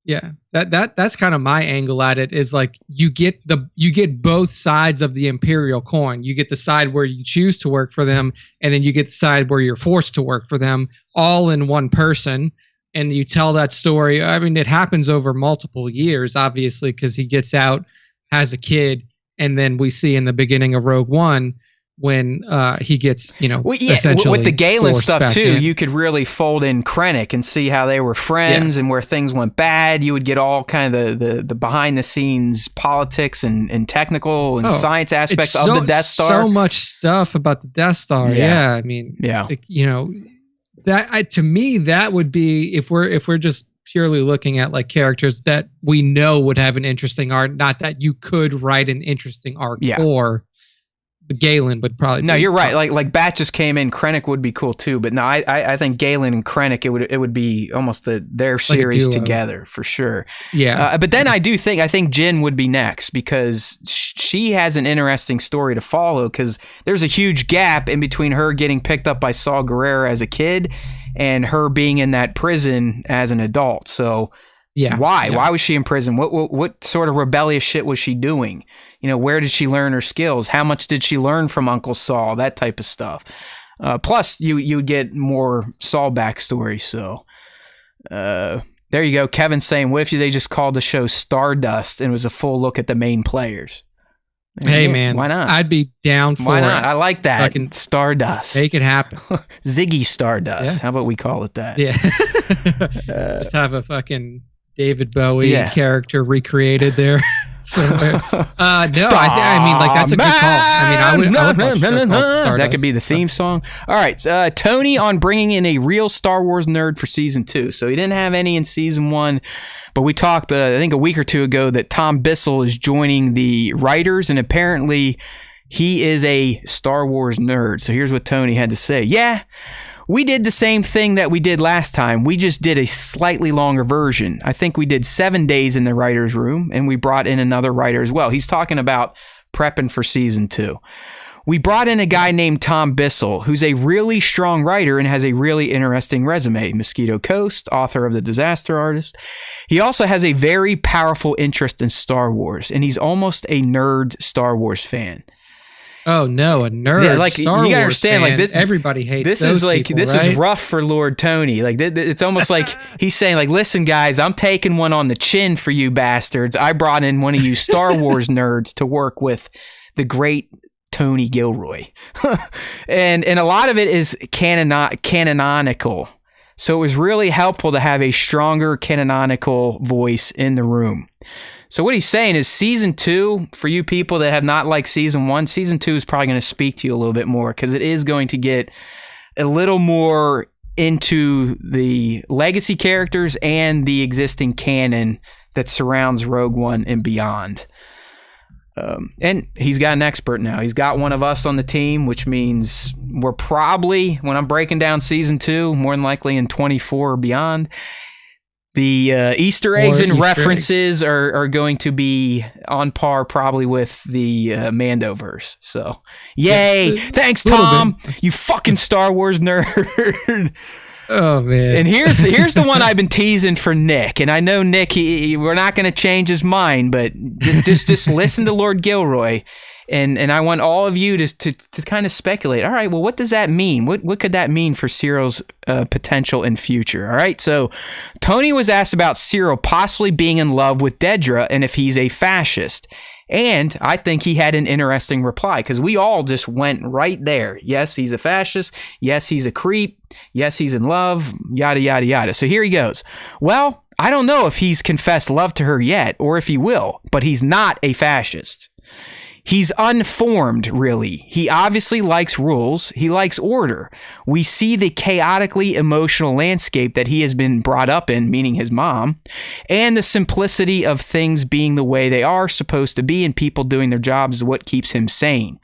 Yeah, that's kind of my angle at it is like you get both sides of the Imperial coin. You get the side where you choose to work for them, and then you get the side where you're forced to work for them, all in one person. And you tell that story. I mean, it happens over multiple years, obviously, because he gets out, has a kid, and then we see in the beginning of Rogue One when he gets, essentially with the Galen stuff too. In. You could really fold in Krennic and see how they were friends and where things went bad. You would get all kind of the behind the scenes politics and technical and science aspects of the Death Star. So much stuff about the Death Star. Yeah, I mean, that to me that would be if we're just purely looking at like characters that we know would have an interesting arc, not that you could write an interesting arc for. Galen would probably. No, you're right. Like Bat just came in. Krennic would be cool too, but no, I think Galen and Krennic it would be almost their series together for sure. Yeah, but then I think Jyn would be next because she has an interesting story to follow because there's a huge gap in between her getting picked up by Saw Gerrera as a kid and her being in that prison as an adult. So. Yeah. Why? Yeah. Why was she in prison? What sort of rebellious shit was she doing? Where did she learn her skills? How much did she learn from Uncle Saul? That type of stuff. Plus, you get more Saul backstory. So, there you go. Kevin's saying, what if they just called the show Stardust and it was a full look at the main players? Hey, man. Why not? I'd be down for it. Why not? I like that. Fucking Stardust. Make it happen. Ziggy Stardust. How about we call it that? Yeah. Just have a fucking David Bowie character recreated there somewhere. I mean, like that's a good call. I mean, I would watch a show called Stardust. That could be the theme song. All right, Tony on bringing in a real Star Wars nerd for season 2. So he didn't have any in season 1, but we talked, I think a week or two ago, that Tom Bissell is joining the writers, and apparently he is a Star Wars nerd. So here's what Tony had to say. Yeah. We did the same thing that we did last time. We just did a slightly longer version. I think we did 7 days in the writer's room, and we brought in another writer as well. He's talking about prepping for season 2. We brought in a guy named Tom Bissell, who's a really strong writer and has a really interesting resume. Mosquito Coast, author of The Disaster Artist. He also has a very powerful interest in Star Wars, and he's almost a nerd Star Wars fan. Oh no, a nerd. Yeah, like, Star you gotta Wars understand, fan. like, this. Everybody hates This those is like people, this right? is rough for Lord Tony. Like, it's almost like he's saying, like, listen, guys, I'm taking one on the chin for you bastards. I brought in one of you Star Wars nerds to work with the great Tony Gilroy, and a lot of it is canonical. So it was really helpful to have a stronger canonical voice in the room. So what he's saying is season 2, for you people that have not liked season 1, season 2 is probably going to speak to you a little bit more, because it is going to get a little more into the legacy characters and the existing canon that surrounds Rogue One and beyond. And he's got an expert now. He's got one of us on the team, which means we're probably, when I'm breaking down season 2, more than likely in 24 or beyond, the Easter eggs and references are going to be on par probably with the Mandoverse. So, yay! Thanks, Tom. You fucking Star Wars nerd. Oh man! And here's the one I've been teasing for Nick. And I know Nick, we're not going to change his mind, but just listen to Lord Gilroy. And I want all of you to kind of speculate. All right, well, what does that mean? What could that mean for Cyril's potential in future? All right, so Tony was asked about Cyril possibly being in love with Dedra and if he's a fascist. And I think he had an interesting reply, because we all just went right there. Yes, he's a fascist. Yes, he's a creep. Yes, he's in love. Yada, yada, yada. So here he goes. Well, I don't know if he's confessed love to her yet or if he will, but he's not a fascist. He's unformed, really. He obviously likes rules. He likes order. We see the chaotically emotional landscape that he has been brought up in, meaning his mom, and the simplicity of things being the way they are supposed to be and people doing their jobs is what keeps him sane.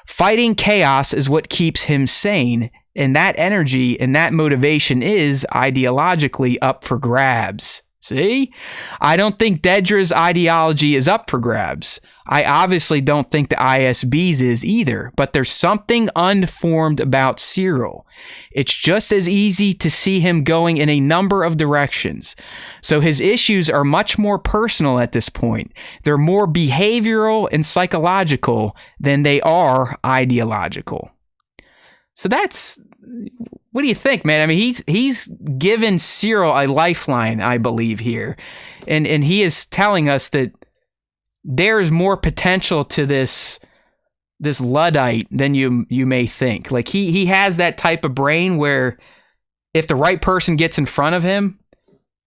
Fighting chaos is what keeps him sane, and that energy and that motivation is ideologically up for grabs. See? I don't think Dedra's ideology is up for grabs. I obviously don't think the ISB's is either, but there's something unformed about Cyril. It's just as easy to see him going in a number of directions. So his issues are much more personal at this point. They're more behavioral and psychological than they are ideological. So that's... What do you think, man? I mean, he's given Cyril a lifeline, I believe, here. And he is telling us that there is more potential to this Luddite than you may think. Like, he has that type of brain where if the right person gets in front of him,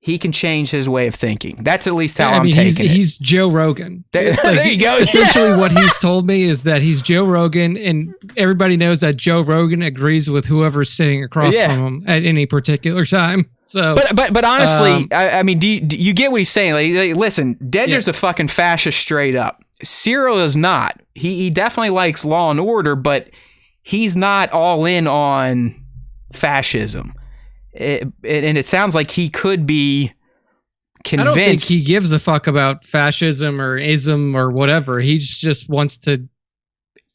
he can change his way of thinking. That's at least how I'm taking it. He's Joe Rogan. There you go. Essentially, what he's told me is that he's Joe Rogan, and everybody knows that Joe Rogan agrees with whoever's sitting across from him at any particular time. So, but honestly, I mean, do you get what he's saying? Like listen, Dedra's a fucking fascist straight up. Cyril is not. He definitely likes law and order, but he's not all in on fascism. And it sounds like he could be convinced. I don't think he gives a fuck about fascism or ism or whatever. He just wants to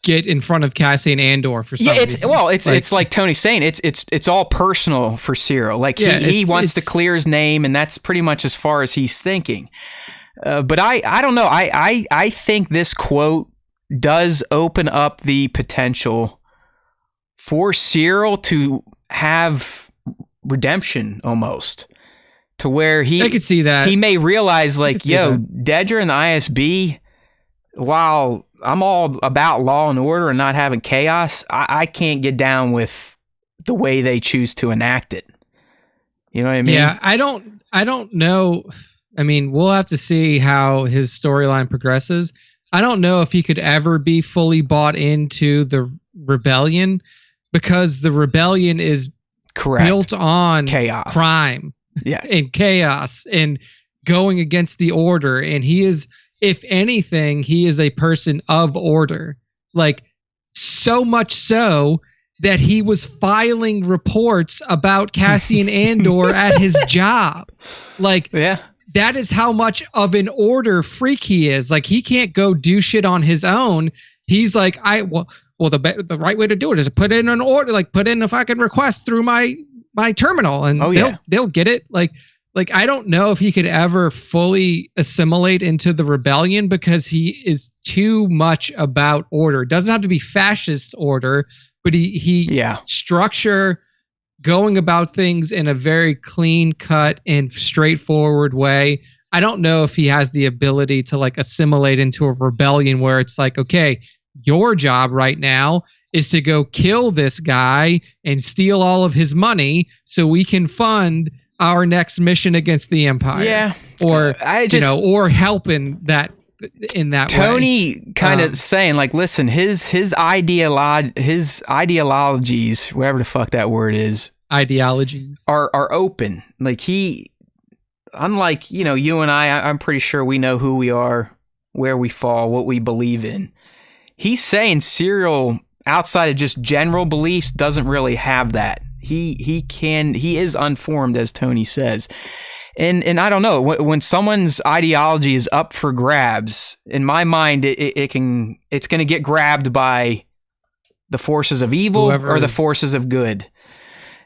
get in front of Cassian Andor for some reason. It's like Tony's saying. It's all personal for Cyril. Like he wants to clear his name, and that's pretty much as far as he's thinking. But I don't know. I think this quote does open up the potential for Cyril to have redemption almost, to where I could see that he may realize, like, Dedra and the ISB, while I'm all about law and order and not having chaos, I can't get down with the way they choose to enact it. You know what I mean? Yeah, I don't know. I mean, we'll have to see how his storyline progresses. I don't know if he could ever be fully bought into the rebellion, because the rebellion is built on chaos, crime, and chaos, and going against the order. And he is, if anything, he is a person of order. Like, so much so that he was filing reports about Cassian Andor at his job. Like, that is how much of an order freak he is. Like, he can't go do shit on his own. He's like, the right way to do it is to put in an order, like put in a fucking request through my terminal, and they'll get it. Like like, I don't know if he could ever fully assimilate into the rebellion because he is too much about order. It doesn't have to be fascist order, but he structure, going about things in a very clean cut and straightforward way. I don't know if he has the ability to like assimilate into a rebellion where it's like, okay, your job right now is to go kill this guy and steal all of his money so we can fund our next mission against the Empire. Yeah. Or, or help in that way. Tony kind of saying like, listen, his ideologies, whatever the fuck that word is, ideologies are open. Like he, unlike, you and I'm pretty sure we know who we are, where we fall, what we believe in. He's saying Serial, outside of just general beliefs, doesn't really have that. He is unformed, as Tony says. And I don't know, when someone's ideology is up for grabs, in my mind, it's going to get grabbed by the forces of evil or the forces of good.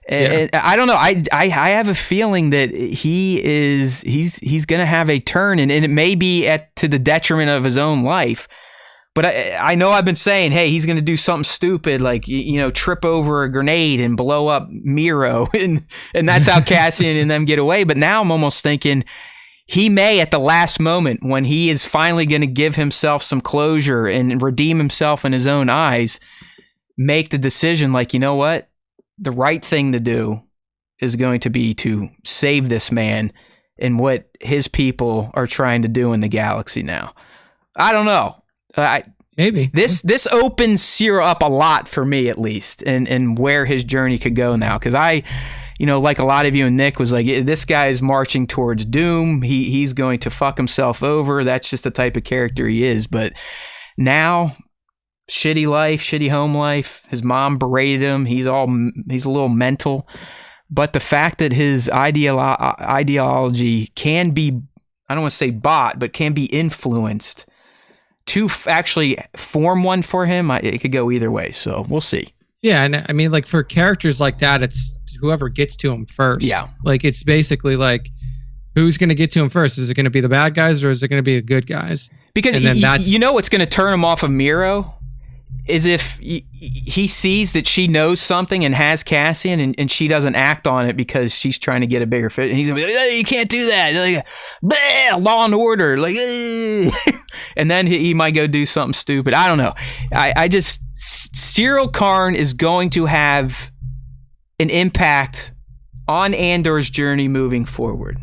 And I don't know. I have a feeling that he's going to have a turn, and it may be to the detriment of his own life. But I know I've been saying, hey, he's going to do something stupid, like, trip over a grenade and blow up Miro, and that's how Cassian and them get away. But now I'm almost thinking he may, at the last moment, when he is finally going to give himself some closure and redeem himself in his own eyes, make the decision like, you know what? The right thing to do is going to be to save this man and what his people are trying to do in the galaxy now. I don't know. Maybe this opens Serial up a lot for me, at least, and where his journey could go now. Because like a lot of you and Nick was like, this guy is marching towards doom. He's going to fuck himself over. That's just the type of character he is. But now, shitty life, shitty home life. His mom berated him. He's a little mental. But the fact that his ideology can be, I don't want to say bought, but can be influenced to actually form one for him, it could go either way. So we'll see. Yeah, and I mean, like, for characters like that, it's whoever gets to him first. Yeah. Like, it's basically like, who's going to get to him first? Is it going to be the bad guys or is it going to be the good guys? Because what's going to turn him off of Miro is if he sees that she knows something and has Cassian, and she doesn't act on it because she's trying to get a bigger fit. And he's going to be like, hey, you can't do that. Like, Law and Order. Like, and then he might go do something stupid. I don't know. Serial Karn is going to have an impact on Andor's journey moving forward.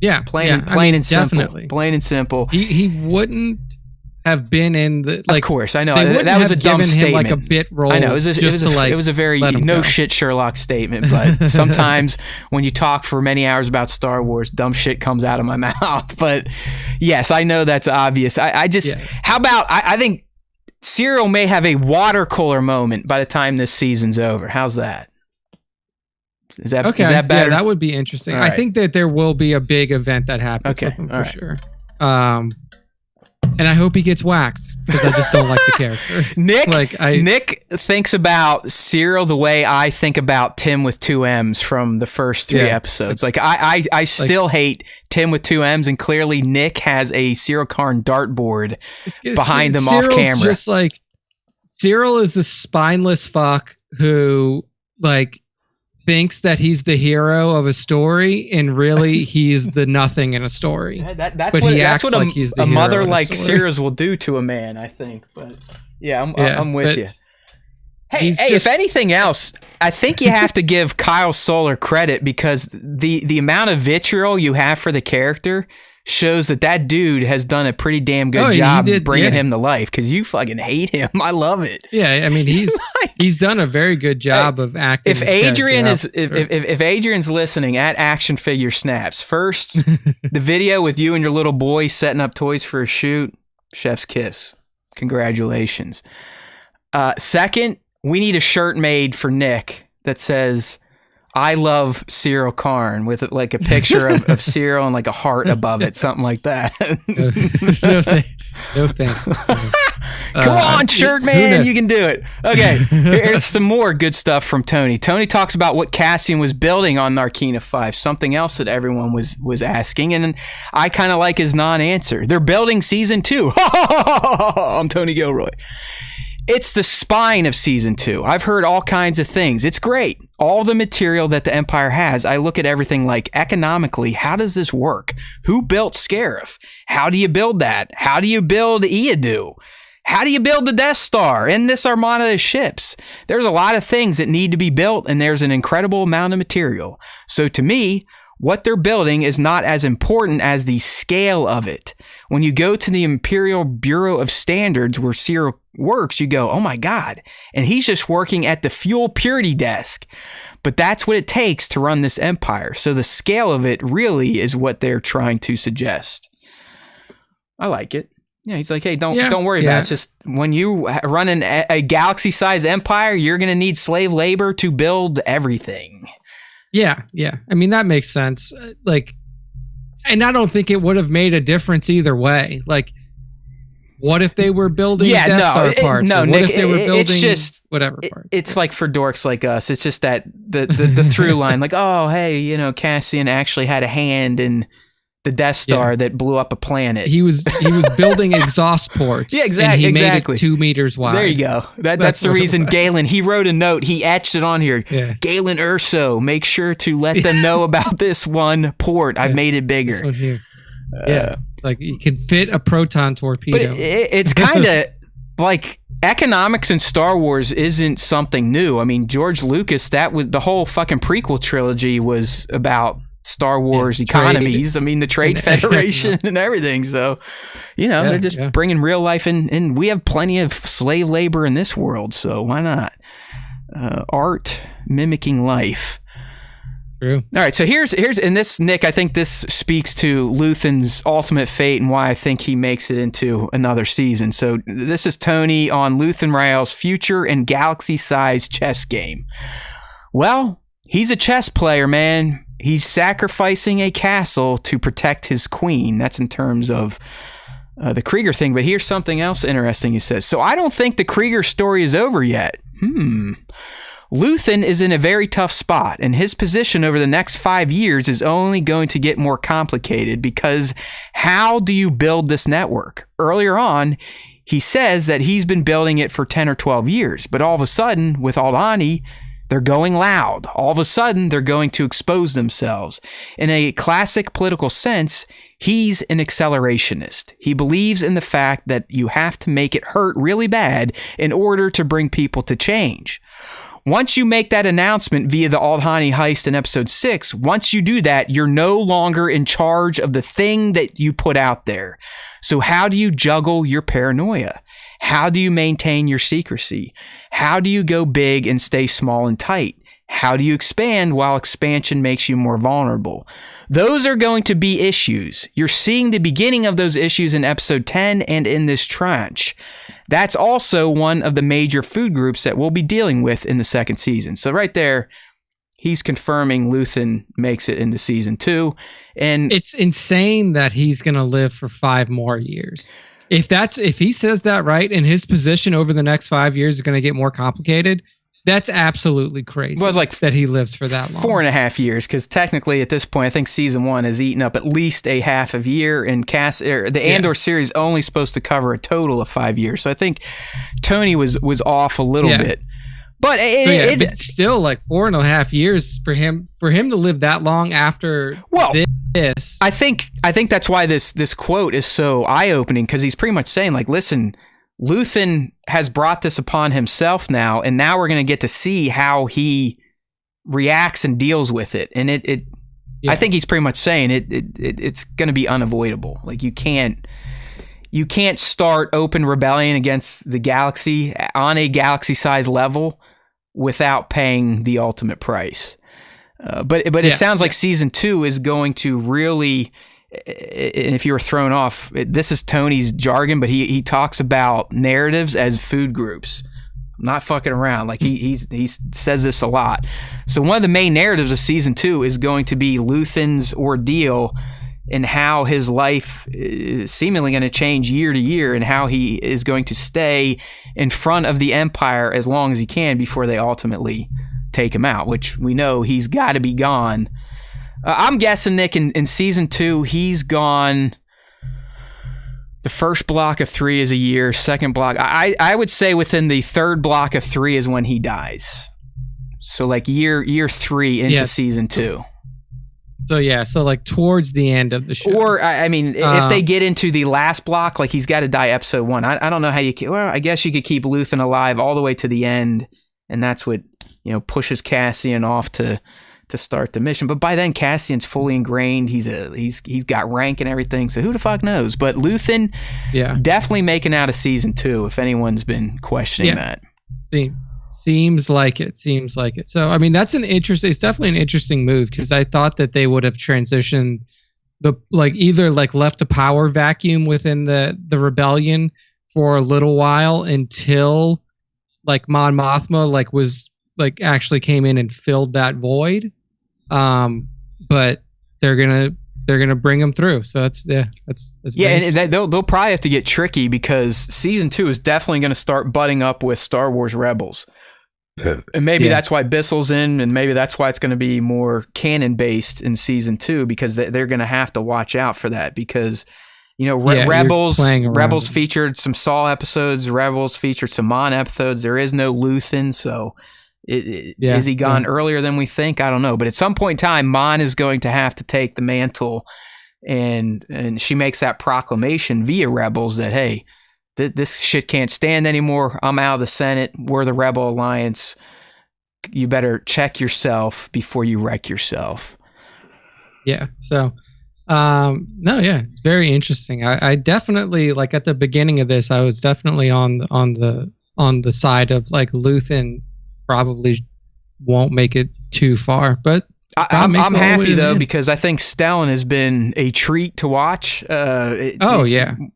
Yeah. Plain and simple. Definitely. Plain and simple. He wouldn't have been in the, like, of course, I know that was a dumb statement. Him, like, a bit role. I know it was a very no shit Sherlock statement. But sometimes when you talk for many hours about Star Wars, dumb shit comes out of my mouth. But yes, I know that's obvious. How about I think Serial may have a water cooler moment by the time this season's over. How's that? Is that better? Yeah, that would be interesting. Right. I think that there will be a big event that happens with him for sure. And I hope he gets waxed because I just don't like the character. Nick thinks about Serial the way I think about Tim with two M's from the first 3 episodes. Like I still hate Tim with two M's, and clearly Nick has a Serial Karn dartboard behind him off camera. Just like Serial is a spineless fuck who like thinks that he's the hero of a story, and really he's the nothing in a story. That's what a mother like Serial will do to a man, I think. But I'm with you. Hey, if anything else, I think you have to give Kyle Soller credit, because the amount of vitriol you have for the character shows that dude has done a pretty damn good job bringing him to life, because you fucking hate him. I love it. Yeah, I mean, he's done a very good job of acting. If Adrian's listening, at Action Figure Snaps, first, the video with you and your little boy setting up toys for a shoot, chef's kiss. Congratulations. Second, we need a shirt made for Nick that says, I love Cyril Karn with like a picture of Cyril and like a heart above it, something like that. No thanks. Come on, shirt man, you can do it. Okay, here's some more good stuff from Tony. Tony talks about what Cassian was building on Narkina 5, something else that everyone was asking, and I kind of like his non-answer. They're building season 2. I'm Tony Gilroy. It's the spine of season 2. I've heard all kinds of things. It's great. All the material that the Empire has, I look at everything like economically, how does this work? Who built Scarif? How do you build that? How do you build Eadu? How do you build the Death Star and this armada of ships? There's a lot of things that need to be built, and there's an incredible amount of material. So to me, what they're building is not as important as the scale of it. When you go to the Imperial Bureau of Standards where Cyril works, you go, oh my God. And he's just working at the fuel purity desk. But that's what it takes to run this empire. So the scale of it really is what they're trying to suggest. I like it. Yeah, he's like, hey, don't worry about it. It's just when you run a galaxy-sized empire, you're going to need slave labor to build everything. Yeah. I mean, that makes sense. Like, and I don't think it would have made a difference either way. Like, what if they were building Death Star parts? No, what Nick, if they were building it's just whatever parts? It's like for dorks like us. It's just that the through line, like, oh, hey, Cassian actually had a hand in the Death Star that blew up a planet. He was building exhaust ports. Yeah, exactly. And he made it 2 meters wide. There you go. That's the reason Galen, he wrote a note. He etched it on here. Yeah. Galen Urso, make sure to let them know about this one port. I've made it bigger. This one here. It's like you can fit a proton torpedo. But it's kind of like economics in Star Wars isn't something new. I mean, George Lucas, that was the whole fucking prequel trilogy was about Star Wars economies. I mean, the Trade Federation and everything. So, they're just bringing real life in. And we have plenty of slave labor in this world. So why not? Art mimicking life. True. All right. So here's and this, Nick, I think this speaks to Luthen's ultimate fate and why I think he makes it into another season. So this is Tony on Luthen Rael's future and galaxy-sized chess game. Well, he's a chess player, man. He's sacrificing a castle to protect his queen. That's in terms of the Krieger thing. But here's something else interesting he says. So I don't think the Krieger story is over yet. Luthen is in a very tough spot, and his position over the next 5 years is only going to get more complicated because how do you build this network? Earlier on, he says that he's been building it for 10 or 12 years, but all of a sudden, with Aldhani, they're going loud. All of a sudden, they're going to expose themselves. In a classic political sense, he's an accelerationist. He believes in the fact that you have to make it hurt really bad in order to bring people to change. Once you make that announcement via the Aldhani heist in episode 6, once you do that, you're no longer in charge of the thing that you put out there. So how do you juggle your paranoia? How do you maintain your secrecy? How do you go big and stay small and tight? How do you expand while expansion makes you more vulnerable? Those are going to be issues. You're seeing the beginning of those issues in episode 10 and in this tranche. That's also one of the major food groups that we'll be dealing with in the second season. So right there, he's confirming Luthen makes it into season 2. And it's insane that he's going to live for 5 more years. If he says that right, and his position over the next 5 years is going to get more complicated, that's absolutely crazy. Well, it's like that he lives for that long. 4.5 years, because technically at this point, I think season 1 has eaten up at least a half of year, and the Andor series only supposed to cover a total of 5 years. So I think Tony was off a little bit. But it's still like 4.5 years for him to live that long after this. I think that's why this quote is so eye-opening, because he's pretty much saying, like, listen, Luthen has brought this upon himself now, and now we're going to get to see how he reacts and deals with it. And I think he's pretty much saying it's going to be unavoidable. Like, you can't start open rebellion against the galaxy on a galaxy-sized level without paying the ultimate price. But it sounds like season 2 is going to really, and if you were thrown off, this is Tony's jargon, but he talks about narratives as food groups. I'm not fucking around. Like he says this a lot. So one of the main narratives of season 2 is going to be Luthen's ordeal and how his life is seemingly going to change year to year, and how he is going to stay in front of the Empire as long as he can before they ultimately take him out, which we know he's got to be gone. I'm guessing, Nick, in season 2, he's gone. The first block of 3 is a year. Second block, I would say within the third block of 3 is when he dies. So like year 3 into season 2. So yeah, so like towards the end of the show. Or I mean, if they get into the last block, like he's got to die episode 1. I don't know how you. Well, I guess you could keep Luthen alive all the way to the end, and that's what pushes Cassian off to start the mission. But by then, Cassian's fully ingrained. He's got rank and everything. So who the fuck knows? But Luthen, definitely making out of season 2. If anyone's been questioning that, seems like it. So I mean, it's definitely an interesting move, because I thought that they would have transitioned either left a power vacuum within the rebellion for a little while until Mon Mothma was actually came in and filled that void. But they're gonna bring him through. So that's and they'll probably have to get tricky, because season 2 is definitely going to start butting up with Star Wars Rebels. And maybe that's why Bissell's in, and maybe that's why it's going to be more canon based in season 2, because they're going to have to watch out for that, because Rebels featured some Saw episodes, Rebels featured some Mon episodes. There is no Luthen, so is he gone earlier than we think? I don't know, but at some point in time, Mon is going to have to take the mantle, and she makes that proclamation via Rebels that, hey, this shit can't stand anymore. I'm out of the Senate. We're the Rebel Alliance. You better check yourself before you wreck yourself. Yeah. So, it's very interesting. I definitely, at the beginning of this, I was definitely on the side of Luthen probably won't make it too far, but I'm happy though, because I think Stellan has been a treat to watch. Him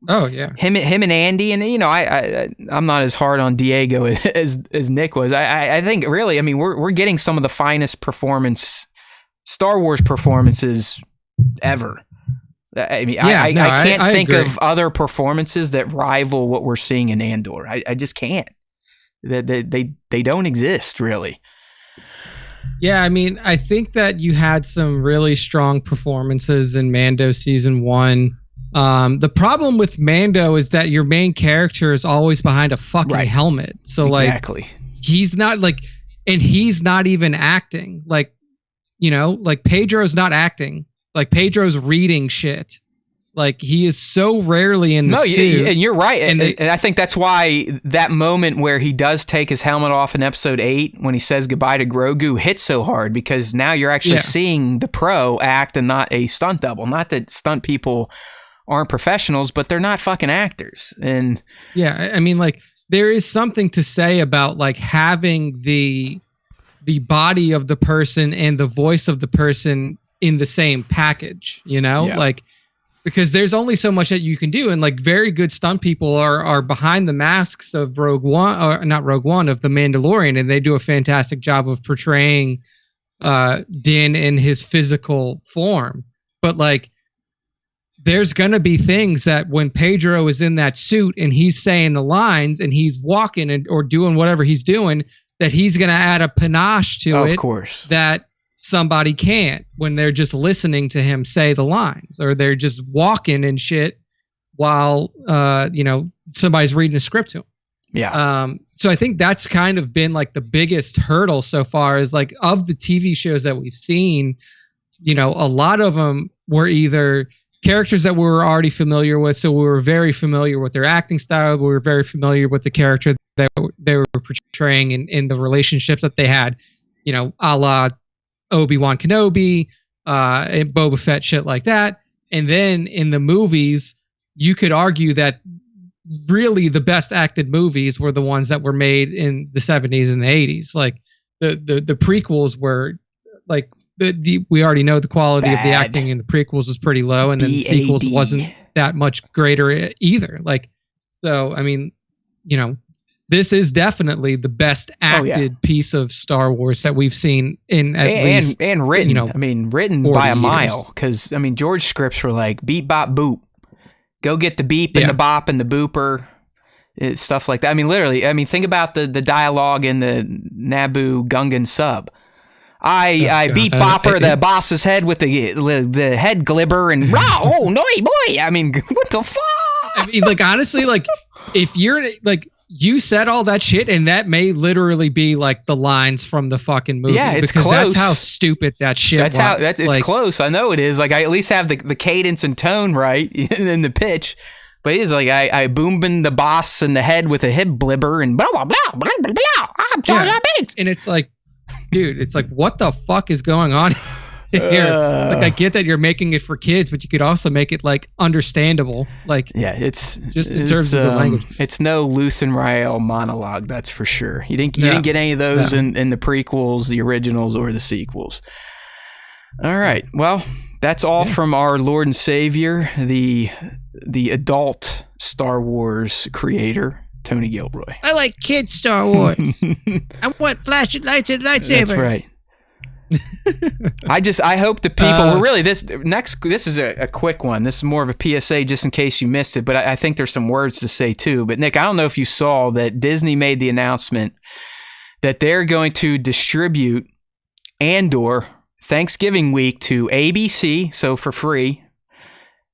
and Andy, and I'm not as hard on Diego as Nick was. I think really, I mean, we're getting some of the finest Star Wars performances ever. I mean, I can't think of other performances that rival what we're seeing in Andor. I just can't. They don't exist really. Yeah, I mean, I think that you had some really strong performances in Mando season 1. The problem with Mando is that your main character is always behind a fucking helmet. So exactly. He's not and he's not even acting. Pedro's not acting. Pedro's reading shit. He is so rarely in the suit. And you're right. And I think that's why that moment where he does take his helmet off in episode 8, when he says goodbye to Grogu, hits so hard, because now you're actually seeing the pro act and not a stunt double. Not that stunt people aren't professionals, but they're not fucking actors. And I mean, there is something to say about having the body of the person and the voice of the person in the same package, because there's only so much that you can do. And very good stunt people are behind the masks of Rogue One, or not Rogue One, of The Mandalorian. And they do a fantastic job of portraying Din in his physical form. But there's going to be things that when Pedro is in that suit and he's saying the lines and he's walking or doing whatever he's doing, that he's going to add a panache to it. Of course. That somebody can't when they're just listening to him say the lines, or they're just walking and shit while somebody's reading a script to him. Yeah. So I think that's kind of been the biggest hurdle so far, is of the TV shows that we've seen, a lot of them were either characters that we were already familiar with, so we were very familiar with their acting style, we were very familiar with the character that they were portraying in the relationships that they had, a la Obi-Wan Kenobi, and Boba Fett, shit like that. And then in the movies, you could argue that really the best acted movies were the ones that were made in the 70s and the 80s. The prequels were we already know the quality of the acting in the prequels was pretty low, and then the sequels wasn't that much greater either. So I mean, this is definitely the best acted piece of Star Wars that we've seen in at least and written. You know, I mean, written by a mile. Because I mean, George scripts were like beep bop boop, go get the beep and the bop and the booper, stuff like that. I mean, literally. I mean, think about the dialogue in the Naboo Gungan sub. I beat Bopper the boss's head with the head glibber and oh no boy. I mean, what the fuck? I mean, like honestly, like if you're like you said all that shit, and that may literally be like the lines from the fucking movie. Yeah, it's because close. That's how stupid that shit was. It's like, close. I know it is. Like I at least have the cadence and tone right and the pitch. But it is like I booming the boss in the head with a head blibber and blah blah blah blah blah blah. I'm sorry, and it's like, dude, it's like what the fuck is going on here? It's like I get that you're making it for kids, but you could also make it like understandable. Like it's just in terms of the language. It's no Luthen Rael monologue, that's for sure. You didn't get any of those in the prequels, the originals, or the sequels. All right, well, that's all from our Lord and Savior, the adult Star Wars creator, Tony Gilroy. I like kids Star Wars. I want flashing lights and lightsabers. That's right. I hope the people really this is a quick one. This is more of a PSA just in case you missed it, but I think there's some words to say too. But Nick, I don't know if you saw that Disney made the announcement that they're going to distribute Andor Thanksgiving week to ABC, so for free,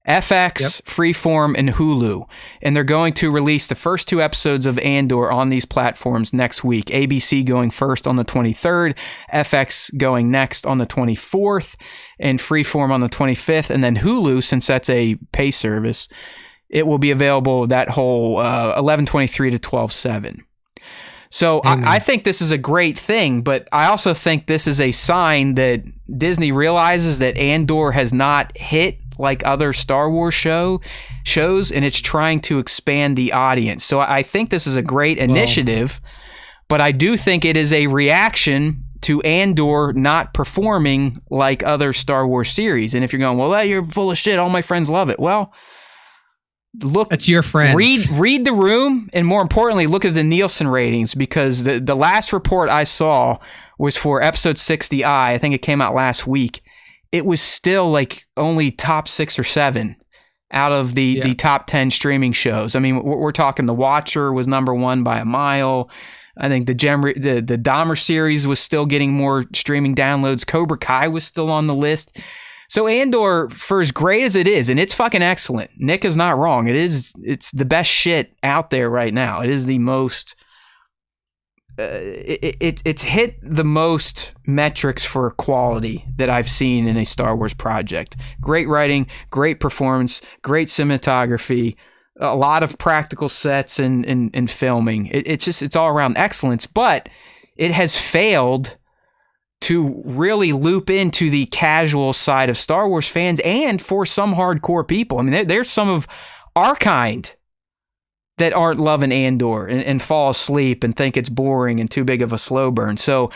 FX, Freeform, and Hulu. And they're going to release the first 2 episodes of Andor on these platforms next week. ABC going first on the 23rd, FX going next on the 24th, and Freeform on the 25th. And then Hulu, since that's a pay service, it will be available that whole 11/23 to 12/7. So I think this is a great thing, but I also think this is a sign that Disney realizes that Andor has not hit like other Star Wars shows, and it's trying to expand the audience. So I think this is a great initiative, but I do think it is a reaction to Andor not performing like other Star Wars series. And if you're going, well, you're full of shit, all my friends love it. Well, look, that's your friend. Read the room, and more importantly, look at the Nielsen ratings, because the last report I saw was for episode 60i. I think it came out last week. It was still like only top 6 or 7 out of the top 10 streaming shows. I mean, we're talking The Watcher was number 1 by a mile. I think the Dahmer series was still getting more streaming downloads. Cobra Kai was still on the list. So Andor, for as great as it is, and it's fucking excellent. Nick is not wrong. It's the best shit out there right now. It is the most. It's hit the most metrics for quality that I've seen in a Star Wars project. Great writing, great performance, great cinematography, a lot of practical sets and filming. It's all around excellence, but it has failed to really loop into the casual side of Star Wars fans and for some hardcore people. I mean, there's some of our kind that aren't loving Andor and fall asleep and think it's boring and too big of a slow burn. So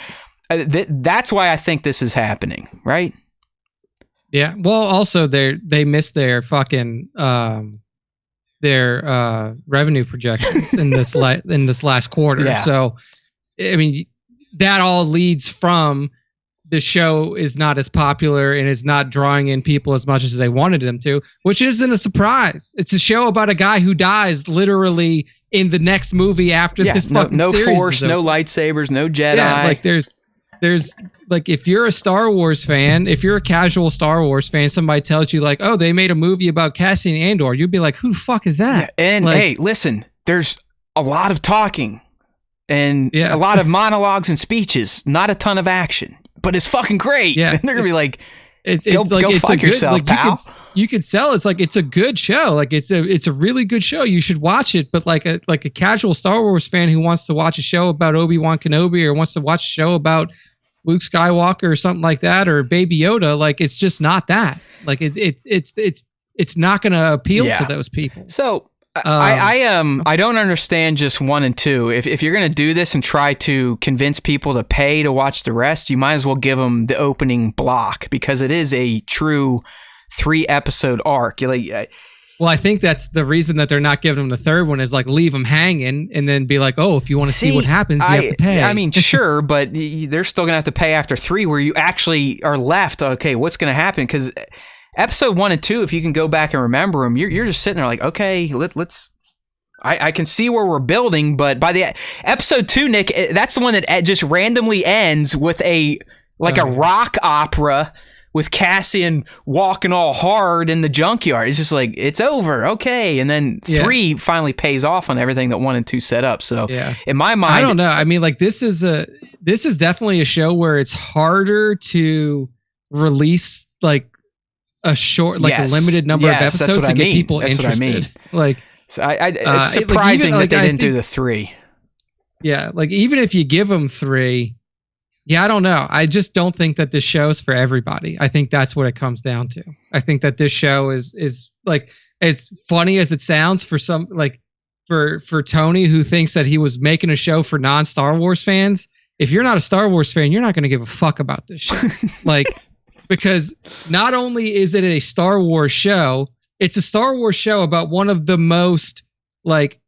that's why I think this is happening, right? Yeah. Well, also they missed their fucking their revenue projections in this last quarter. Yeah. So, I mean, that all leads from the show is not as popular and is not drawing in people as much as they wanted them to, which isn't a surprise. It's a show about a guy who dies literally in the next movie after this fucking no series. No Force, no lightsabers, no Jedi. Yeah, like there's like if you're a Star Wars fan, if you're a casual Star Wars fan, somebody tells you like, oh, they made a movie about Cassian Andor, you'd be like, who the fuck is that? Yeah, and like, hey, listen, there's a lot of talking and a lot of monologues and speeches, not a ton of action. But it's fucking great. Yeah. And they're going to be like, go fuck yourself, like, pal. You could sell it's like it's a good show. Like it's a really good show. You should watch it. But like a casual Star Wars fan who wants to watch a show about Obi-Wan Kenobi or wants to watch a show about Luke Skywalker or something like that, or Baby Yoda, like it's just not that. Like it's not going to appeal to those people. So I don't understand just 1 and 2. If you're going to do this and try to convince people to pay to watch the rest, you might as well give them the opening block, because it is a true 3-episode arc. Well, I think that's the reason that they're not giving them the third one is like leave them hanging and then be like, oh, if you want to see what happens, you have to pay. I mean, sure, but they're still going to have to pay after 3 where you actually are left, okay, what's going to happen? Because episode 1 and 2, if you can go back and remember them, you're just sitting there like, okay, let's... I can see where we're building, but by the episode 2, Nick, that's the one that just randomly ends with a rock opera with Cassian walking all hard in the junkyard. It's just like, it's over. Okay. And then 3 finally pays off on everything that 1 and 2 set up. So in my mind, I don't know. I mean, like this is definitely a show where it's harder to release like a short, like a limited number of episodes to get people interested. Like, so it's surprising that they didn't do the 3. Yeah. Like even if you give them 3, I don't know. I just don't think that this show is for everybody. I think that's what it comes down to. I think that this show is like as funny as it sounds for some, like for Tony, who thinks that he was making a show for non-Star Wars fans. If you're not a Star Wars fan, you're not going to give a fuck about this show. Like, because not only is it a Star Wars show, it's a Star Wars show about one of the most like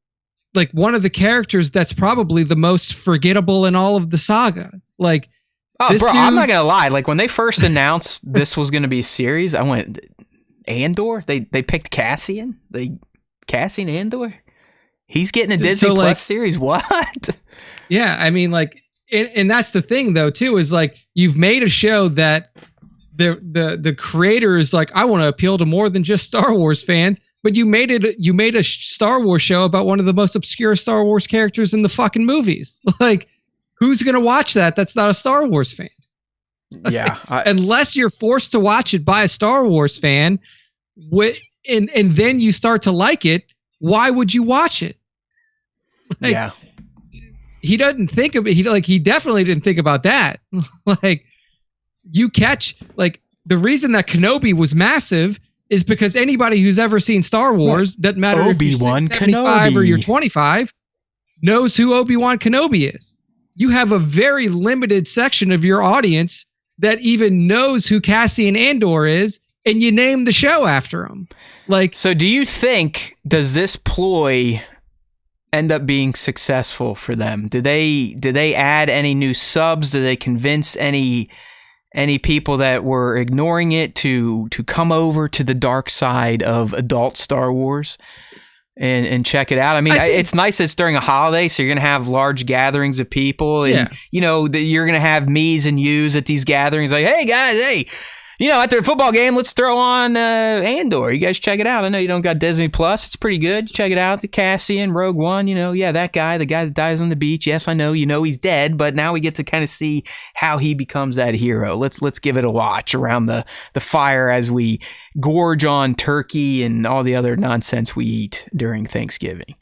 one of the characters that's probably the most forgettable in all of the saga. Like, oh, bro, I'm not gonna lie. Like when they first announced this was gonna be a series, I went, Andor. They picked Cassian. Cassian Andor. He's getting a Disney Plus series. What? Yeah, I mean, like, and that's the thing though too is like you've made a show that the creator is like, I want to appeal to more than just Star Wars fans. But you made a Star Wars show about one of the most obscure Star Wars characters in the fucking movies. Like, who's going to watch that? That's not a Star Wars fan. Yeah. Unless you're forced to watch it by a Star Wars fan, and then you start to like it, why would you watch it? Like, yeah. He doesn't think of it. He definitely didn't think about that. Like, you catch, like, the reason that Kenobi was massive is because anybody who's ever seen Star Wars, doesn't matter Obi-Wan if you're 75 or you're 25, knows who Obi-Wan Kenobi is. You have a very limited section of your audience that even knows who Cassian Andor is, and you name the show after him. Like, so do you think, does this ploy end up being successful for them? Do they add any new subs? Do they convince any people that were ignoring it to come over to the dark side of adult Star Wars and check it out? I mean, it's nice that it's during a holiday, so you're going to have large gatherings of people, and you're going to have me's and you's at these gatherings, like, hey guys, after a football game, let's throw on Andor. You guys check it out. I know you don't got Disney Plus. It's pretty good. Check it out. The Cassian, Rogue One, that guy, the guy that dies on the beach. Yes, I know, he's dead, but now we get to kind of see how he becomes that hero. Let's give it a watch around the fire as we gorge on turkey and all the other nonsense we eat during Thanksgiving.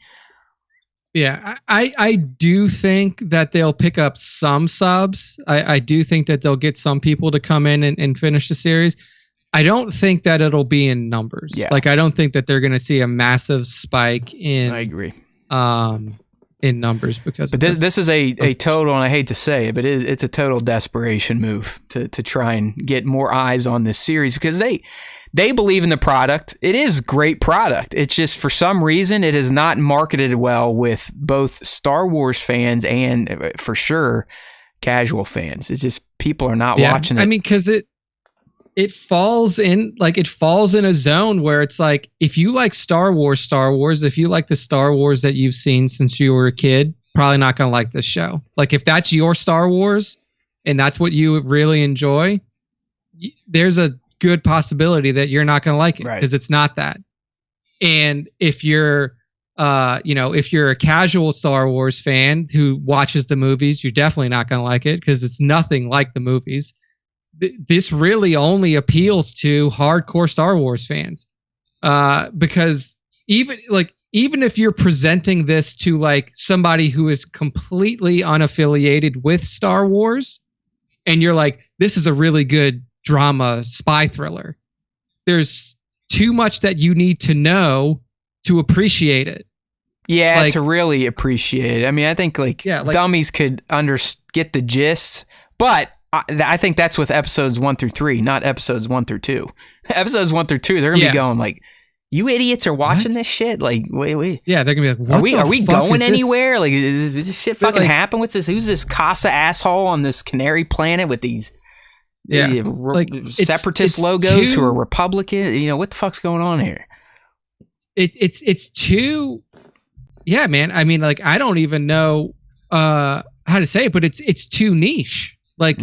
Yeah, I do think that they'll pick up some subs. I do think that they'll get some people to come in and finish the series. I don't think that it'll be in numbers. Yeah. Like, I don't think that they're going to see a massive spike in. I agree. In numbers because. But this is a total, and I hate to say it, but it's a total desperation move to try and get more eyes on this series because they believe in the product. It is great product. It's just for some reason it is not marketed well with both Star Wars fans and for sure casual fans. It's just people are not watching it. I mean, because it falls in a zone where it's like, if you like Star Wars, if you like the Star Wars that you've seen since you were a kid, probably not going to like this show. Like, if that's your Star Wars and that's what you really enjoy, there's a good possibility that you're not going to like it because it's not that. And if you're a casual Star Wars fan who watches the movies, you're definitely not going to like it because it's nothing like the movies. This really only appeals to hardcore Star Wars fans. Because even if you're presenting this to like somebody who is completely unaffiliated with Star Wars and you're like, this is a really good drama spy thriller, there's too much that you need to know to appreciate it. Yeah, like, to really appreciate it. I mean, I think dummies could get the gist, but I think that's with episodes 1 through 3, not episodes 1 through 2. Episodes 1 through 2, they're gonna be going like, You idiots are watching this shit? Like, wait. Yeah, they're gonna be like, what are we going anywhere? Like, is this shit fucking like, happen? What's this? Who's this Casa asshole on this Canary planet with these separatist logos who are Republican? You know, what the fuck's going on here? It's too, yeah, man. I mean, like, I don't even know how to say it, but it's too niche. Like,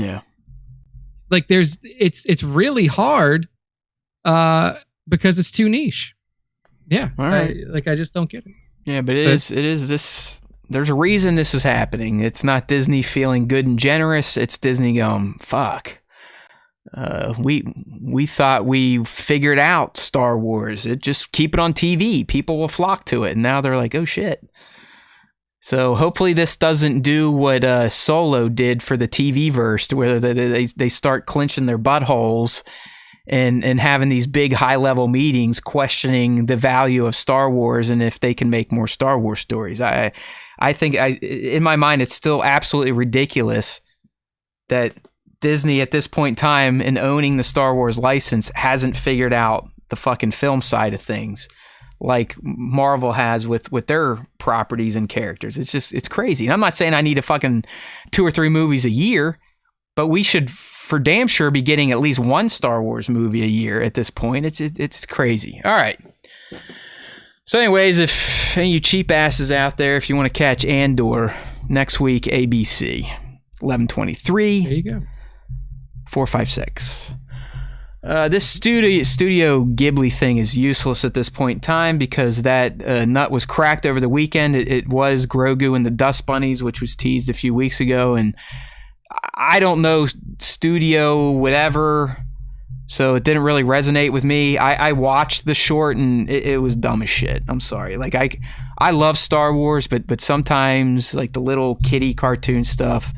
like it's really hard because it's too niche. Yeah. All right. I just don't get it. Yeah, but it is this. There's a reason this is happening. It's not Disney feeling good and generous. It's Disney going, fuck. We thought we figured out Star Wars. Just keep it on TV. People will flock to it. And now they're like, oh shit. So hopefully this doesn't do what Solo did for the TV verse, where they start clenching their buttholes and having these big high level meetings questioning the value of Star Wars and if they can make more Star Wars stories. I think in my mind it's still absolutely ridiculous that Disney at this point in time in owning the Star Wars license hasn't figured out the fucking film side of things like Marvel has with their properties and characters. It's crazy. And I'm not saying I need a fucking 2 or 3 movies a year, but we should for damn sure be getting at least one Star Wars movie a year at this point. It's crazy. All right. So anyways, if any of you cheap asses out there, if you want to catch Andor next week, ABC 11/23. There you go. 456. This Studio Ghibli thing is useless at this point in time because that nut was cracked over the weekend. It was Grogu and the Dust Bunnies, which was teased a few weeks ago, and I don't know studio whatever, so it didn't really resonate with me. I watched the short and it was dumb as shit. I'm sorry. Like I love Star Wars, but sometimes like the little kiddie cartoon stuff.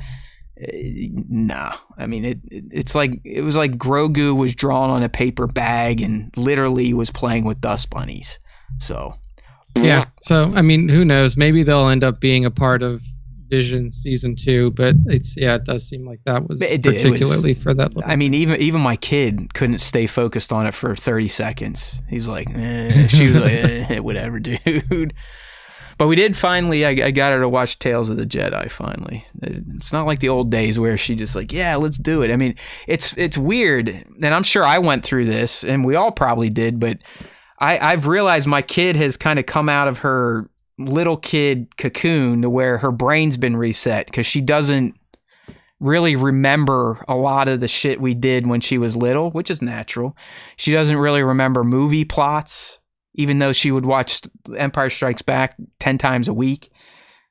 No, I mean it was like Grogu was drawn on a paper bag and literally was playing with dust bunnies. So yeah, so I mean, who knows? Maybe they'll end up being a part of Vision season 2, but it does seem like that was particularly for that. I mean, even my kid couldn't stay focused on it for 30 seconds. He's like, she was like, whatever, dude. But we did finally, I got her to watch Tales of the Jedi finally. It's not like the old days where she just like, yeah, let's do it. I mean, it's weird, and I'm sure I went through this, and we all probably did, but I've realized my kid has kind of come out of her little kid cocoon to where her brain's been reset because she doesn't really remember a lot of the shit we did when she was little, which is natural. She doesn't really remember movie plots, even though she would watch Empire Strikes Back 10 times a week.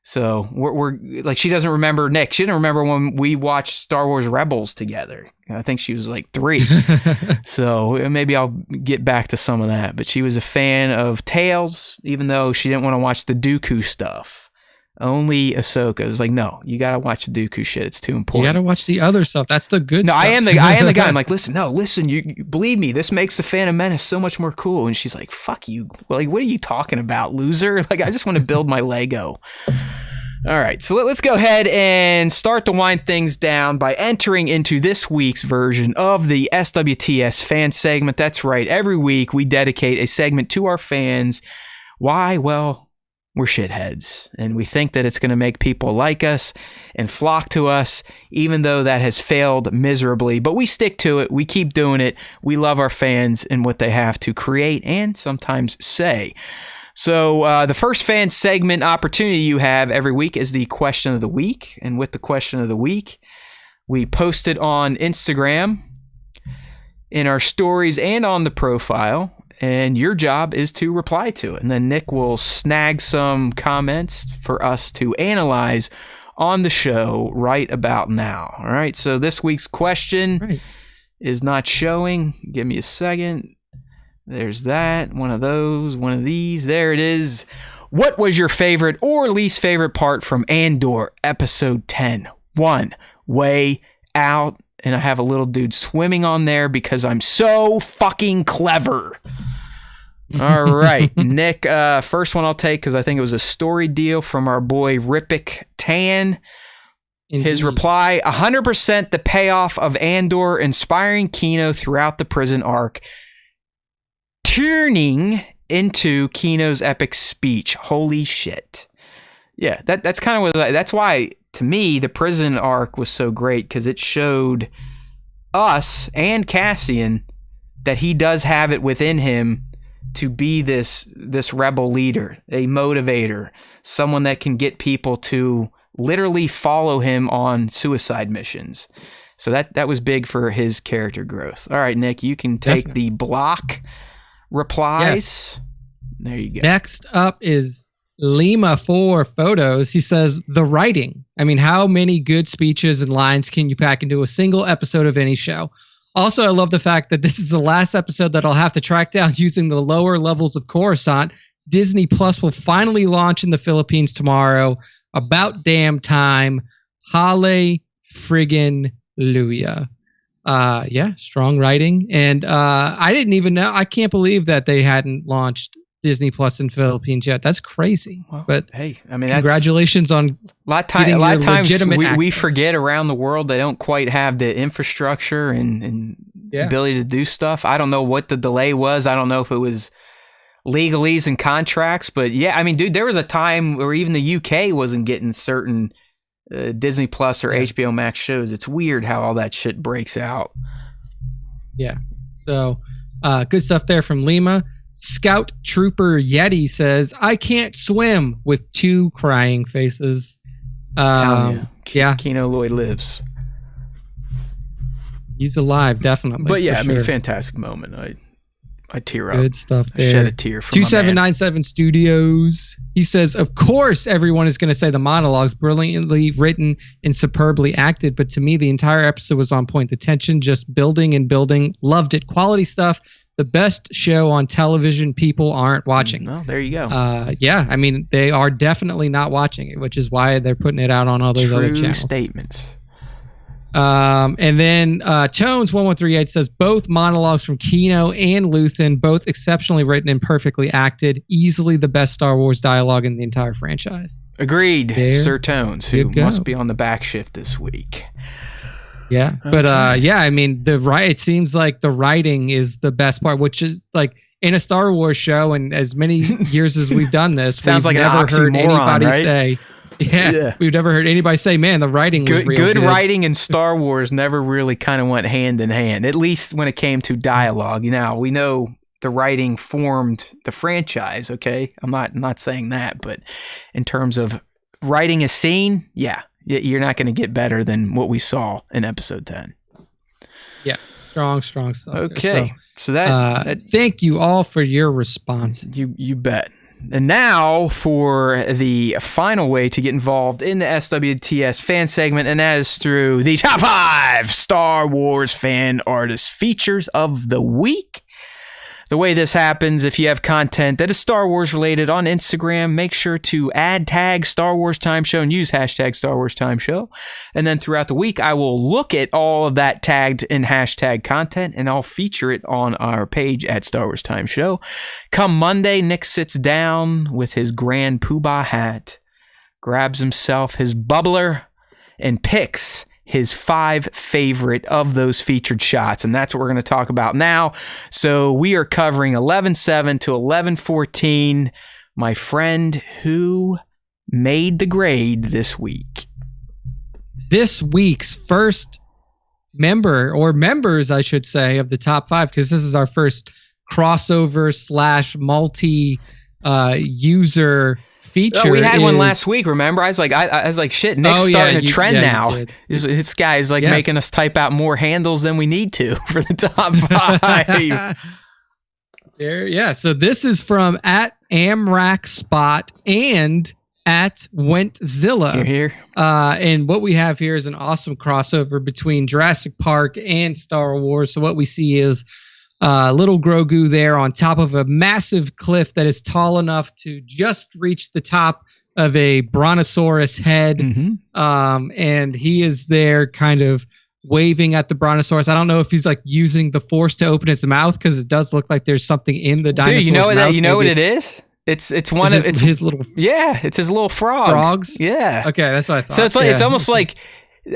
So we're like, she doesn't remember Nick. She didn't remember when we watched Star Wars Rebels together. I think she was like 3. So maybe I'll get back to some of that. But she was a fan of Tales, even though she didn't want to watch the Dooku stuff. Only Ahsoka. It was like, no, you got to watch the Dooku shit. It's too important. You got to watch the other stuff. That's the good stuff. I am the guy. I'm like, listen, you believe me, this makes the Phantom Menace so much more cool. And she's like, fuck you. Like, what are you talking about, loser? Like, I just want to build my Lego. All right, so let's go ahead and start to wind things down by entering into this week's version of the SWTS fan segment. That's right. Every week we dedicate a segment to our fans. Why? Well, we're shitheads, and we think that it's going to make people like us and flock to us, even though that has failed miserably. But we stick to it. We keep doing it. We love our fans and what they have to create and sometimes say. So the first fan segment opportunity you have every week is the question of the week. And with the question of the week, we post it on Instagram, in our stories, and on the profile. And your job is to reply to it. And then Nick will snag some comments for us to analyze on the show right about now. All right. So this week's question is not showing. Give me a second. There's that. One of those. One of these. There it is. What was your favorite or least favorite part from Andor episode 10? 1. Way out. And I have a little dude swimming on there because I'm so fucking clever. All right, Nick, first one I'll take because I think it was a story deal from our boy Ripik Tan. Indeed. His reply, 100% the payoff of Andor inspiring Kino throughout the prison arc, turning into Kino's epic speech. Holy shit. Yeah, that's kind of what, that's why, to me, the prison arc was so great, because it showed us and Cassian that he does have it within him to be this rebel leader, a motivator, someone that can get people to literally follow him on suicide missions. So that was big for his character growth. All right, Nick, you can take the block replies. Yes. There you go. Next up is Lima for photos. He says, the writing. I mean, how many good speeches and lines can you pack into a single episode of any show? Also, I love the fact that this is the last episode that I'll have to track down using the lower levels of Coruscant. Disney Plus will finally launch in the Philippines tomorrow. About damn time. Halle friggin' Luya. Yeah, strong writing. And I didn't even know. I can't believe that they hadn't launched Disney Plus in Philippines yet. That's crazy. Well, but hey, I mean, congratulations on a lot of times we access. forget around the world they don't quite have the infrastructure and ability to do stuff. I don't know what the delay was. I don't know if it was legalese and contracts, but yeah, I mean, dude, there was a time where even the UK wasn't getting certain Disney Plus or HBO Max shows. It's weird how all that shit breaks out. Yeah. So good stuff there from Lima. Scout Trooper Yeti says, I can't swim, with 2 crying faces. Kino Loy lives. He's alive, definitely. But yeah, I mean, fantastic moment. I tear up. Good stuff there. Shed a tear from 2797 Studios. He says, of course, everyone is going to say the monologues brilliantly written and superbly acted, but to me, the entire episode was on point. The tension just building and building. Loved it. Quality stuff. The best show on television people aren't watching. No, there you go. Yeah, I mean, they are definitely not watching it, which is why they're putting it out on all those other channels. True statements. And then Tones1138 says, both monologues from Kino and Luthen, both exceptionally written and perfectly acted. Easily the best Star Wars dialogue in the entire franchise. Agreed, there Sir Tones, who must be on the back shift this week. Yeah, but I mean, it seems like the writing is the best part, which is like in a Star Wars show, and as many years as we've done this, sounds we've like never heard anybody right? say, we've never heard anybody say, man, the writing was real good. Good writing in Star Wars never really kind of went hand in hand, at least when it came to dialogue. Now, we know the writing formed the franchise, okay? I'm not saying that, but in terms of writing a scene, you're not going to get better than what we saw in episode 10. Yeah, strong stuff. Okay, so that thank you all for your responses. You bet. And now for the final way to get involved in the SWTS fan segment, and that is through the top 5 Star Wars fan artist features of the week. The way this happens, if you have content that is Star Wars related on Instagram, make sure to tag Star Wars Time Show and use hashtag Star Wars Time Show. And then throughout the week, I will look at all of that tagged in hashtag content, and I'll feature it on our page at Star Wars Time Show. Come Monday, Nick sits down with his Grand Poobah hat, grabs himself his bubbler, and picks his 5 favorite of those featured shots, and that's what we're going to talk about now. So we are covering 11.7 to 11.14. My friend, who made the grade this week? This week's first member, or members, I should say, of the top 5, because this is our first crossover / multi user feature. We had one last week, remember? I was like, shit, Nick's starting a trend now. This guy is making us type out more handles than we need to for the top 5. So this is from @AmrackSpot and @Wentzilla. Here. And what we have here is an awesome crossover between Jurassic Park and Star Wars. So what we see is little Grogu there on top of a massive cliff that is tall enough to just reach the top of a brontosaurus head. Mm-hmm. And he is there kind of waving at the brontosaurus. I don't know if he's like using the force to open his mouth, because it does look like there's something in the dinosaur's mouth. You know what it is? It's his little frog. Yeah, it's his little frog. Frogs? Yeah. Okay, that's what I thought. So it's almost like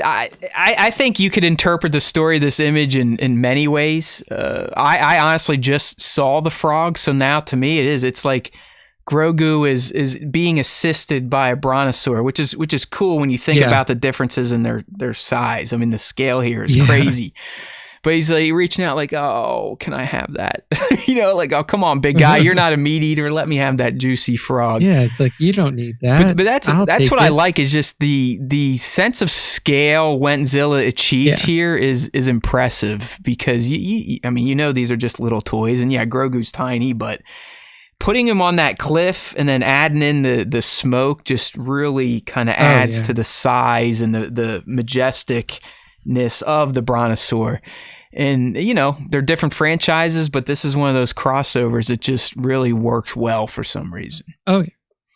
I think you could interpret the story of this image in many ways. I honestly just saw the frog, so now to me it's like Grogu is being assisted by a brontosaur, which is cool when you think about the differences in their size. I mean, the scale here is crazy. But he's like reaching out like, oh, can I have that? Like, oh, come on, big guy. You're not a meat eater. Let me have that juicy frog. Yeah, it's like, you don't need that. But that's what I like is just the sense of scale Wentzilla achieved here is impressive because, these are just little toys. And yeah, Grogu's tiny, but putting him on that cliff and then adding in the smoke just really kind of adds to the size and the majesticness of the brontosaur. And they're different franchises, but this is one of those crossovers that just really works well for some reason. Oh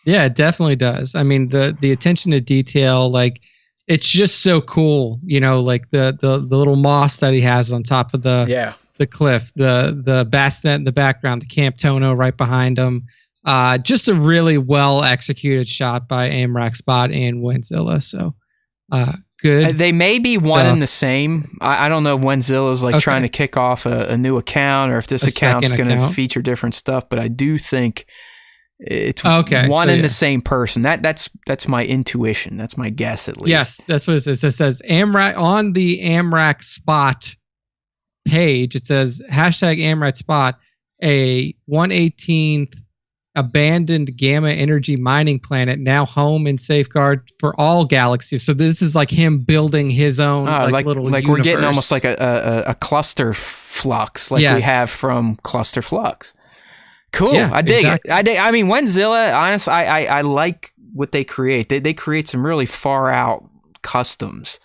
yeah, it definitely does. I mean, the attention to detail, like, it's just so cool. Like the little moss that he has on top of the cliff, the bassinet in the background, the Camp Tono right behind him. Just a really well executed shot by Amrak Spot and Wentzilla. So good. They may be stuff. One and the same. I don't know if Wenzilla's trying to kick off a new account or if this account's going to feature different stuff, but I do think it's one and the same person. That's my intuition. That's my guess at least. Yes, that's what it says. It says Amrak on the Amrak Spot page. It says #Amrak Spot, a 1/18th abandoned gamma energy mining planet, now home and safeguard for all galaxies. So this is like him building his own little universe. We're getting almost like a cluster flux we have from Cluster Flux. Cool. Yeah, I dig it. I mean, Wentzilla, honestly, I like what they create. They create some really far out customs.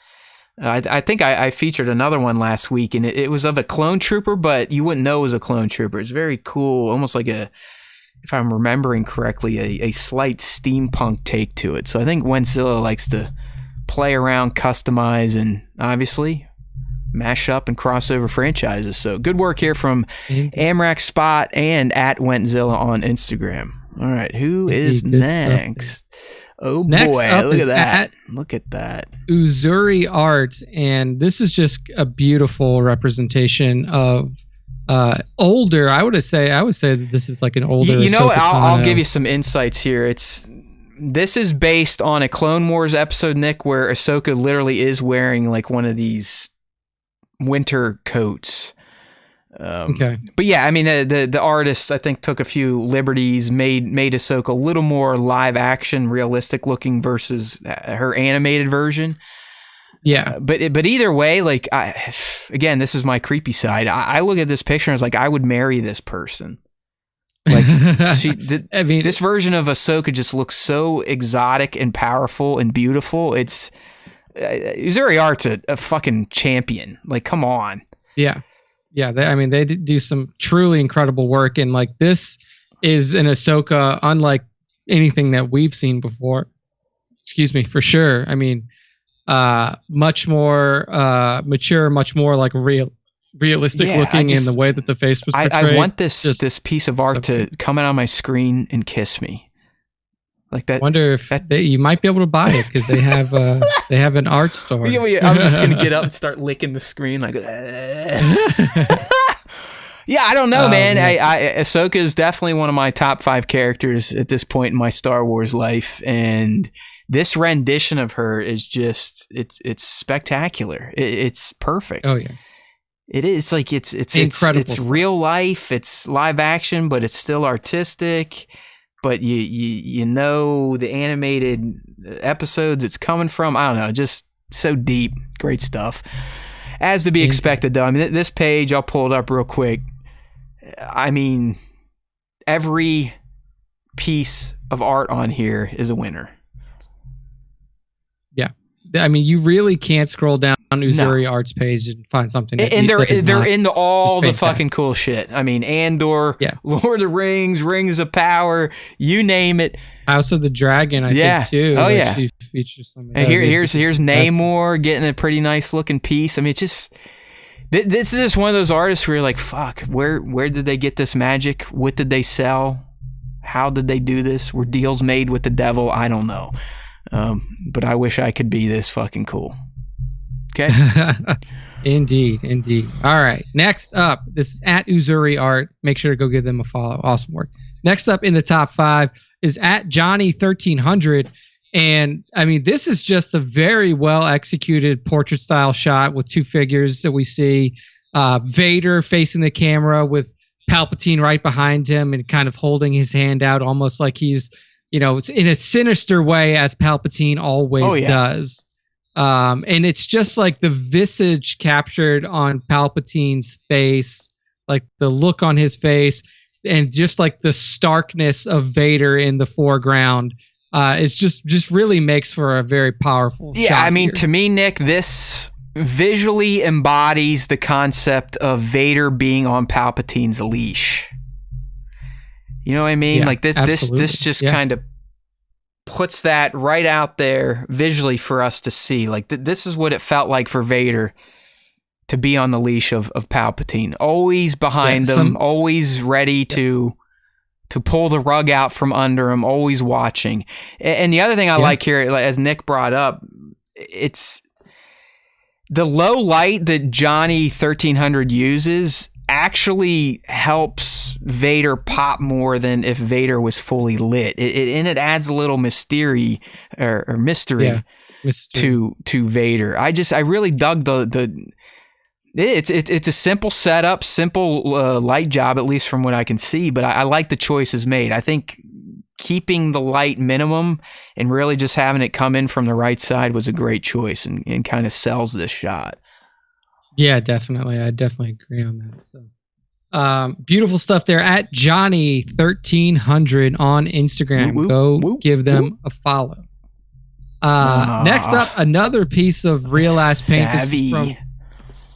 I think I featured another one last week, and it was of a clone trooper, but you wouldn't know it was a clone trooper. It's very cool, almost like if I'm remembering correctly, a slight steampunk take to it. So I think Wentzilla likes to play around, customize, and obviously mash up and crossover franchises. So good work here from Amrak Spot and @Wentzilla on Instagram. All right, who is next? Oh boy, look at that. Look at that. Uzuri Art, and this is just a beautiful representation of older. I would say that this is like an older. You know what? I'll give you some insights here. This is based on a Clone Wars episode, Nick, where Ahsoka literally is wearing like one of these winter coats. But yeah, I mean, the artist, I think, took a few liberties, made Ahsoka a little more live action, realistic looking versus her animated version. Yeah. But either way, like, again, this is my creepy side. I look at this picture and it's like, I would marry this person. Like, this version of Ahsoka just looks so exotic and powerful and beautiful. It's Uzuri Art's a fucking champion. Like, come on. Yeah. Yeah, they do some truly incredible work, and like this is an Ahsoka unlike anything that we've seen before. Excuse me, for sure. I mean, much more mature, much more like realistic looking in the way that the face was portrayed. I want this piece of art to come out on my screen and kiss me. Like that. I wonder if you might be able to buy it because they have an art store. I'm just gonna get up and start licking the screen like. Yeah, I don't know, man. Ahsoka is definitely one of my top 5 characters at this point in my Star Wars life, and this rendition of her is just it's spectacular. It's perfect. Oh yeah. It is like it's incredible. It's real life. It's live action, but it's still artistic. But you know the animated episodes it's coming from. I don't know, just so deep, great stuff. As to be expected, though. I mean, this page, I'll pull it up real quick. I mean, every piece of art on here is a winner. Yeah, I mean, you really can't scroll down Uzuri Art's page and find something. And they're into all the fucking cool shit. I mean, Andor, Lord of the Rings, Rings of Power, you name it. House of the Dragon, I think too. Oh yeah, she features some. And here's Namor getting a pretty nice looking piece. I mean, it's just this is just one of those artists where you're like, fuck, where did they get this magic? What did they sell? How did they do this? Were deals made with the devil? I don't know. But I wish I could be this fucking cool. Okay. Indeed. All right. Next up, this is at Uzuri Art. Make sure to go give them a follow. Awesome work. Next up in the top 5 is at Johnny 1300. And I mean, this is just a very well executed portrait style shot with 2 figures that we see. Vader facing the camera with Palpatine right behind him and kind of holding his hand out, almost like he's, in a sinister way, as Palpatine always does. And it's just like the visage captured on Palpatine's face, like the look on his face, and just like the starkness of Vader in the foreground. It's just really makes for a very powerful shot. I mean, here. to me, Nick, this visually embodies the concept of Vader being on Palpatine's leash. You know what I mean? Yeah, like this just kind of puts that right out there visually for us to see. Like this is what it felt like for Vader to be on the leash of Palpatine, always behind them, always ready to pull the rug out from under him, always watching. And the other thing I like here, as Nick brought up, it's the low light that Johnny 1300 uses actually helps Vader pop more than if Vader was fully lit. It adds a little mystery or mystery to Vader. I really dug it's a simple setup, simple light job, at least from what I can see, but I like the choices made. I think keeping the light minimum and really just having it come in from the right side was a great choice and kind of sells this shot. Yeah, definitely. I definitely agree on that. So, beautiful stuff there at Johnny 1300 on Instagram. Go give them a follow. Next up, another piece of real ass paint. This is from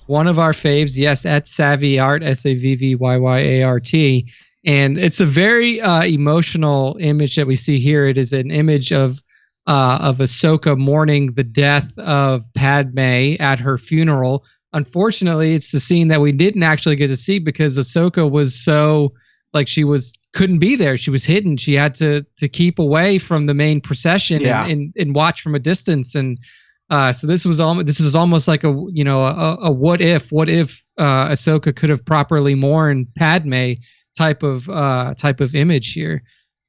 one of our faves. Yes, at Savvy Art, SAVVYYART. And it's a very emotional image that we see here. It is an image of Ahsoka mourning the death of Padme at her funeral. Unfortunately, it's the scene that we didn't actually get to see because Ahsoka was so couldn't be there. She was hidden. She had to keep away from the main procession and watch from a distance. And so this is almost like a what if Ahsoka could have properly mourned Padme type of image here.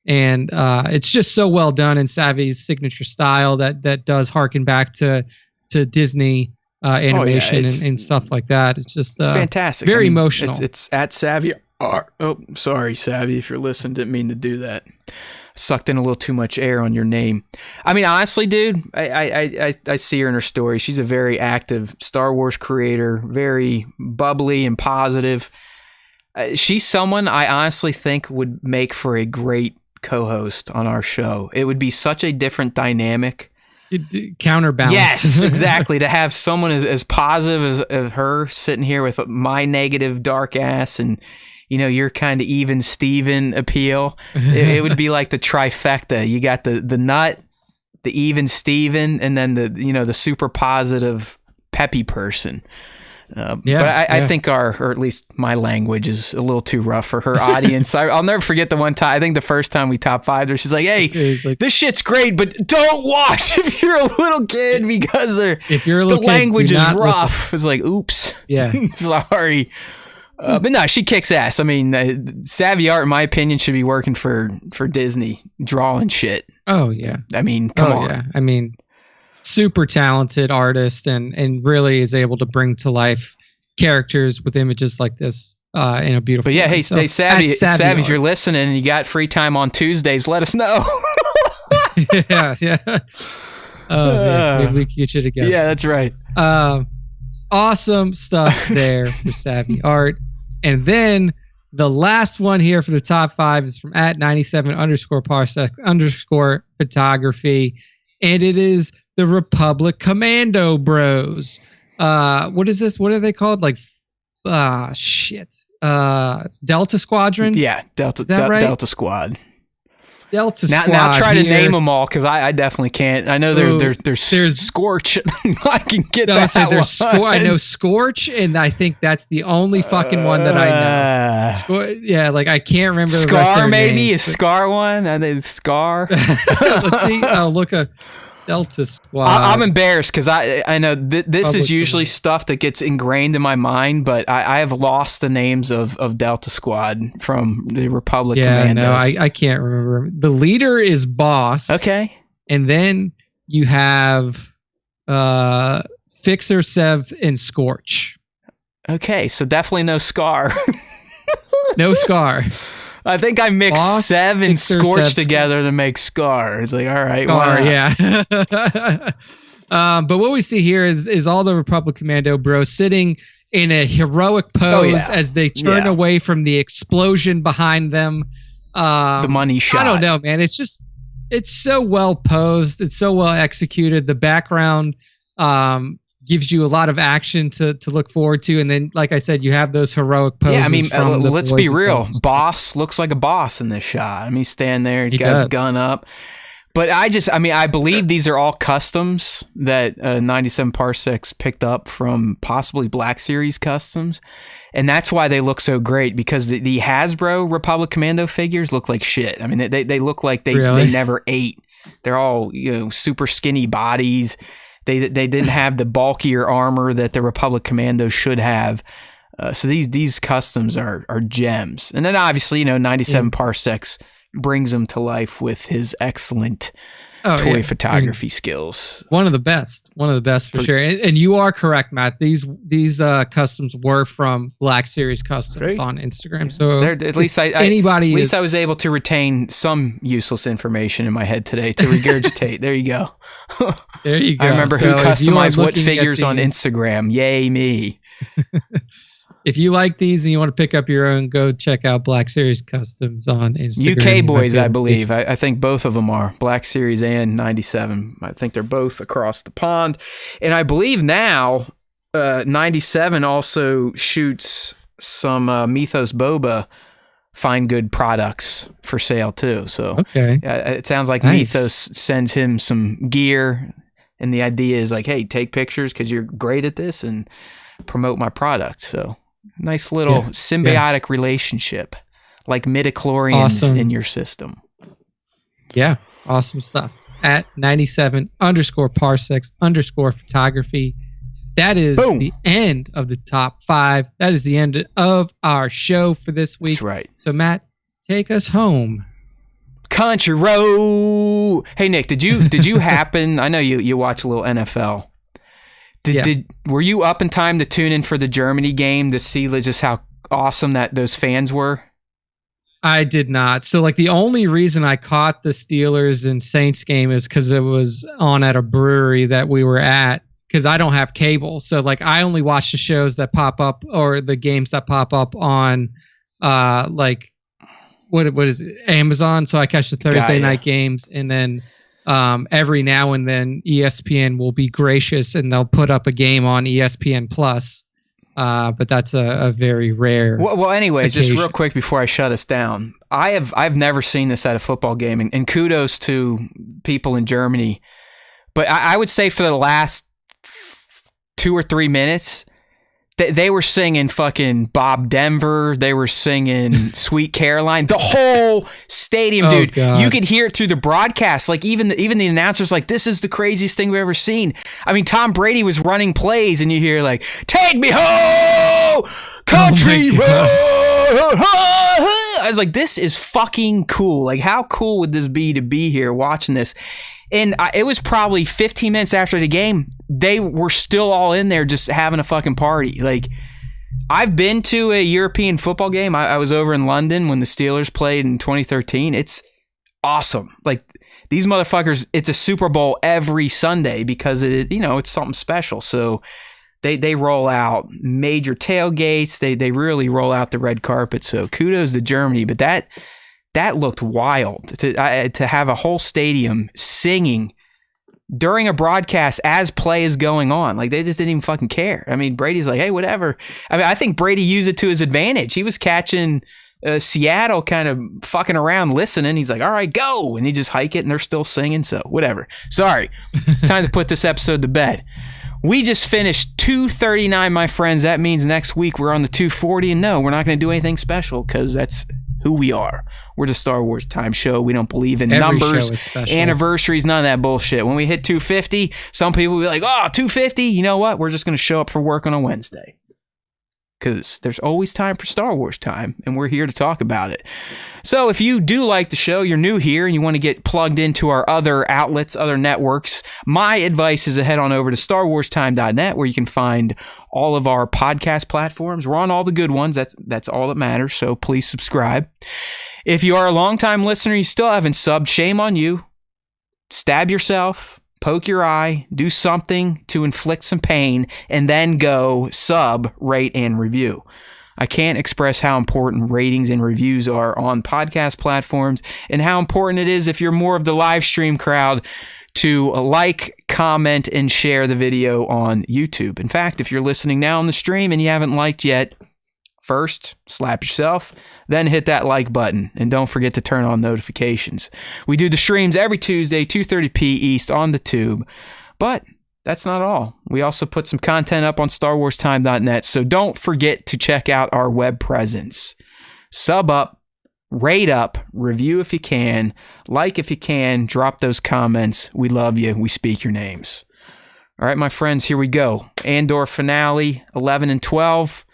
And it's just so well done in Savvy's signature style that does harken back to Disney animation and stuff like that. It's just it's fantastic. Very emotional. It's at Savvy Art. Oh, sorry, Savvy, if you're listening, didn't mean to do that. Sucked in a little too much air on your name. I mean, honestly, dude, I see her in her story. She's a very active Star Wars creator, very bubbly and positive. She's someone I honestly think would make for a great co-host on our show. It would be such a different dynamic. Counterbalance. Yes, exactly. To have someone as positive as her sitting here with my negative dark ass and your kind of even Steven appeal. It would be like the trifecta. You got the nut, the even Steven, and then the super positive peppy person. But I think or at least my language is a little too rough for her audience. I'll never forget the one time, I think the first time we top 5'd her, she's like, hey, this shit's great, but don't watch if you're a little kid because the language is rough. It's like, oops. Yeah. Sorry. But no, she kicks ass. I mean, Savvy Art, in my opinion, should be working for Disney, drawing shit. Oh, yeah. I mean, come on. Yeah. I mean, super talented artist and really is able to bring to life characters with images like this in a beautiful way. But yeah, So, hey, Savvy, Art. if you're listening and you got free time on Tuesdays, let us know. yeah. Oh, man, maybe we can get you together. Yeah, that's right. Awesome stuff there for Savvy Art. And then the last one here for the top 5 is from at 97_parsec_photography. And it is the Republic Commando Bros. What is this? What are they called? Delta Squadron? Yeah, Delta Squad. Delta Squad. Now try to name them all because I definitely can't. I know there's Scorch. I can get that one. I know Scorch, and I think that's the only fucking one that I know. I can't remember. Scar, the rest of maybe names, a Scar one. I think Scar. Let's see. I'll look Delta Squad. I'm embarrassed because I know this is Public usually domain. stuff that gets ingrained in my mind, but I have lost the names of Delta Squad from the Republic Commandos. No, I can't remember. The leader is Boss. Okay. And then you have Fixer, Sev, and Scorch. Okay, so definitely no Scar. No Scar. I think I mixed Boss, Sev and Fixer, Scorch Sev, together to make Scar. It's like, all right, Scar, why not? yeah. But what we see here is all the Republic Commando bros sitting in a heroic pose as they turn away from the explosion behind them. The money shot. I don't know, man. It's so well posed. It's so well executed. The background gives you a lot of action to look forward to. And then, like I said, you have those heroic poses. Yeah, I mean, from the let's boys be and real. girls. Boss looks like a boss in this shot. I mean, he's standing there, he's He got his does. gun up. But I believe these are all customs that 97 Parsecs picked up from possibly Black Series customs. And that's why they look so great, because the Hasbro Republic Commando figures look like shit. I mean, they look like they never ate. They're all, super skinny bodies. They didn't have the bulkier armor that the Republic Commandos should have. So these customs are gems. And then obviously, 97 Parsecs brings them to life with his excellent toy photography skills. One of the best for sure. And you are correct, Matt. These customs were from Black Series Customs on Instagram. So at least I was able to retain some useless information in my head today to regurgitate. There you go. There you go. I remember So who customized what looking at figures on these- Instagram. Yay me. If you like these and you want to pick up your own, go check out Black Series Customs on Instagram. UK boys, I believe. I think both of them are. Black Series and 97. I think they're both across the pond. And I believe now 97 also shoots some Mythos Boba fine good products for sale too. So it sounds like Mythos sends him some gear. And the idea is like, hey, take pictures because you're great at this and promote my product. So nice little symbiotic relationship, like midichlorians in your system. Yeah, awesome stuff. At 97_parsecs_photography. That is the end of the top 5. That is the end of our show for this week. That's right. So Matt, take us home. Country road. Hey Nick, did you happen? I know you watch a little NFL. Were you up in time to tune in for the Germany game to see just how awesome that those fans were? I did not. So the only reason I caught the Steelers and Saints game is because it was on at a brewery that we were at, because I don't have cable. So I only watch the shows that pop up or the games that pop up on what is it, Amazon. So I catch the Thursday night games, and then every now and then ESPN will be gracious and they'll put up a game on ESPN Plus. But that's a very rare. Well, anyways, occasion. just real quick before I shut us down, I've never seen this at a football game, and kudos to people in Germany. But I would say for the last 2 or 3 minutes, they were singing fucking Bob Denver. They were singing Sweet Caroline. The whole stadium, dude. God. You could hear it through the broadcast. Even the announcers, this is the craziest thing we've ever seen. I mean, Tom Brady was running plays, and you hear "Take me home, country road." I was like, this is fucking cool. How cool would this be to be here watching this? And it was probably 15 minutes after the game, they were still all in there just having a fucking party. I've been to a European football game. I was over in London when the Steelers played in 2013. It's awesome. These motherfuckers, it's a Super Bowl every Sunday because it's something special. So they roll out major tailgates. They really roll out the red carpet. So kudos to Germany. But that looked wild to have a whole stadium singing during a broadcast as play is going on. They just didn't even fucking care. I mean, Brady's like, hey, whatever. I mean, I think Brady used it to his advantage. He was catching Seattle kind of fucking around listening. He's like, all right, go. And he just hike it and they're still singing. So whatever. Sorry. It's time to put this episode to bed. We just finished 239, my friends. That means next week we're on the 240. And no, we're not going to do anything special because that's who we are. We're the Star Wars Time Show. We don't believe in Every numbers, show is special. anniversaries, none of that bullshit. When we hit 250, some people will be like, oh, 250? You know what? We're just going to show up for work on a Wednesday. Because there's always time for Star Wars time, and we're here to talk about it. So if you do like the show, you're new here, and you want to get plugged into our other outlets, other networks, my advice is to head on over to StarWarsTime.net, where you can find all of our podcast platforms. We're on all the good ones. That's all that matters, so please subscribe. If you are a longtime listener, you still haven't subbed, shame on you. Stab yourself. Poke your eye, do something to inflict some pain, and then go sub, rate, and review. I can't express how important ratings and reviews are on podcast platforms and how important it is if you're more of the live stream crowd to like, comment, and share the video on YouTube. In fact, if you're listening now on the stream and you haven't liked yet, first, slap yourself, then hit that like button, and don't forget to turn on notifications. We do the streams every Tuesday, 2:30 p. East on the tube, but that's not all. We also put some content up on StarWarsTime.net, so don't forget to check out our web presence. Sub up, rate up, review if you can, like if you can, drop those comments. We love you. We speak your names. All right, my friends, here we go. Andor finale, 11 and 12.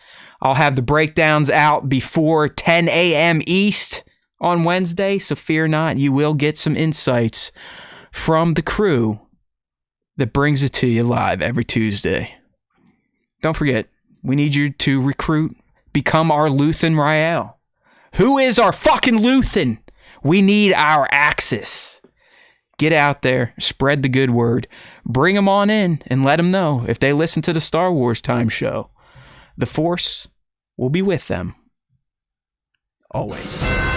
I'll have the breakdowns out before 10 a.m. East on Wednesday, so fear not. You will get some insights from the crew that brings it to you live every Tuesday. Don't forget, we need you to recruit, become our Luthen Rael. Who is our fucking Luthen? We need our Axis. Get out there, spread the good word, bring them on in, and let them know if they listen to the Star Wars Time Show. The Force will be with them. Always.